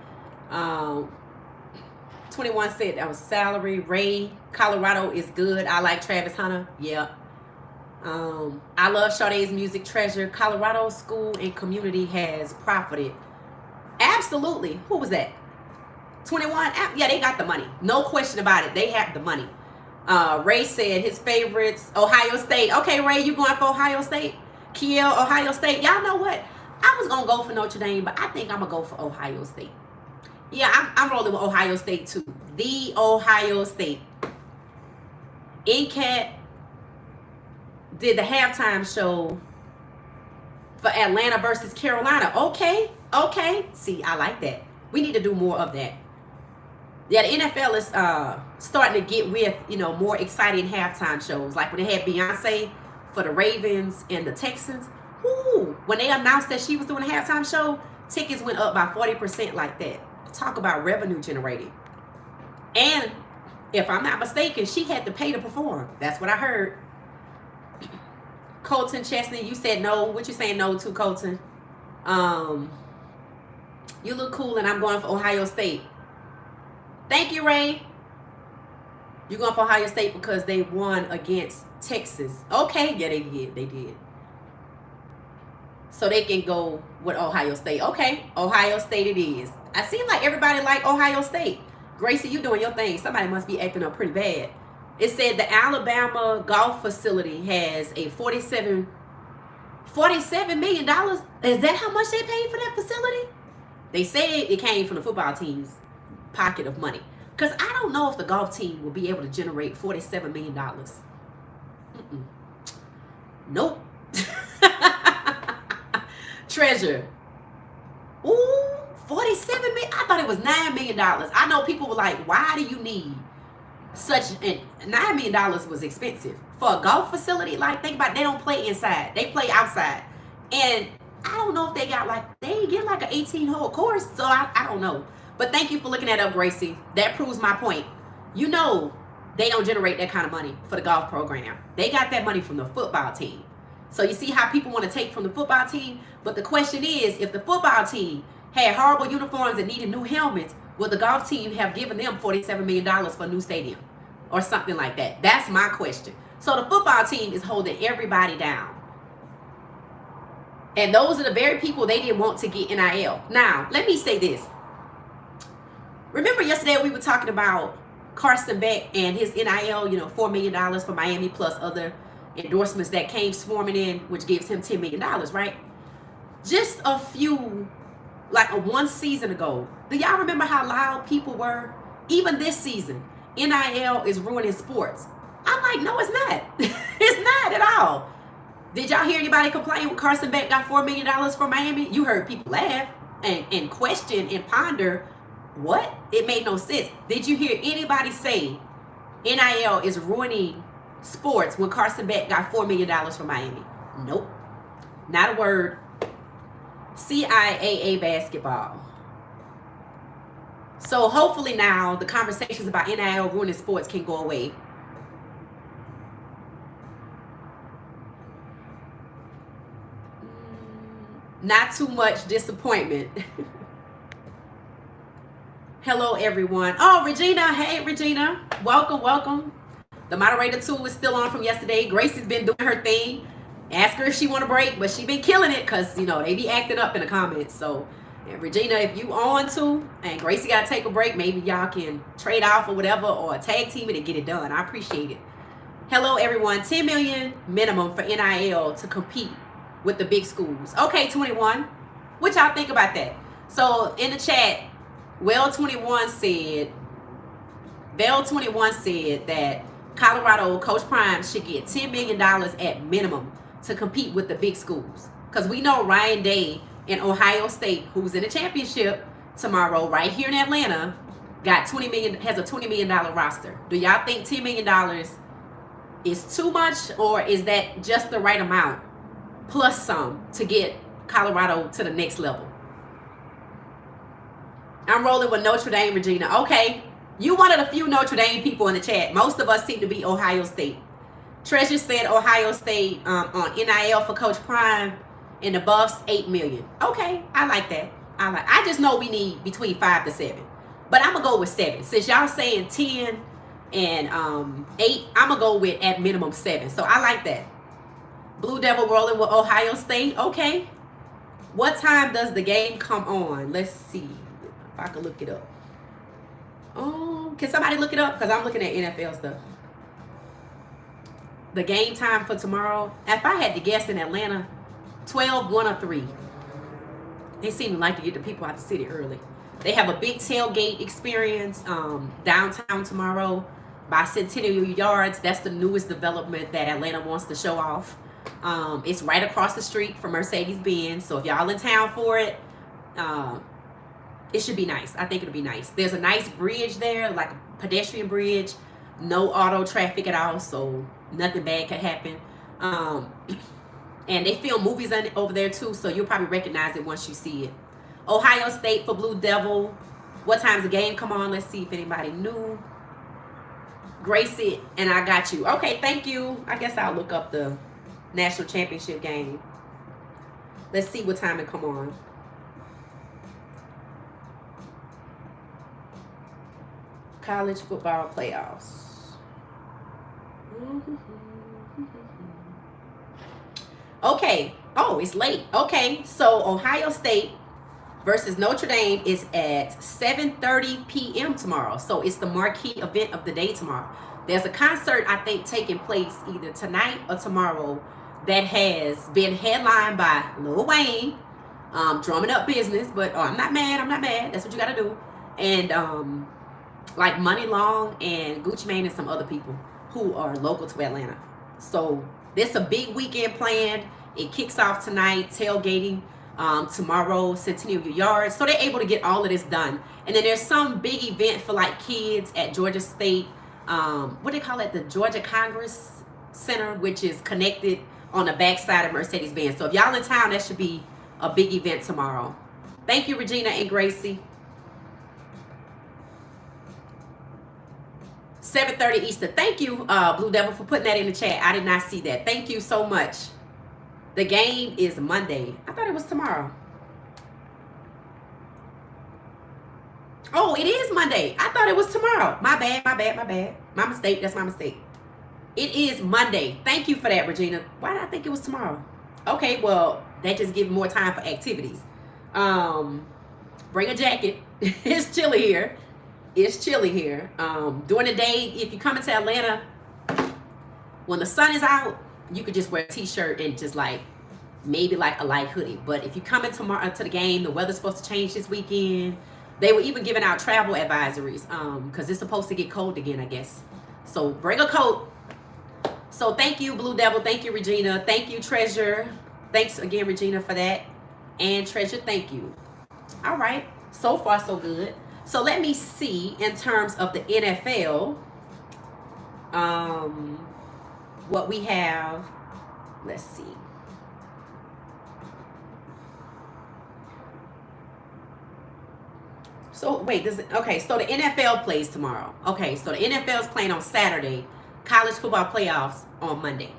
21 said that was salary. Ray, Colorado is good. I like Travis Hunter. Yeah. I love Sade's music. Treasure. Colorado school and community has profited. Absolutely. Who was that? 21? Yeah, they got the money. No question about it. They have the money. Ray said his favorites, Ohio State. Okay, Ray, you going for Ohio State? Kiel, Ohio State. Y'all know what? I was going to go for Notre Dame, but I think I'm going to go for Ohio State. Yeah, I'm rolling with Ohio State too. The Ohio State. NCAT did the halftime show for Atlanta versus Carolina. Okay. Okay. See, I like that. We need to do more of that. Yeah, the NFL is starting to get with, more exciting halftime shows. Like when they had Beyonce for the Ravens and the Texans. Ooh, when they announced that she was doing a halftime show, tickets went up by 40% like that. Talk about revenue generating. And if I'm not mistaken, she had to pay to perform. That's what I heard. Colton Chesney, you said no. What you saying no to, Colton? You look cool and I'm going for Ohio State. Thank you, Ray. You're going for Ohio State because they won against Texas. Okay, yeah, they did. So they can go with Ohio State. Okay, Ohio State it is. I seem like everybody like Ohio State. Gracie, you doing your thing. Somebody must be acting up pretty bad. It said the Alabama golf facility has a $47 million. Is that how much they paid for that facility? They said it came from the football team's pocket of money. Because I don't know if the golf team will be able to generate $47 million. Nope. Treasure. Ooh, $47 million. I thought it was $9 million. I know people were like, why do you need such $9 million was expensive for a golf facility? Like, think about it, they don't play inside. They play outside. And I don't know if they get like an 18-hole course. So I don't know. But thank you for looking that up, Gracie. That proves my point. They don't generate that kind of money for the golf program. They got that money from the football team. So you see how people want to take from the football team? But the question is, if the football team had horrible uniforms and needed new helmets, would the golf team have given them $47 million for a new stadium? Or something like that? That's my question. So the football team is holding everybody down. And those are the very people they didn't want to get NIL. Now, let me say this. Remember yesterday we were talking about Carson Beck and his NIL, $4 million for Miami plus other endorsements that came swarming in, which gives him $10 million, right? Just one season ago, do y'all remember how loud people were? Even this season, NIL is ruining sports. I'm like, no, it's not. It's not at all. Did y'all hear anybody complain when Carson Beck got $4 million for Miami? You heard people laugh and question and ponder, what? It made no sense. Did you hear anybody say NIL is ruining sports when Carson Beck got $4 million for Miami? Nope. Not a word. CIAA basketball. So hopefully now the conversations about NIL ruining sports can go away. Not too much disappointment. Hello, everyone. Oh, Regina. Hey, Regina. Welcome. The moderator tool is still on from yesterday. Gracie's been doing her thing. Ask her if she want a break, but she been killing it because, they be acting up in the comments. So, Regina, if you on to, and Gracie got to take a break, maybe y'all can trade off or whatever, or tag team it and get it done. I appreciate it. Hello, everyone. $10 million minimum for NIL to compete with the big schools. Okay, 21. What y'all think about that? So, in the chat, Bell21 said that Colorado Coach Prime should get $10 million at minimum to compete with the big schools. Because we know Ryan Day in Ohio State, who's in the championship tomorrow, right here in Atlanta, has a $20 million roster. Do y'all think $10 million is too much, or is that just the right amount plus some to get Colorado to the next level? I'm rolling with Notre Dame, Regina. Okay. You one of the few Notre Dame people in the chat. Most of us seem to be Ohio State. Treasure said Ohio State on NIL for Coach Prime and the Buffs, $8 million. Okay, I like that. I just know we need between 5 to 7. But I'm going to go with 7. Since y'all saying 10 and 8, I'm going to go with at minimum 7. So I like that. Blue Devil rolling with Ohio State. Okay. What time does the game come on? Let's see if I can look it up. Oh, can somebody look it up? Because I'm looking at NFL stuff. The game time for tomorrow. If I had to guess in Atlanta, 12, 1, or 3. They seem to like to get the people out the city early. They have a big tailgate experience downtown tomorrow by Centennial Yards. That's the newest development that Atlanta wants to show off. It's right across the street from Mercedes-Benz. So if y'all in town for it, It should be nice. I think it'll be nice. There's a nice bridge there, like a pedestrian bridge. No auto traffic at all, so nothing bad could happen. And they film movies over there too, so you'll probably recognize it once you see it. Ohio State for Blue Devil. What time's the game come on? Let's see if anybody knew. Gracie, and I got you. Okay, thank you. I guess I'll look up the national championship game. Let's see what time it come on. College football playoffs. Okay. Oh, it's late. Okay, so Ohio State versus Notre Dame is at 7:30 p.m. tomorrow. So it's the marquee event of the day tomorrow. There's a concert, I think, taking place either tonight or tomorrow that has been headlined by Lil Wayne, drumming up business. But I'm not mad. I'm not mad. That's what you got to do. And like Money Long and Gucci Mane and some other people who are local to Atlanta. So there's a big weekend planned. It kicks off tonight, tailgating tomorrow, Centennial Yard. So they're able to get all of this done. And then there's some big event for like kids at Georgia State. What do they call it? The Georgia Congress Center, which is connected on the backside of Mercedes-Benz. So if y'all in town, that should be a big event tomorrow. Thank you, Regina and Gracie. 7:30 Eastern. Thank you, Blue Devil, for putting that in the chat. I did not see that. Thank you so much. The game is Monday. I thought it was tomorrow. Oh, it is Monday. I thought it was tomorrow. My bad, my bad, my bad. My mistake. That's my mistake. It is Monday. Thank you for that, Regina. Why did I think it was tomorrow? Okay, well, that just gives more time for activities. Bring a jacket. It's chilly here. It's chilly here. During the day, if you come into Atlanta, when the sun is out, you could just wear a t-shirt and just like, maybe like a light hoodie. But if you come in tomorrow to the game, the weather's supposed to change this weekend. They were even giving out travel advisories because it's supposed to get cold again, I guess. So bring a coat. So thank you, Blue Devil. Thank you, Regina. Thank you, Treasure. Thanks again, Regina, for that. And Treasure, thank you. All right. So far, so good. So let me see in terms of the NFL what we have. Let's see. So wait, okay, so the NFL plays tomorrow. Okay, so the NFL is playing on Saturday. College football playoffs on Monday.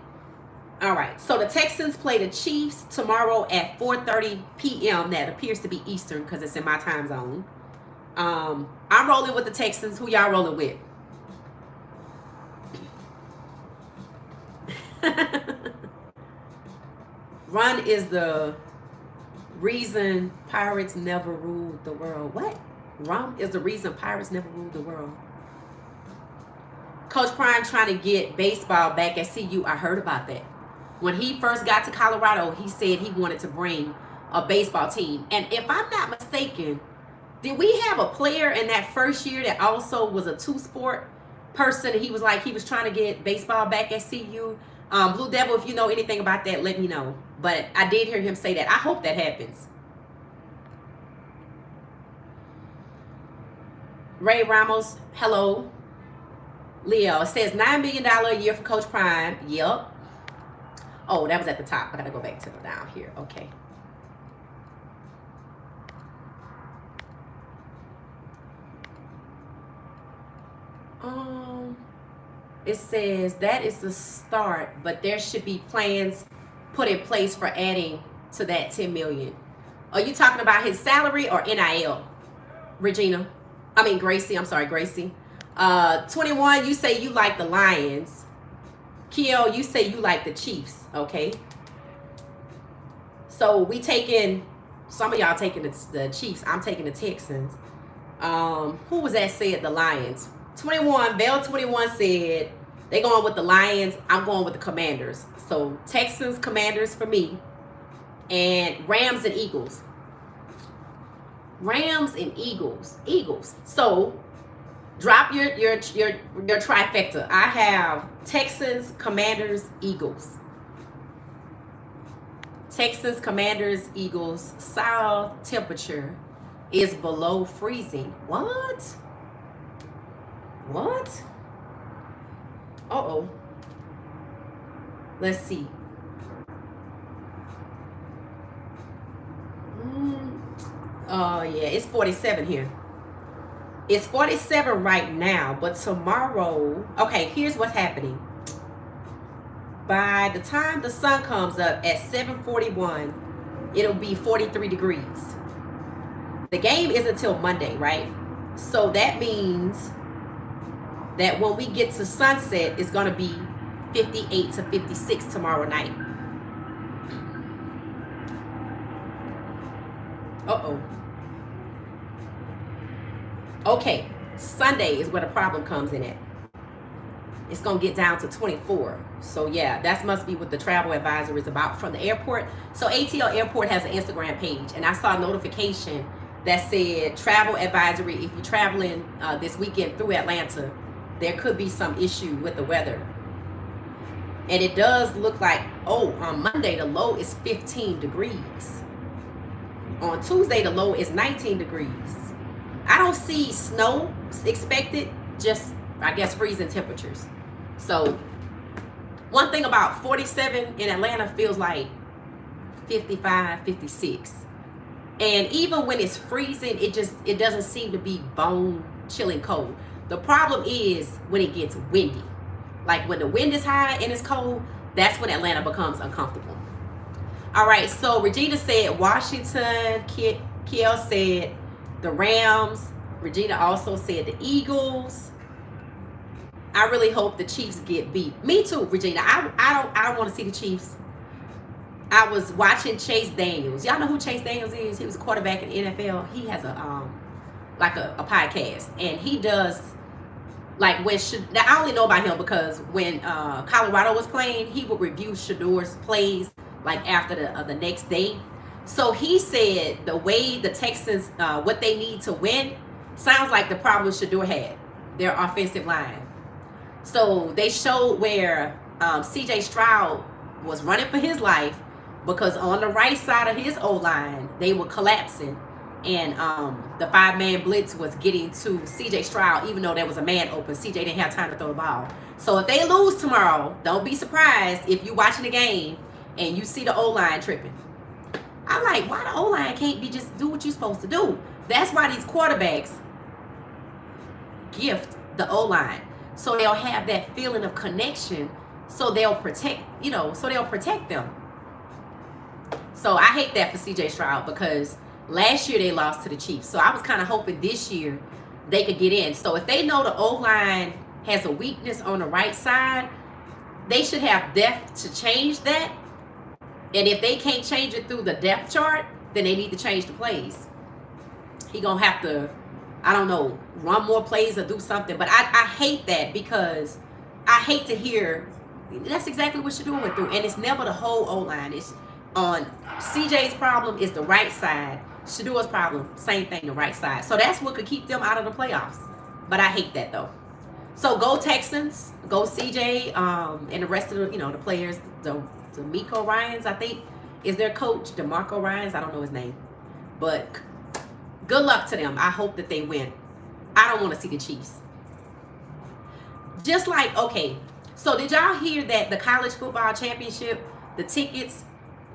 All right, so the Texans play the Chiefs tomorrow at 4:30 p.m. That appears to be Eastern because it's in my time zone. I'm rolling with the Texans. Who y'all rolling with? Run is the reason pirates never ruled the world. What? Rum is the reason pirates never ruled the world. Coach Prime trying to get baseball back at CU. I heard about that. When he first got to Colorado, he said he wanted to bring a baseball team. And if I'm not mistaken, did we have a player in that first year that also was a two-sport person? He was trying to get baseball back at CU. Blue Devil, if you know anything about that, let me know. But I did hear him say that. I hope that happens. Ray Ramos, hello. Leo, it says $9 million a year for Coach Prime. Yep. Oh, that was at the top. I got to go back to the down here. Okay. It says that is the start, but there should be plans put in place for adding to that $10 million. Are you talking about his salary or NIL, Regina? I mean, Gracie. I'm sorry, Gracie. 21, you say you like the Lions. Keo, you say you like the Chiefs. Okay. So we taking, some of y'all taking the Chiefs. I'm taking the Texans. Who was that said the Lions? 21, Bell 21 said they going with the Lions. I'm going with the Commanders. So Texans, Commanders for me. And Rams and Eagles. Rams and Eagles. Eagles. So drop your trifecta. I have Texans, Commanders, Eagles. Texans, Commanders, Eagles. South temperature is below freezing. What? What? Uh-oh. Let's see. Yeah, it's 47 here. It's 47 right now, but tomorrow, okay, here's what's happening. By the time the sun comes up at 7:41, it'll be 43 degrees. The game is until Monday, right? So that means that when we get to sunset, it's going to be 58 to 56 tomorrow night. Uh-oh. Okay, Sunday is where the problem comes in at. It's going to get down to 24. So yeah, that must be what the travel advisory is about from the airport. So ATL Airport has an Instagram page, and I saw a notification that said travel advisory. If you're traveling this weekend through Atlanta, there could be some issue with the weather. And it does look like, on Monday, the low is 15 degrees. On Tuesday, the low is 19 degrees. I don't see snow expected, just, I guess, freezing temperatures. So one thing about 47 in Atlanta feels like 55, 56. And even when it's freezing, it doesn't seem to be bone chilling cold. The problem is when it gets windy. Like when the wind is high and it's cold, that's when Atlanta becomes uncomfortable. All right, so Regina said Washington. Kiel said the Rams. Regina also said the Eagles. I really hope the Chiefs get beat. Me too, Regina. I don't want to see the Chiefs. I was watching Chase Daniels. Y'all know who Chase Daniels is? He was a quarterback in the NFL. He has a podcast, and he does like now I only know about him because when Colorado was playing, he would review Shador's plays like after the next day. So he said the way the Texans what they need to win sounds like the problem Shador had, their offensive line. So they showed where CJ Stroud was running for his life because on the right side of his O-line, they were collapsing. And the 5-man blitz was getting to CJ Stroud, even though there was a man open. CJ didn't have time to throw the ball. So if they lose tomorrow, don't be surprised if you're watching the game and you see the O-line tripping. I'm like, why the O-line can't be just do what you're supposed to do? That's why these quarterbacks gift the O-line. So they'll have that feeling of connection. So they'll protect, them. So I hate that for CJ Stroud because last year they lost to the Chiefs. So I was kind of hoping this year they could get in. So if they know the O-line has a weakness on the right side, they should have depth to change that. And if they can't change it through the depth chart, then they need to change the plays. He gonna have to, I don't know, run more plays or do something. But I hate that because I hate to hear that's exactly what Shador went through. And it's never the whole O-line. It's on CJ's problem is the right side. Shador's problem, same thing, the right side. So that's what could keep them out of the playoffs. But I hate that though. So go Texans, go CJ, and the rest of the, the players, DeMeco Ryans, I think, is their coach. DeMarco Ryans, I don't know his name. But good luck to them. I hope that they win. I don't want to see the Chiefs. Just like, okay, so did y'all hear that the college football championship, the tickets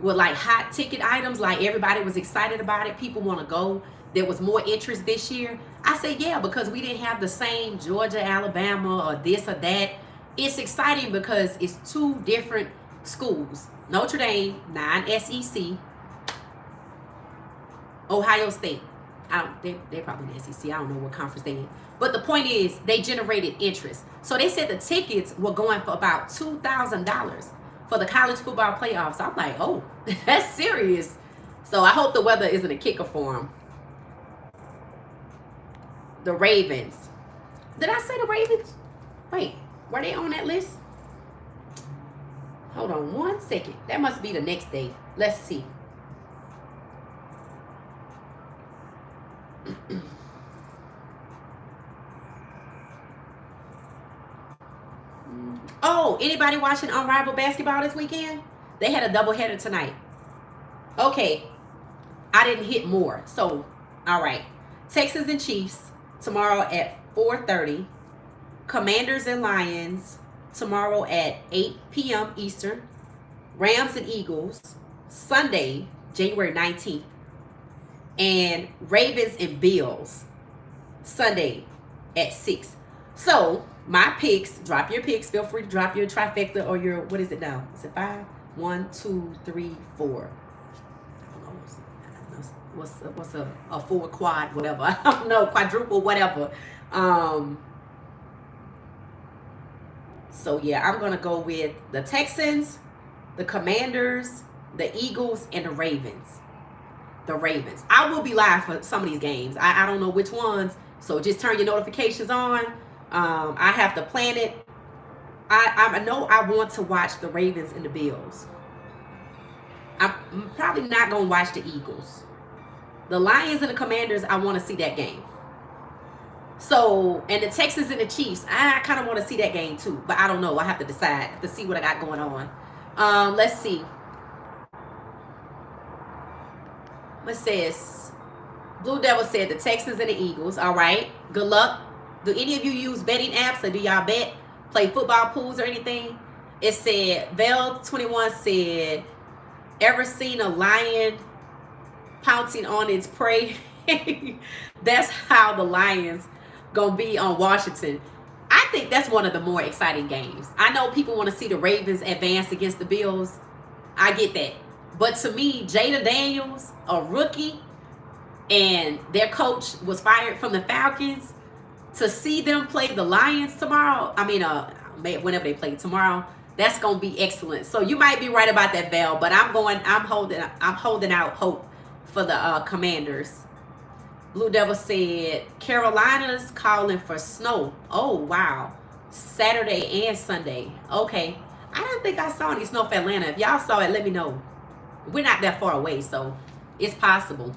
were like hot ticket items, like everybody was excited about it. People want to go. There was more interest this year. I say, yeah, because we didn't have the same Georgia, Alabama, or this or that. It's exciting because it's two different schools. Notre Dame, non-SEC. Ohio State. They're probably in the SEC. I don't know what conference they in. But the point is, they generated interest. So they said the tickets were going for about $2,000 for the college football playoffs. I'm like, oh, that's serious. So I hope the weather isn't a kicker for them. The Ravens. Did I say the Ravens? Wait, were they on that list? Hold on 1 second. That must be the next day. Let's see. Oh, anybody watching Unrivaled basketball this weekend? They had a doubleheader tonight. Okay, I didn't hit more. So, all right. Texans and Chiefs tomorrow at 4:30. Commanders and Lions tomorrow at 8 p.m. Eastern. Rams and Eagles Sunday, January 19th. And Ravens and Bills Sunday at 6. So, my picks, drop your picks. Feel free to drop your trifecta or your, what is it now? Is it 5? 1, 2, 3, 4. I don't know. What's a 4 quad, whatever. I don't know, quadruple, whatever. So, yeah, I'm going to go with the Texans, the Commanders, the Eagles, and the Ravens. The Ravens. I will be live for some of these games. I don't know which ones, so just turn your notifications on. I have to plan it. I know I want to watch the Ravens and the Bills. I'm probably not going to watch the Eagles. The Lions and the Commanders, I want to see that game. So, and the Texans and the Chiefs, I kind of want to see that game too. But I don't know. I have to decide to see what I got going on. Let's see. What says? Blue Devil said the Texans and the Eagles. All right. Good luck. Do any of you use betting apps or do y'all bet? Play football pools or anything? It said, Vel21 said, ever seen a lion pouncing on its prey? That's how the Lions gonna be on Washington. I think that's one of the more exciting games. I know people want to see the Ravens advance against the Bills. I get that. But to me, Jada Daniels, a rookie, and their coach was fired from the Falcons, to see them play the Lions tomorrow, whenever they play tomorrow, that's gonna be excellent. So you might be right about that, Val, but I'm holding out hope for the Commanders. Blue Devil said Carolina's calling for snow. Oh wow, Saturday and Sunday. Okay, I don't think I saw any snow for Atlanta. If y'all saw it, let me know. We're not that far away, so it's possible.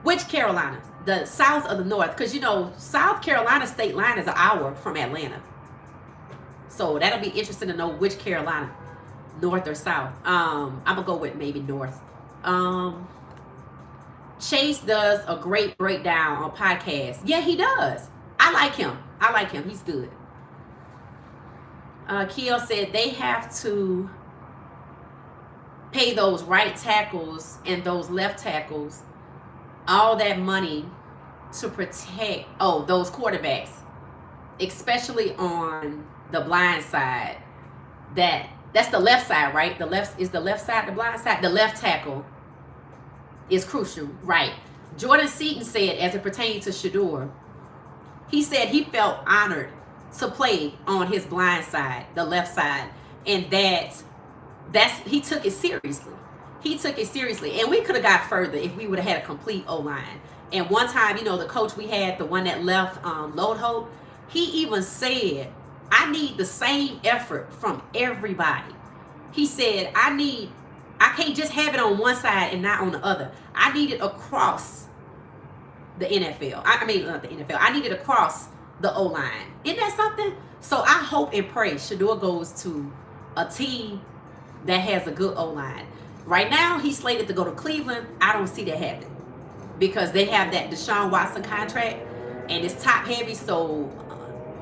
Which Carolina? The South or the North? Because, you know, South Carolina state line is an hour from Atlanta. So that'll be interesting to know which Carolina, North or South. I'm going to go with maybe North. Chase does a great breakdown on podcasts. Yeah, he does. I like him. He's good. Keo said they have to pay those right tackles and those left tackles all that money to protect those quarterbacks, especially on the blind side. That's the left side, right? The left side the blind side. The left tackle is crucial, right? Jordan Seaton said, as it pertains to Shedeur, he said he felt honored to play on his blind side, the left side, and he took it seriously. And we could have got further if we would have had a complete O-line. And one time, you know, the coach we had, the one that left, Lodholt, he even said, I need the same effort from everybody. He said, I can't just have it on one side and not on the other. I need it across the NFL. Not the NFL. I need it across the O-line. Isn't that something? So I hope and pray Shedeur goes to a team that has a good O-line. Right now, he's slated to go to Cleveland. I don't see that happening because they have that Deshaun Watson contract and it's top heavy, so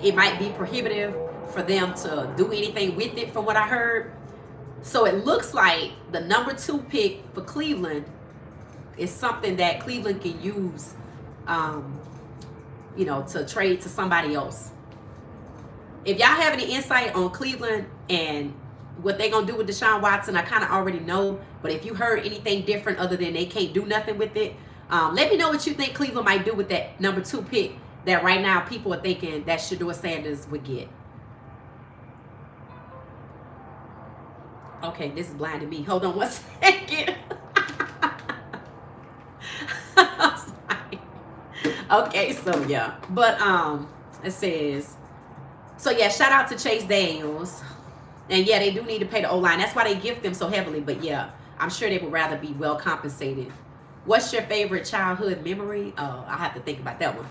it might be prohibitive for them to do anything with it from what I heard. So it looks like the number 2 pick for Cleveland is something that Cleveland can use, to trade to somebody else. If y'all have any insight on Cleveland and what they're going to do with Deshaun Watson, I kind of already know. But if you heard anything different other than they can't do nothing with it, let me know what you think Cleveland might do with that number 2 pick that right now people are thinking that Shedeur Sanders would get. Okay, this is blinding me. Hold on one second. I'm sorry. Okay, so yeah. But it says, so yeah, shout out to Chase Daniels. And yeah, they do need to pay the O-line. That's why they gift them so heavily. But yeah, I'm sure they would rather be well compensated. What's your favorite childhood memory? I have to think about that one.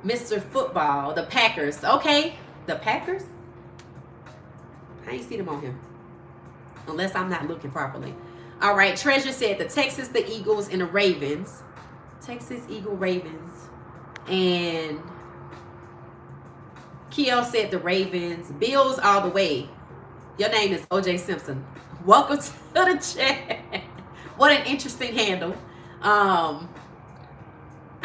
Mr. Football, the Packers. Okay, the Packers? I ain't seen them on here. unless I'm not looking properly. All right, Treasure said the Texans, the Eagles, and the Ravens. Texas, Eagle, Ravens. And Kiel said the Ravens. Bills all the way. Your name is OJ Simpson. Welcome to the chat. What an interesting handle. I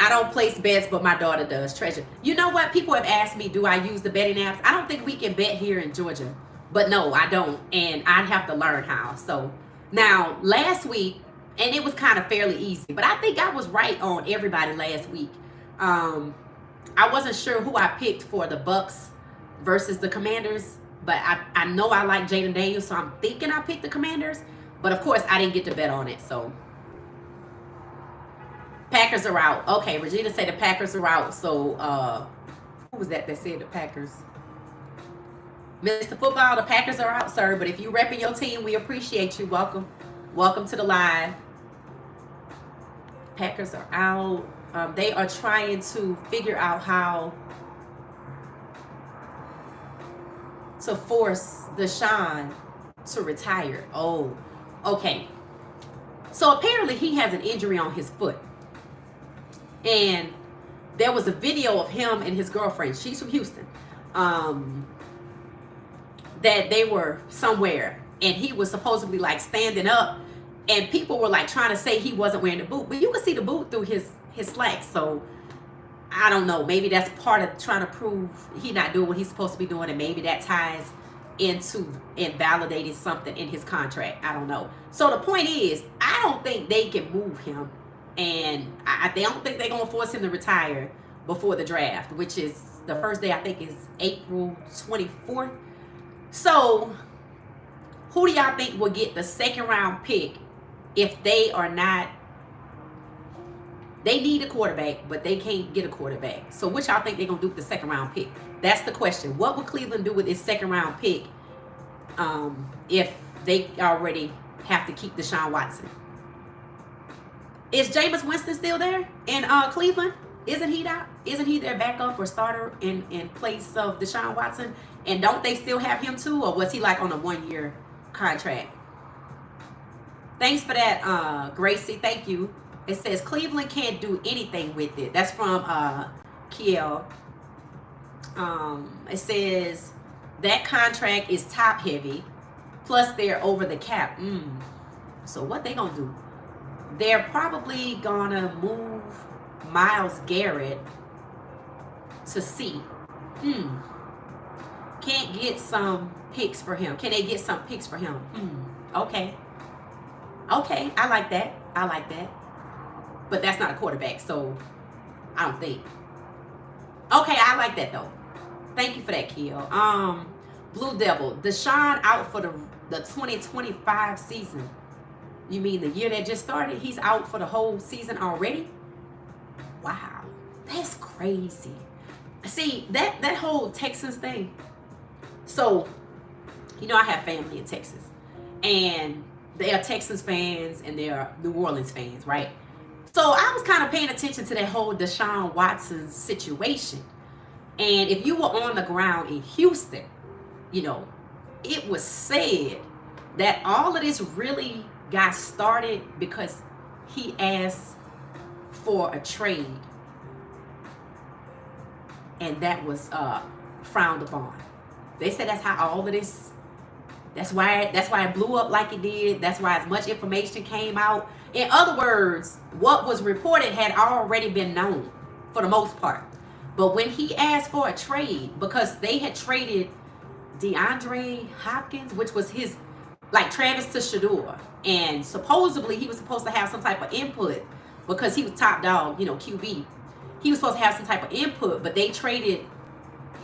don't place bets, but my daughter does. Treasure. You know what? People have asked me, do I use the betting apps? I don't think we can bet here in Georgia. But no, I don't. And I'd have to learn how. So now, last week, and it was kind of fairly easy, but I think I was right on everybody last week. I wasn't sure who I picked for the Bucks versus the Commanders, but I know I like Jaden Daniels, so I'm thinking I picked the Commanders. But of course, I didn't get to bet on it. So Packers are out. Okay, Regina said the Packers are out. So who was that said the Packers? Mr. Football, the Packers are out, sir. But if you repping your team, we appreciate you. Welcome. Welcome to the live. Packers are out. They are trying to figure out how to force Deshaun to retire. Oh, okay. So apparently he has an injury on his foot. And there was a video of him and his girlfriend. She's from Houston. That they were somewhere. And he was supposedly like standing up. And people were like trying to say he wasn't wearing the boot. But you could see the boot through his slacks. So I don't know. Maybe that's part of trying to prove he's not doing what he's supposed to be doing. And maybe that ties into invalidating something in his contract. I don't know. So the point is, I don't think they can move him. And they don't think they're going to force him to retire before the draft, which is the first day, I think, is April 24th. So who do y'all think will get the second round pick if they are not? They need a quarterback, but they can't get a quarterback. So what y'all think they're going to do with the second round pick? That's the question. What would Cleveland do with this second round pick if they already have to keep Deshaun Watson? Is Jameis Winston still there in Cleveland? Isn't he their backup or starter in place of Deshaun Watson? And don't they still have him too? Or was he like on a 1-year contract? Thanks for that, Gracie. Thank you. It says Cleveland can't do anything with it. That's from Kiel. It says that contract is top heavy. Plus they're over the cap. So what they gonna do? They're probably gonna move Myles Garrett to C. Can't get some picks for him. Can they get some picks for him? Okay. Okay, I like that. I like that. But that's not a quarterback, so I don't think. Okay, I like that though. Thank you for that, Kiel. Blue Devil, Deshaun out for the 2025 season. You mean the year that just started? He's out for the whole season already? Wow, that's crazy. See, that whole Texans thing. So, you know, I have family in Texas. And they are Texans fans and they are New Orleans fans, right? So I was kind of paying attention to that whole Deshaun Watson situation. And if you were on the ground in Houston, you know, it was said that all of this really got started because he asked for a trade. And that was frowned upon. They said that's how all of this, that's why it blew up like it did. That's why as much information came out. In other words, what was reported had already been known for the most part. But when he asked for a trade, because they had traded DeAndre Hopkins, which was his, like Travis to Shador. And supposedly he was supposed to have some type of input because he was top dog, you know, QB. He was supposed to have some type of input, but they traded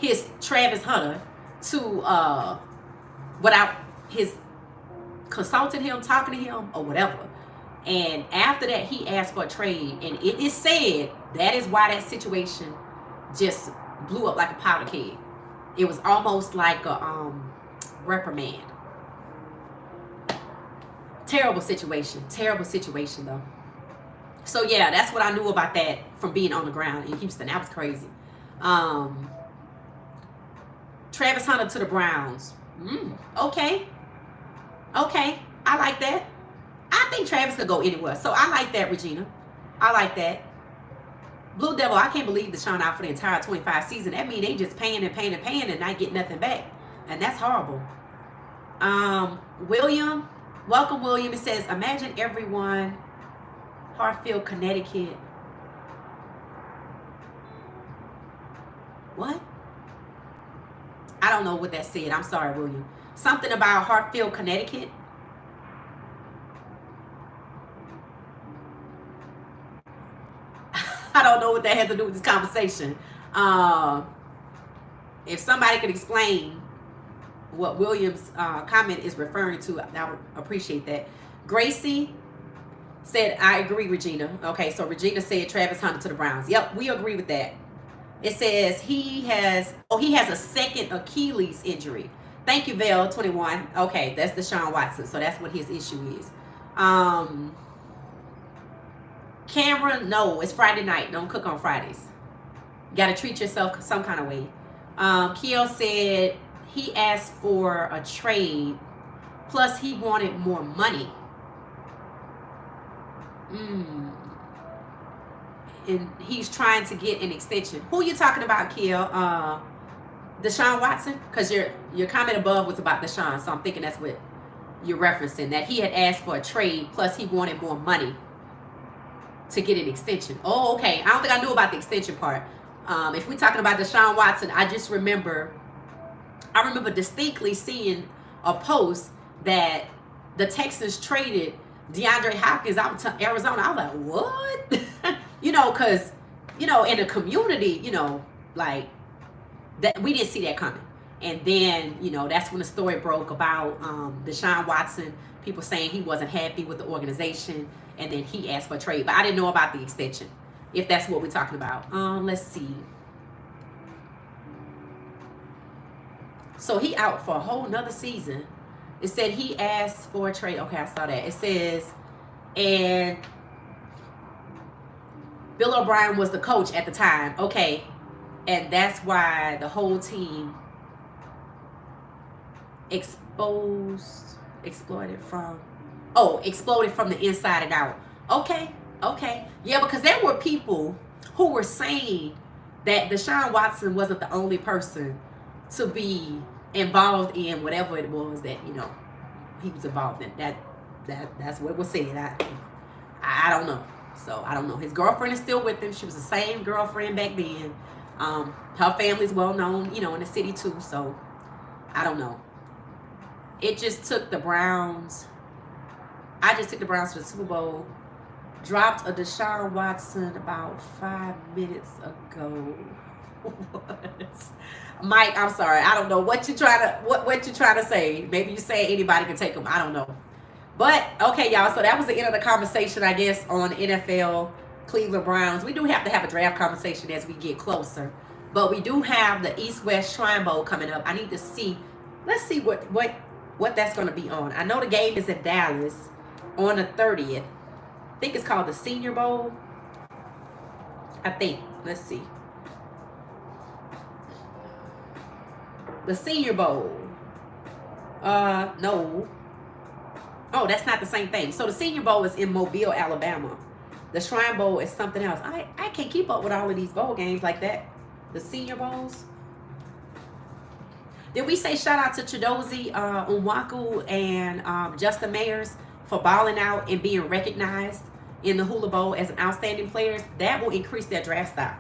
his Travis Hunter to, without his consulting him, talking to him, or whatever. And after that, he asked for a trade. And it is said that is why that situation just blew up like a powder keg. It was almost like a reprimand. Terrible situation though. So yeah, that's what I knew about that from being on the ground in Houston. That was crazy. Travis Hunter to the Browns. Okay. Okay, I like that. I think Travis could go anywhere. So I like that, Regina. I like that. Blue Devil, I can't believe Deshaun out for the entire 25 season. That means they just paying and paying and paying and not get nothing back. And that's horrible. William, welcome, William. It says, imagine everyone, Hartfield, Connecticut. What? I don't know what that said. I'm sorry, William. Something about Hartfield, Connecticut. I don't know what that has to do with this conversation. If somebody could explain what William's comment is referring to, I would appreciate that. Gracie said, I agree, Regina. Okay, so Regina said Travis Hunter to the Browns. Yep, we agree with that. It says he has a second Achilles injury. Thank you, Val 21. Okay, that's Deshaun Watson. So that's what his issue is. Cameron, no, it's Friday night. Don't cook on Fridays. Got to treat yourself some kind of way. Kiel said he asked for a trade, plus he wanted more money. And he's trying to get an extension. Who are you talking about, Kiel? Deshaun Watson? Because your comment above was about Deshaun, so I'm thinking that's what you're referencing, that he had asked for a trade, plus he wanted more money to get an extension. Oh, okay. I don't think I knew about the extension part. If we're talking about Deshaun Watson, I remember distinctly seeing a post that the Texans traded DeAndre Hopkins out to Arizona. I was like, what? Because, in the community, like, that we didn't see that coming. And then, that's when the story broke about Deshaun Watson, people saying he wasn't happy with the organization, and then he asked for a trade. But I didn't know about the extension, if that's what we're talking about. Let's see. So he out for a whole nother season. It said he asked for a trade. Okay, I saw that. It says, and Bill O'Brien was the coach at the time. Okay. And that's why the whole team exploded from the inside and out. Okay. Yeah, because there were people who were saying that Deshaun Watson wasn't the only person to be involved in whatever it was that, he was involved in. That's what was said. I don't know. So I don't know. His girlfriend is still with him. She was the same girlfriend back then. Her family's well known, in the city too. So I don't know. It just took the Browns. I just took the Browns to the Super Bowl. Dropped a Deshaun Watson about 5 minutes ago. What? Mike, I'm sorry. I don't know what you're trying to say. Maybe you say anybody can take him. I don't know. But okay, y'all. So that was the end of the conversation, I guess, on NFL Cleveland Browns. We do have to have a draft conversation as we get closer. But we do have the East-West Shrine Bowl coming up. I need to see. Let's see what that's going to be on. I know the game is in Dallas on the 30th. I think it's called the Senior Bowl. I think. Let's see. The Senior Bowl. No. Oh, that's not the same thing. So the Senior Bowl is in Mobile, Alabama. The Shrine Bowl is something else. I can't keep up with all of these bowl games like that. The Senior Bowls. Did we say shout out to Chidozie Unwaku and Justin Mayers for balling out and being recognized in the Hula Bowl as an outstanding players? That will increase their draft stock.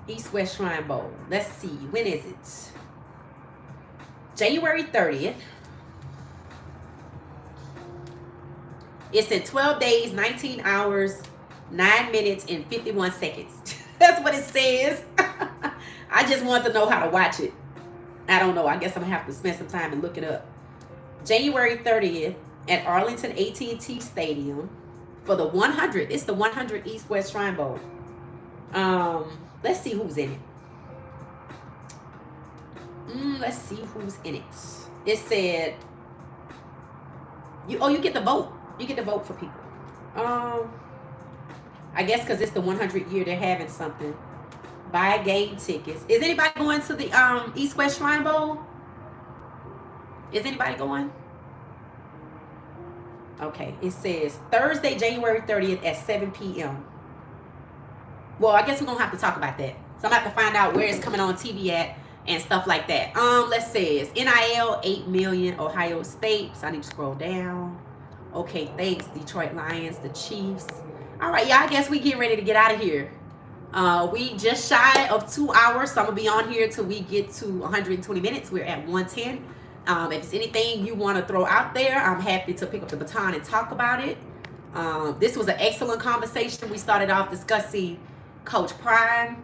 East-West Shrine Bowl. Let's see. When is it? January 30th. It's in 12 days, 19 hours, 9 minutes, and 51 seconds. That's what it says. I just want to know how to watch it. I don't know. I guess I'm going to have to spend some time and look it up. January 30th at Arlington AT&T Stadium for the 100. It's the 100 East-West Shrine Bowl. Let's see who's in it. Let's see who's in it. It said, you get to vote. You get to vote for people. I guess because it's the 100 year, they're having something. Buy game tickets. Is anybody going to the East-West Shrine Bowl? Is anybody going? Okay, it says Thursday, January 30th at 7 p.m. Well, I guess we're going to have to talk about that. So I'm going to have to find out where it's coming on TV at and stuff like that. Let's say it's NIL, 8 million, Ohio State. So I need to scroll down. Okay, thanks, Detroit Lions, the Chiefs. All right, y'all, I guess we getting ready to get out of here. We just shy of 2 hours, so I'm going to be on here till we get to 120 minutes. We're at 110. If it's anything you want to throw out there, I'm happy to pick up the baton and talk about it. This was an excellent conversation. We started off discussing Coach Prime,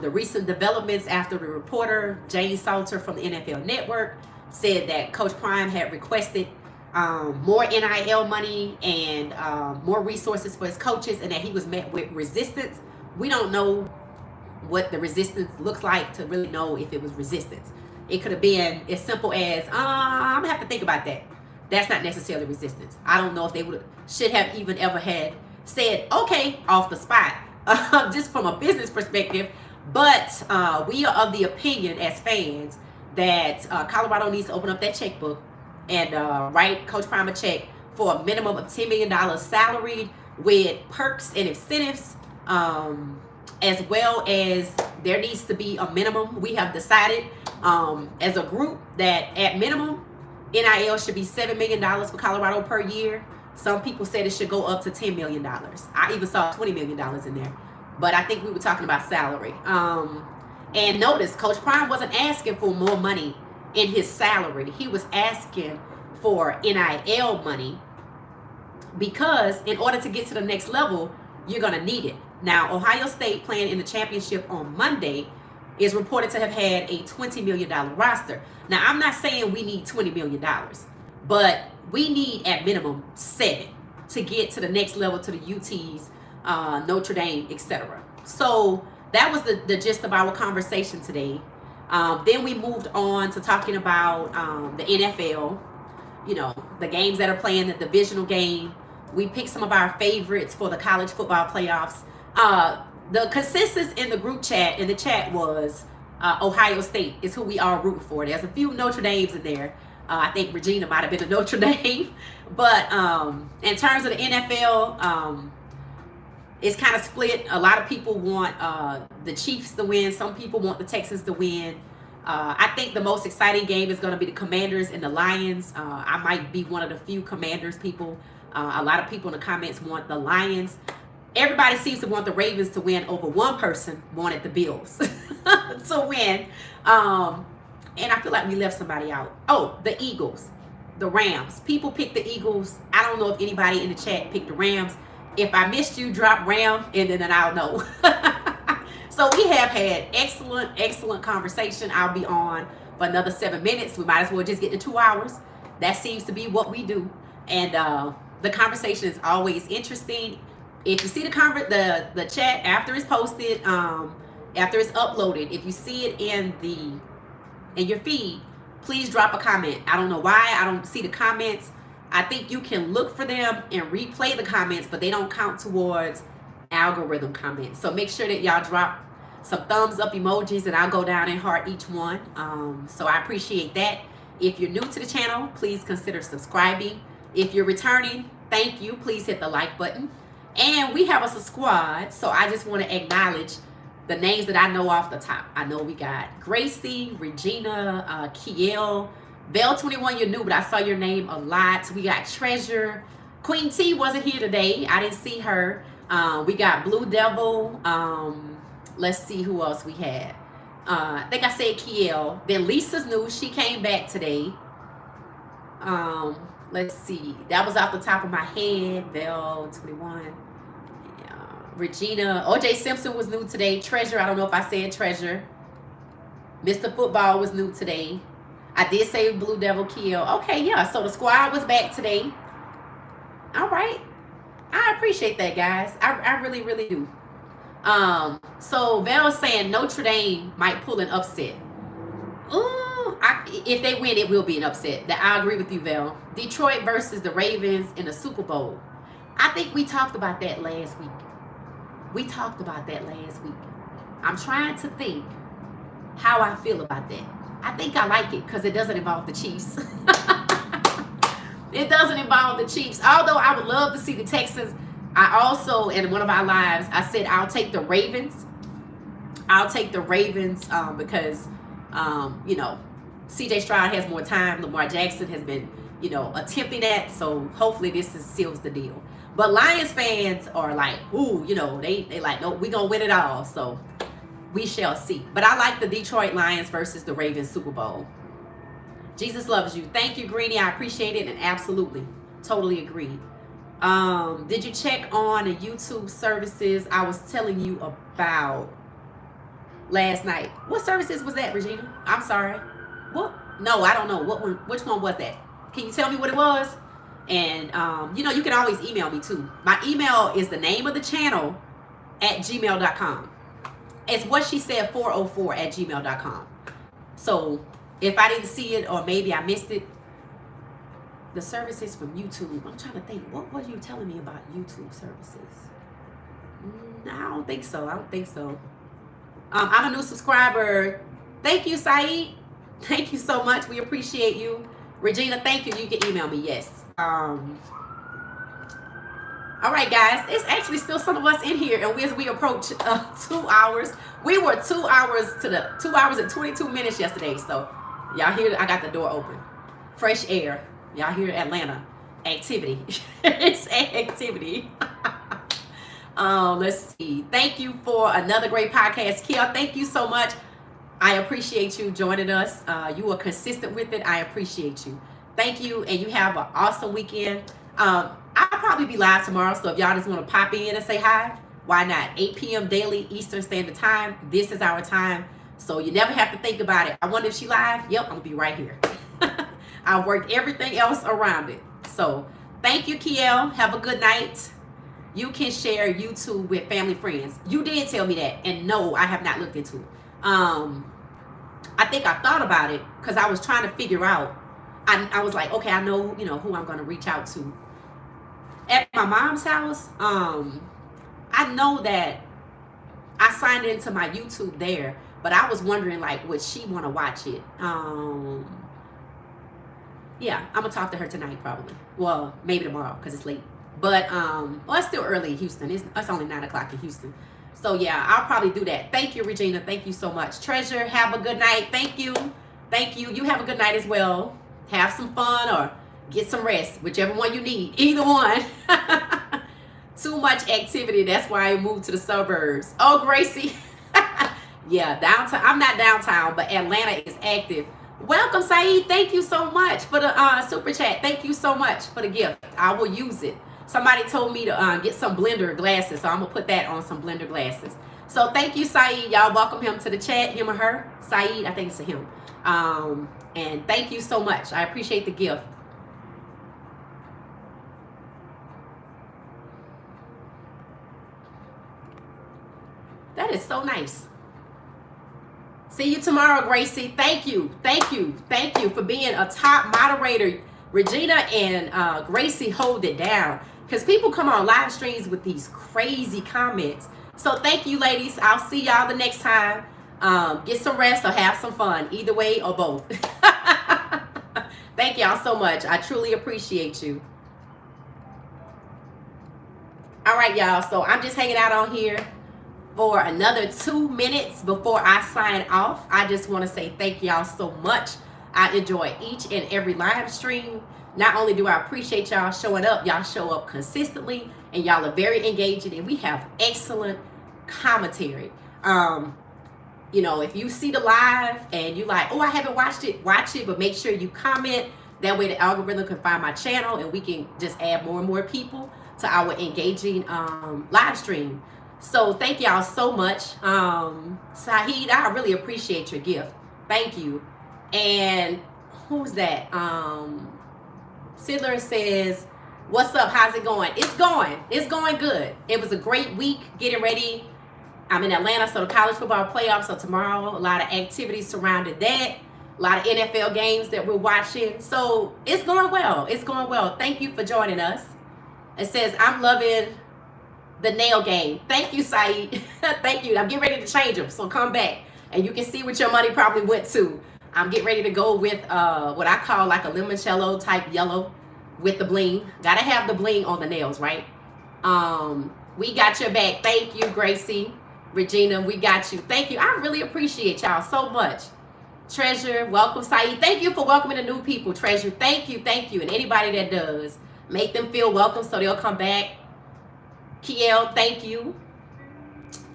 the recent developments after the reporter, Jane Salter from the NFL Network, said that Coach Prime had requested more NIL money and more resources for his coaches, and that he was met with resistance. We don't know what the resistance looks like to really know if it was resistance. It could have been as simple as, I'm gonna have to think about that. That's not necessarily resistance. I don't know if they should have even ever had said, okay, off the spot, just from a business perspective. But we are of the opinion as fans that Colorado needs to open up that checkbook and write Coach Prime a check for a minimum of $10 million salaried with perks and incentives, as well as there needs to be a minimum. We have decided as a group that at minimum, NIL should be $7 million for Colorado per year. Some people said it should go up to $10 million. I even saw $20 million in there. But I think we were talking about salary. And notice, Coach Prime wasn't asking for more money in his salary. He was asking for NIL money because in order to get to the next level, you're going to need it. Now, Ohio State, playing in the championship on Monday, is reported to have had a $20 million roster. Now, I'm not saying we need $20 million, but we need at minimum 7 to get to the next level, to the UTs, Notre Dame, etc. So that was the gist of our conversation today. Then we moved on to talking about the NFL, you know, the games that are playing, the divisional game. We picked some of our favorites for the college football playoffs. The consensus in the group chat, in the chat, was Ohio State is who we all root for. There's a few Notre Dames in there. I think Regina might have been a Notre Dame. But in terms of the NFL, it's kind of split. A lot of people want the Chiefs to win. Some people want the Texans to win. I think the most exciting game is going to be the Commanders and the Lions. I might be one of the few Commanders people. A lot of people in the comments want the Lions. Everybody seems to want the Ravens to win over one person wanted the Bills to win. And I feel like we left somebody out. Oh, the Eagles, the Rams. People picked the Eagles. I don't know if anybody in the chat picked the Rams. If I missed you, drop Ram, and then I'll know. So we have had excellent conversation. I'll be on for another 7 minutes. We might as well just get to 2 hours. That seems to be what we do. And the conversation is always interesting. If you see the chat after it's posted, after it's uploaded, if you see it in your feed, please drop a comment. I don't know why I don't see the comments. I think you can look for them and replay the comments, but they don't count towards algorithm comments. So make sure that y'all drop some thumbs up emojis, and I'll go down and heart each one. So I appreciate that. If you're new to the channel, please consider subscribing. If you're returning, thank you. Please hit the like button. And we have us a squad, so I just want to acknowledge the names that I know off the top. I know we got Gracie, Regina, Kiel, Bell 21, you're new, but I saw your name a lot. We got Treasure. Queen T wasn't here today. I didn't see her. We got Blue Devil. Let's see who else we had. I think I said Kiel. Then Lisa's new. She came back today. Let's see. That was off the top of my head. Bell 21. Regina. OJ Simpson was new today. Treasure. I don't know if I said Treasure. Mr. Football was new today. I did say Blue Devil Kill. Okay, yeah. So the squad was back today. All right. I appreciate that, guys. I really, really do. So Val's saying Notre Dame might pull an upset. Ooh, if they win, it will be an upset. I agree with you, Val. Detroit versus the Ravens in the Super Bowl. I think we talked about that last week. I'm trying to think how I feel about that. I think I like it because it doesn't involve the Chiefs. It doesn't involve the Chiefs. Although I would love to see the Texans. I also, in one of our lives, I said I'll take the Ravens. I'll take the Ravens because, you know, C.J. Stroud has more time. Lamar Jackson has been, you know, attempting that. So hopefully this seals the deal. But Lions fans are like, ooh, you know, they like, no, we're going to win it all. So we shall see. But I like the Detroit Lions versus the Ravens Super Bowl. Jesus loves you. Thank you, Greenie. I appreciate it and absolutely, totally agree. Did you check on the YouTube services I was telling you about last night? What services was that, Regina? I'm sorry. What? No, I don't know. What one? Which one was that? Can you tell me what it was? And you know, you can always email me too. My email is the name of the channel at gmail.com. It's what she said 404 at gmail.com. So if I didn't see it or maybe I missed it, the services from YouTube. I'm trying to think. What were you telling me about YouTube services? I don't think so. I don't think so. I'm a new subscriber. Thank you, Saeed. Thank you so much. We appreciate you. Regina, thank you. You can email me. Yes. All right, guys. It's actually still some of us in here, and as we approach 2 hours, we were 2 hours to the 2 hours and 22 minutes yesterday. So y'all hear? I got the door open. Fresh air. Y'all hear Atlanta activity. It's activity. Let's see. Thank you for another great podcast, Kia. Thank you so much. I appreciate you joining us. You are consistent with it. I appreciate you. Thank you, and you have an awesome weekend. I'll probably be live tomorrow, so if y'all just want to pop in and say hi, why not? 8 p.m. daily Eastern Standard Time. This is our time, so you never have to think about it. I wonder if she live? Yep, I'm going to be right here. I worked everything else around it. So thank you, Kiel. Have a good night. You can share YouTube with family friends. You did tell me that, and no, I have not looked into it. I think I thought about it because I was trying to figure out. I was like, okay, I know, you know, who I'm going to reach out to. At my mom's house, I know that I signed into my YouTube there, but I was wondering, like, would she want to watch it? Yeah, I'm gonna talk to her tonight probably. Well, maybe tomorrow because it's late. But well, it's still early in Houston. It's only 9 o'clock in Houston. So yeah, I'll probably do that. Thank you, Regina. Thank you so much. Treasure, have a good night. Thank you. Thank you. You have a good night as well. Have some fun or get some rest, whichever one you need. Either one. Too much activity. That's why I moved to the suburbs. Oh, Gracie. Yeah, downtown. I'm not downtown, but Atlanta is active. Welcome, Saeed. Thank you so much for the super chat. Thank you so much for the gift. I will use it. Somebody told me to get some blender glasses, so I'm going to put that on some blender glasses. So thank you, Saeed. Y'all welcome him to the chat, him or her. Saeed, I think it's a him. And thank you so much. I appreciate the gift. That is so nice. See you tomorrow, Gracie. Thank you. Thank you. Thank you for being a top moderator. Regina and Gracie hold it down because people come on live streams with these crazy comments. So thank you, ladies. I'll see y'all the next time. Get some rest or have some fun. Either way or both. Thank y'all so much. I truly appreciate you. All right, y'all. So I'm just hanging out on here for another 2 minutes before I sign off. I just want to say thank y'all so much. I enjoy each and every live stream. Not only do I appreciate y'all showing up, y'all show up consistently, and y'all are very engaging, and we have excellent commentary. You know, if you see the live and you like, oh, I haven't watched it, watch it, but make sure you comment. That way the algorithm can find my channel, and we can just add more and more people to our engaging live stream. So thank y'all so much. Saeed, I really appreciate your gift. Thank you. And who's that? Sidler says, what's up? How's it going? It's going. It's going good. It was a great week getting ready. I'm in Atlanta, so the college football playoffs are tomorrow. A lot of activities surrounding that. A lot of NFL games that we're watching. So it's going well. It's going well. Thank you for joining us. It says, I'm loving the nail game. Thank you, Saeed. Thank you. I'm getting ready to change them, so come back and you can see what your money probably went to. I'm getting ready to go with what I call like a limoncello type yellow with the bling. Gotta have the bling on the nails, right? We got your back. Thank you, Gracie. Regina, we got you. Thank you. I really appreciate y'all so much. Treasure, welcome. Saeed, thank you for welcoming the new people. Treasure, thank you, thank you. And anybody that does, make them feel welcome so they'll come back. Kiel, thank you.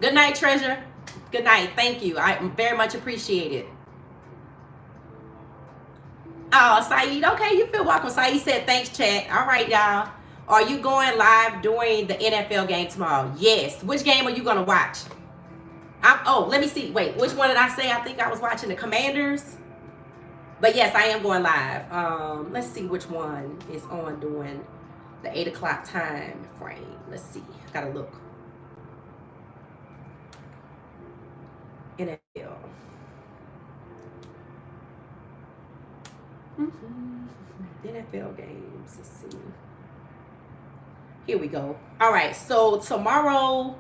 Good night, Treasure. Good night. Thank you. I very much appreciate it. Oh, Saeed, okay, you feel welcome. Saeed said, thanks, chat. All right, y'all. Are you going live during the NFL game tomorrow? Yes. Which game are you going to watch? Oh, let me see. Wait, which one did I say? I think I was watching the Commanders. But yes, I am going live. Let's see which one is on during the 8 o'clock time frame. Let's see. Gotta look. NFL. NFL games. Let's see. Here we go. All right. So tomorrow.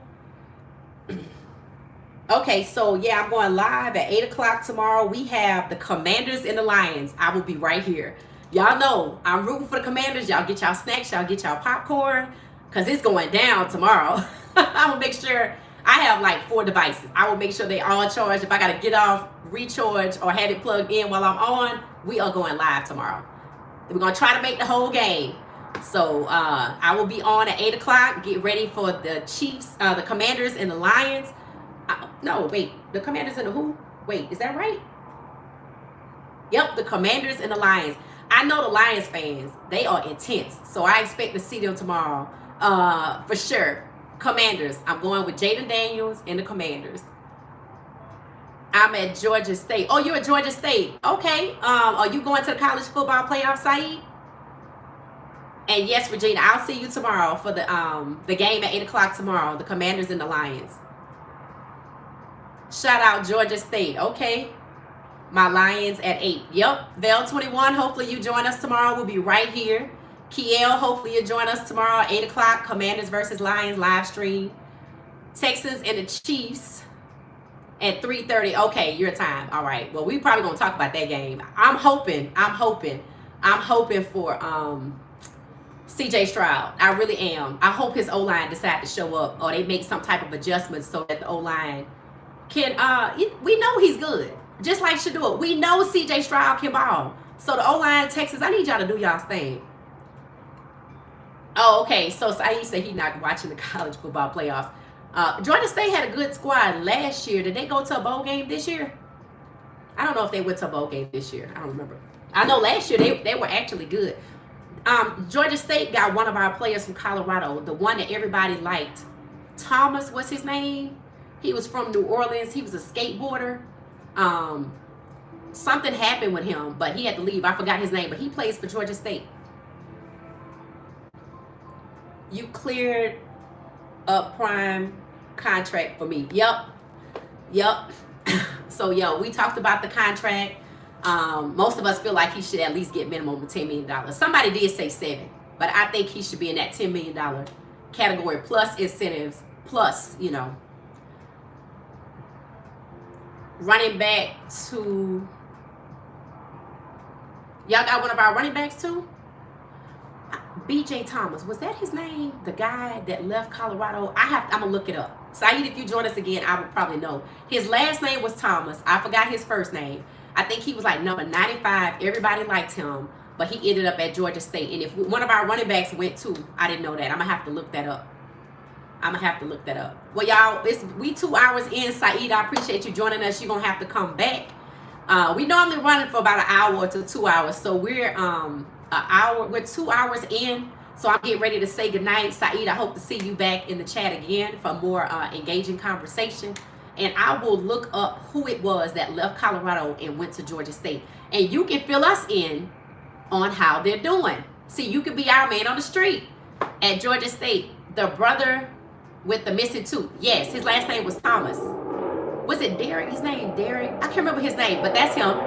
Okay, so yeah, I'm going live at 8 o'clock tomorrow. We have the Commanders and the Lions. I will be right here. Y'all know I'm rooting for the Commanders. Y'all get y'all snacks. Y'all get y'all popcorn. Because it's going down tomorrow. I'm going to make sure I have like 4 devices. I will make sure they all charged. If I got to get off, recharge, or have it plugged in while I'm on, we are going live tomorrow. We're going to try to make the whole game. So I will be on at 8 o'clock. Get ready for the Chiefs, the Commanders and the Lions. No, wait. The Commanders and the who? Wait, is that right? Yep, the Commanders and the Lions. I know the Lions fans. They are intense. So I expect to see them tomorrow. For sure. Commanders. I'm going with Jaden Daniels and the Commanders. I'm at Georgia State. Oh, you're at Georgia State. Okay. Are you going to the college football playoff, Saeed? And yes, Regina, I'll see you tomorrow for the game at 8 o'clock tomorrow. The Commanders and the Lions. Shout out Georgia State. Okay. My Lions at 8. Yep. Vel 21. Hopefully you join us tomorrow. We'll be right here. Kiel, hopefully you join us tomorrow at 8 o'clock. Commanders versus Lions live stream. Texans and the Chiefs at 3:30. Okay, your time. All right. Well, we probably gonna talk about that game. I'm hoping for CJ Stroud. I really am. I hope his O-line decide to show up, or they make some type of adjustments so that the O-line can we know he's good. Just like Shador. We know CJ Stroud can ball. So the O-line, Texas, I need y'all to do y'all's thing. Oh, okay. So Saeed said he's not watching the college football playoffs. Georgia State had a good squad last year. Did they go to a bowl game this year? I don't know if they went to a bowl game this year. I don't remember. I know last year they were actually good. Georgia State got one of our players from Colorado, the one that everybody liked. Thomas, what's his name? He was from New Orleans. He was a skateboarder. Something happened with him, but he had to leave. I forgot his name, but he plays for Georgia State. You cleared a prime contract for me. Yep. So, we talked about the contract. Most of us feel like he should at least get minimum of $10 million. Somebody did say 7, but I think he should be in that $10 million category, plus incentives, plus, running back to... Y'all got one of our running backs too? B.J. Thomas, was that his name? The guy that left Colorado? I'm gonna look it up. Saeed, if you join us again, I would probably know. His last name was Thomas. I forgot his first name. I think he was like number 95. Everybody liked him, but he ended up at Georgia State. And if one of our running backs went too, I didn't know that. I'm gonna have to look that up. Well, y'all, we 2 hours in. Saeed, I appreciate you joining us. You're gonna have to come back. We normally run it for about an hour to 2 hours, so we're we're 2 hours in. So I'm getting ready to say goodnight. Saeed, I hope to see you back in the chat again for more engaging conversation. And I will look up who it was that left Colorado and went to Georgia State. And you can fill us in on how they're doing. See, you could be our man on the street at Georgia State. The brother with the missing tooth. Yes, his last name was Thomas. Was it Derek? His name Derek? I can't remember his name, but that's him.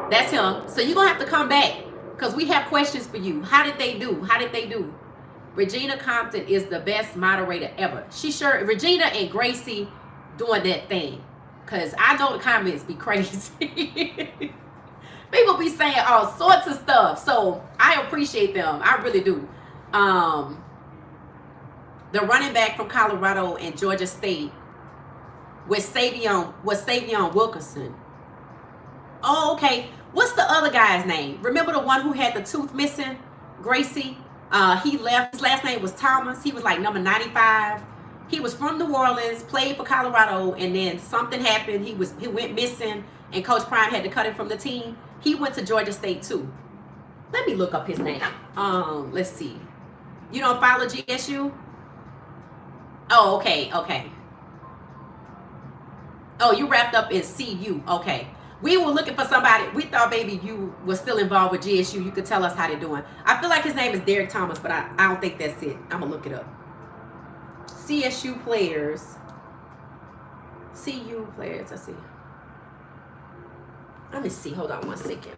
That's him. So you're going to have to come back because we have questions for you. How did they do? Regina Compton is the best moderator ever. Regina and Gracie doing that thing. Because I know the comments be crazy. People be saying all sorts of stuff. So I appreciate them. I really do. The running back from Colorado and Georgia State was Savion Wilkerson. Oh, okay. What's the other guy's name? Remember the one who had the tooth missing? Gracie. He left. His last name was Thomas. He was like number 95. He was from New Orleans, played for Colorado, and then something happened. He went missing, and Coach Prime had to cut him from the team. He went to Georgia State too. Let me look up his name. Let's see. You don't follow GSU? Oh, okay. Oh, you wrapped up in CU. Okay. We were looking for somebody. We thought maybe you were still involved with GSU. You could tell us how they're doing. I feel like his name is Derek Thomas, but I don't think that's it. I'm going to look it up. CSU players. CU players. Let's see. Let me see. Hold on one second.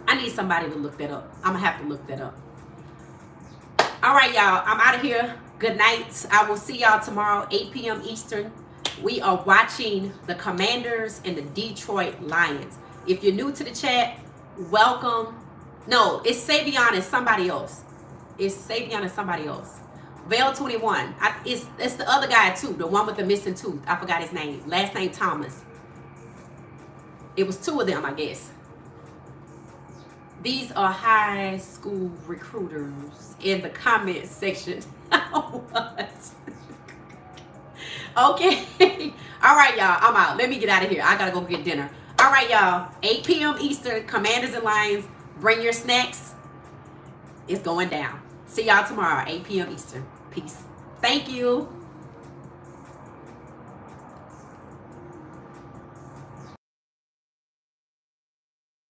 I need somebody to look that up. I'm going to have to look that up. All right, y'all. I'm out of here. Good night. I will see y'all tomorrow, 8 p.m. Eastern. We are watching the Commanders and the Detroit Lions. If you're new to the chat, welcome. No, it's Savion and somebody else. It's Savion and somebody else. Vale 21. It's the other guy too, the one with the missing tooth. I forgot his name. Last name Thomas. It was two of them, I guess. These are high school recruiters in the comment section. What? Okay. All right, y'all. I'm out. Let me get out of here. I got to go get dinner. All right, y'all. 8 p.m. Eastern, Commanders and Lions. Bring your snacks. It's going down. See y'all tomorrow, 8 p.m. Eastern. Peace. Thank you.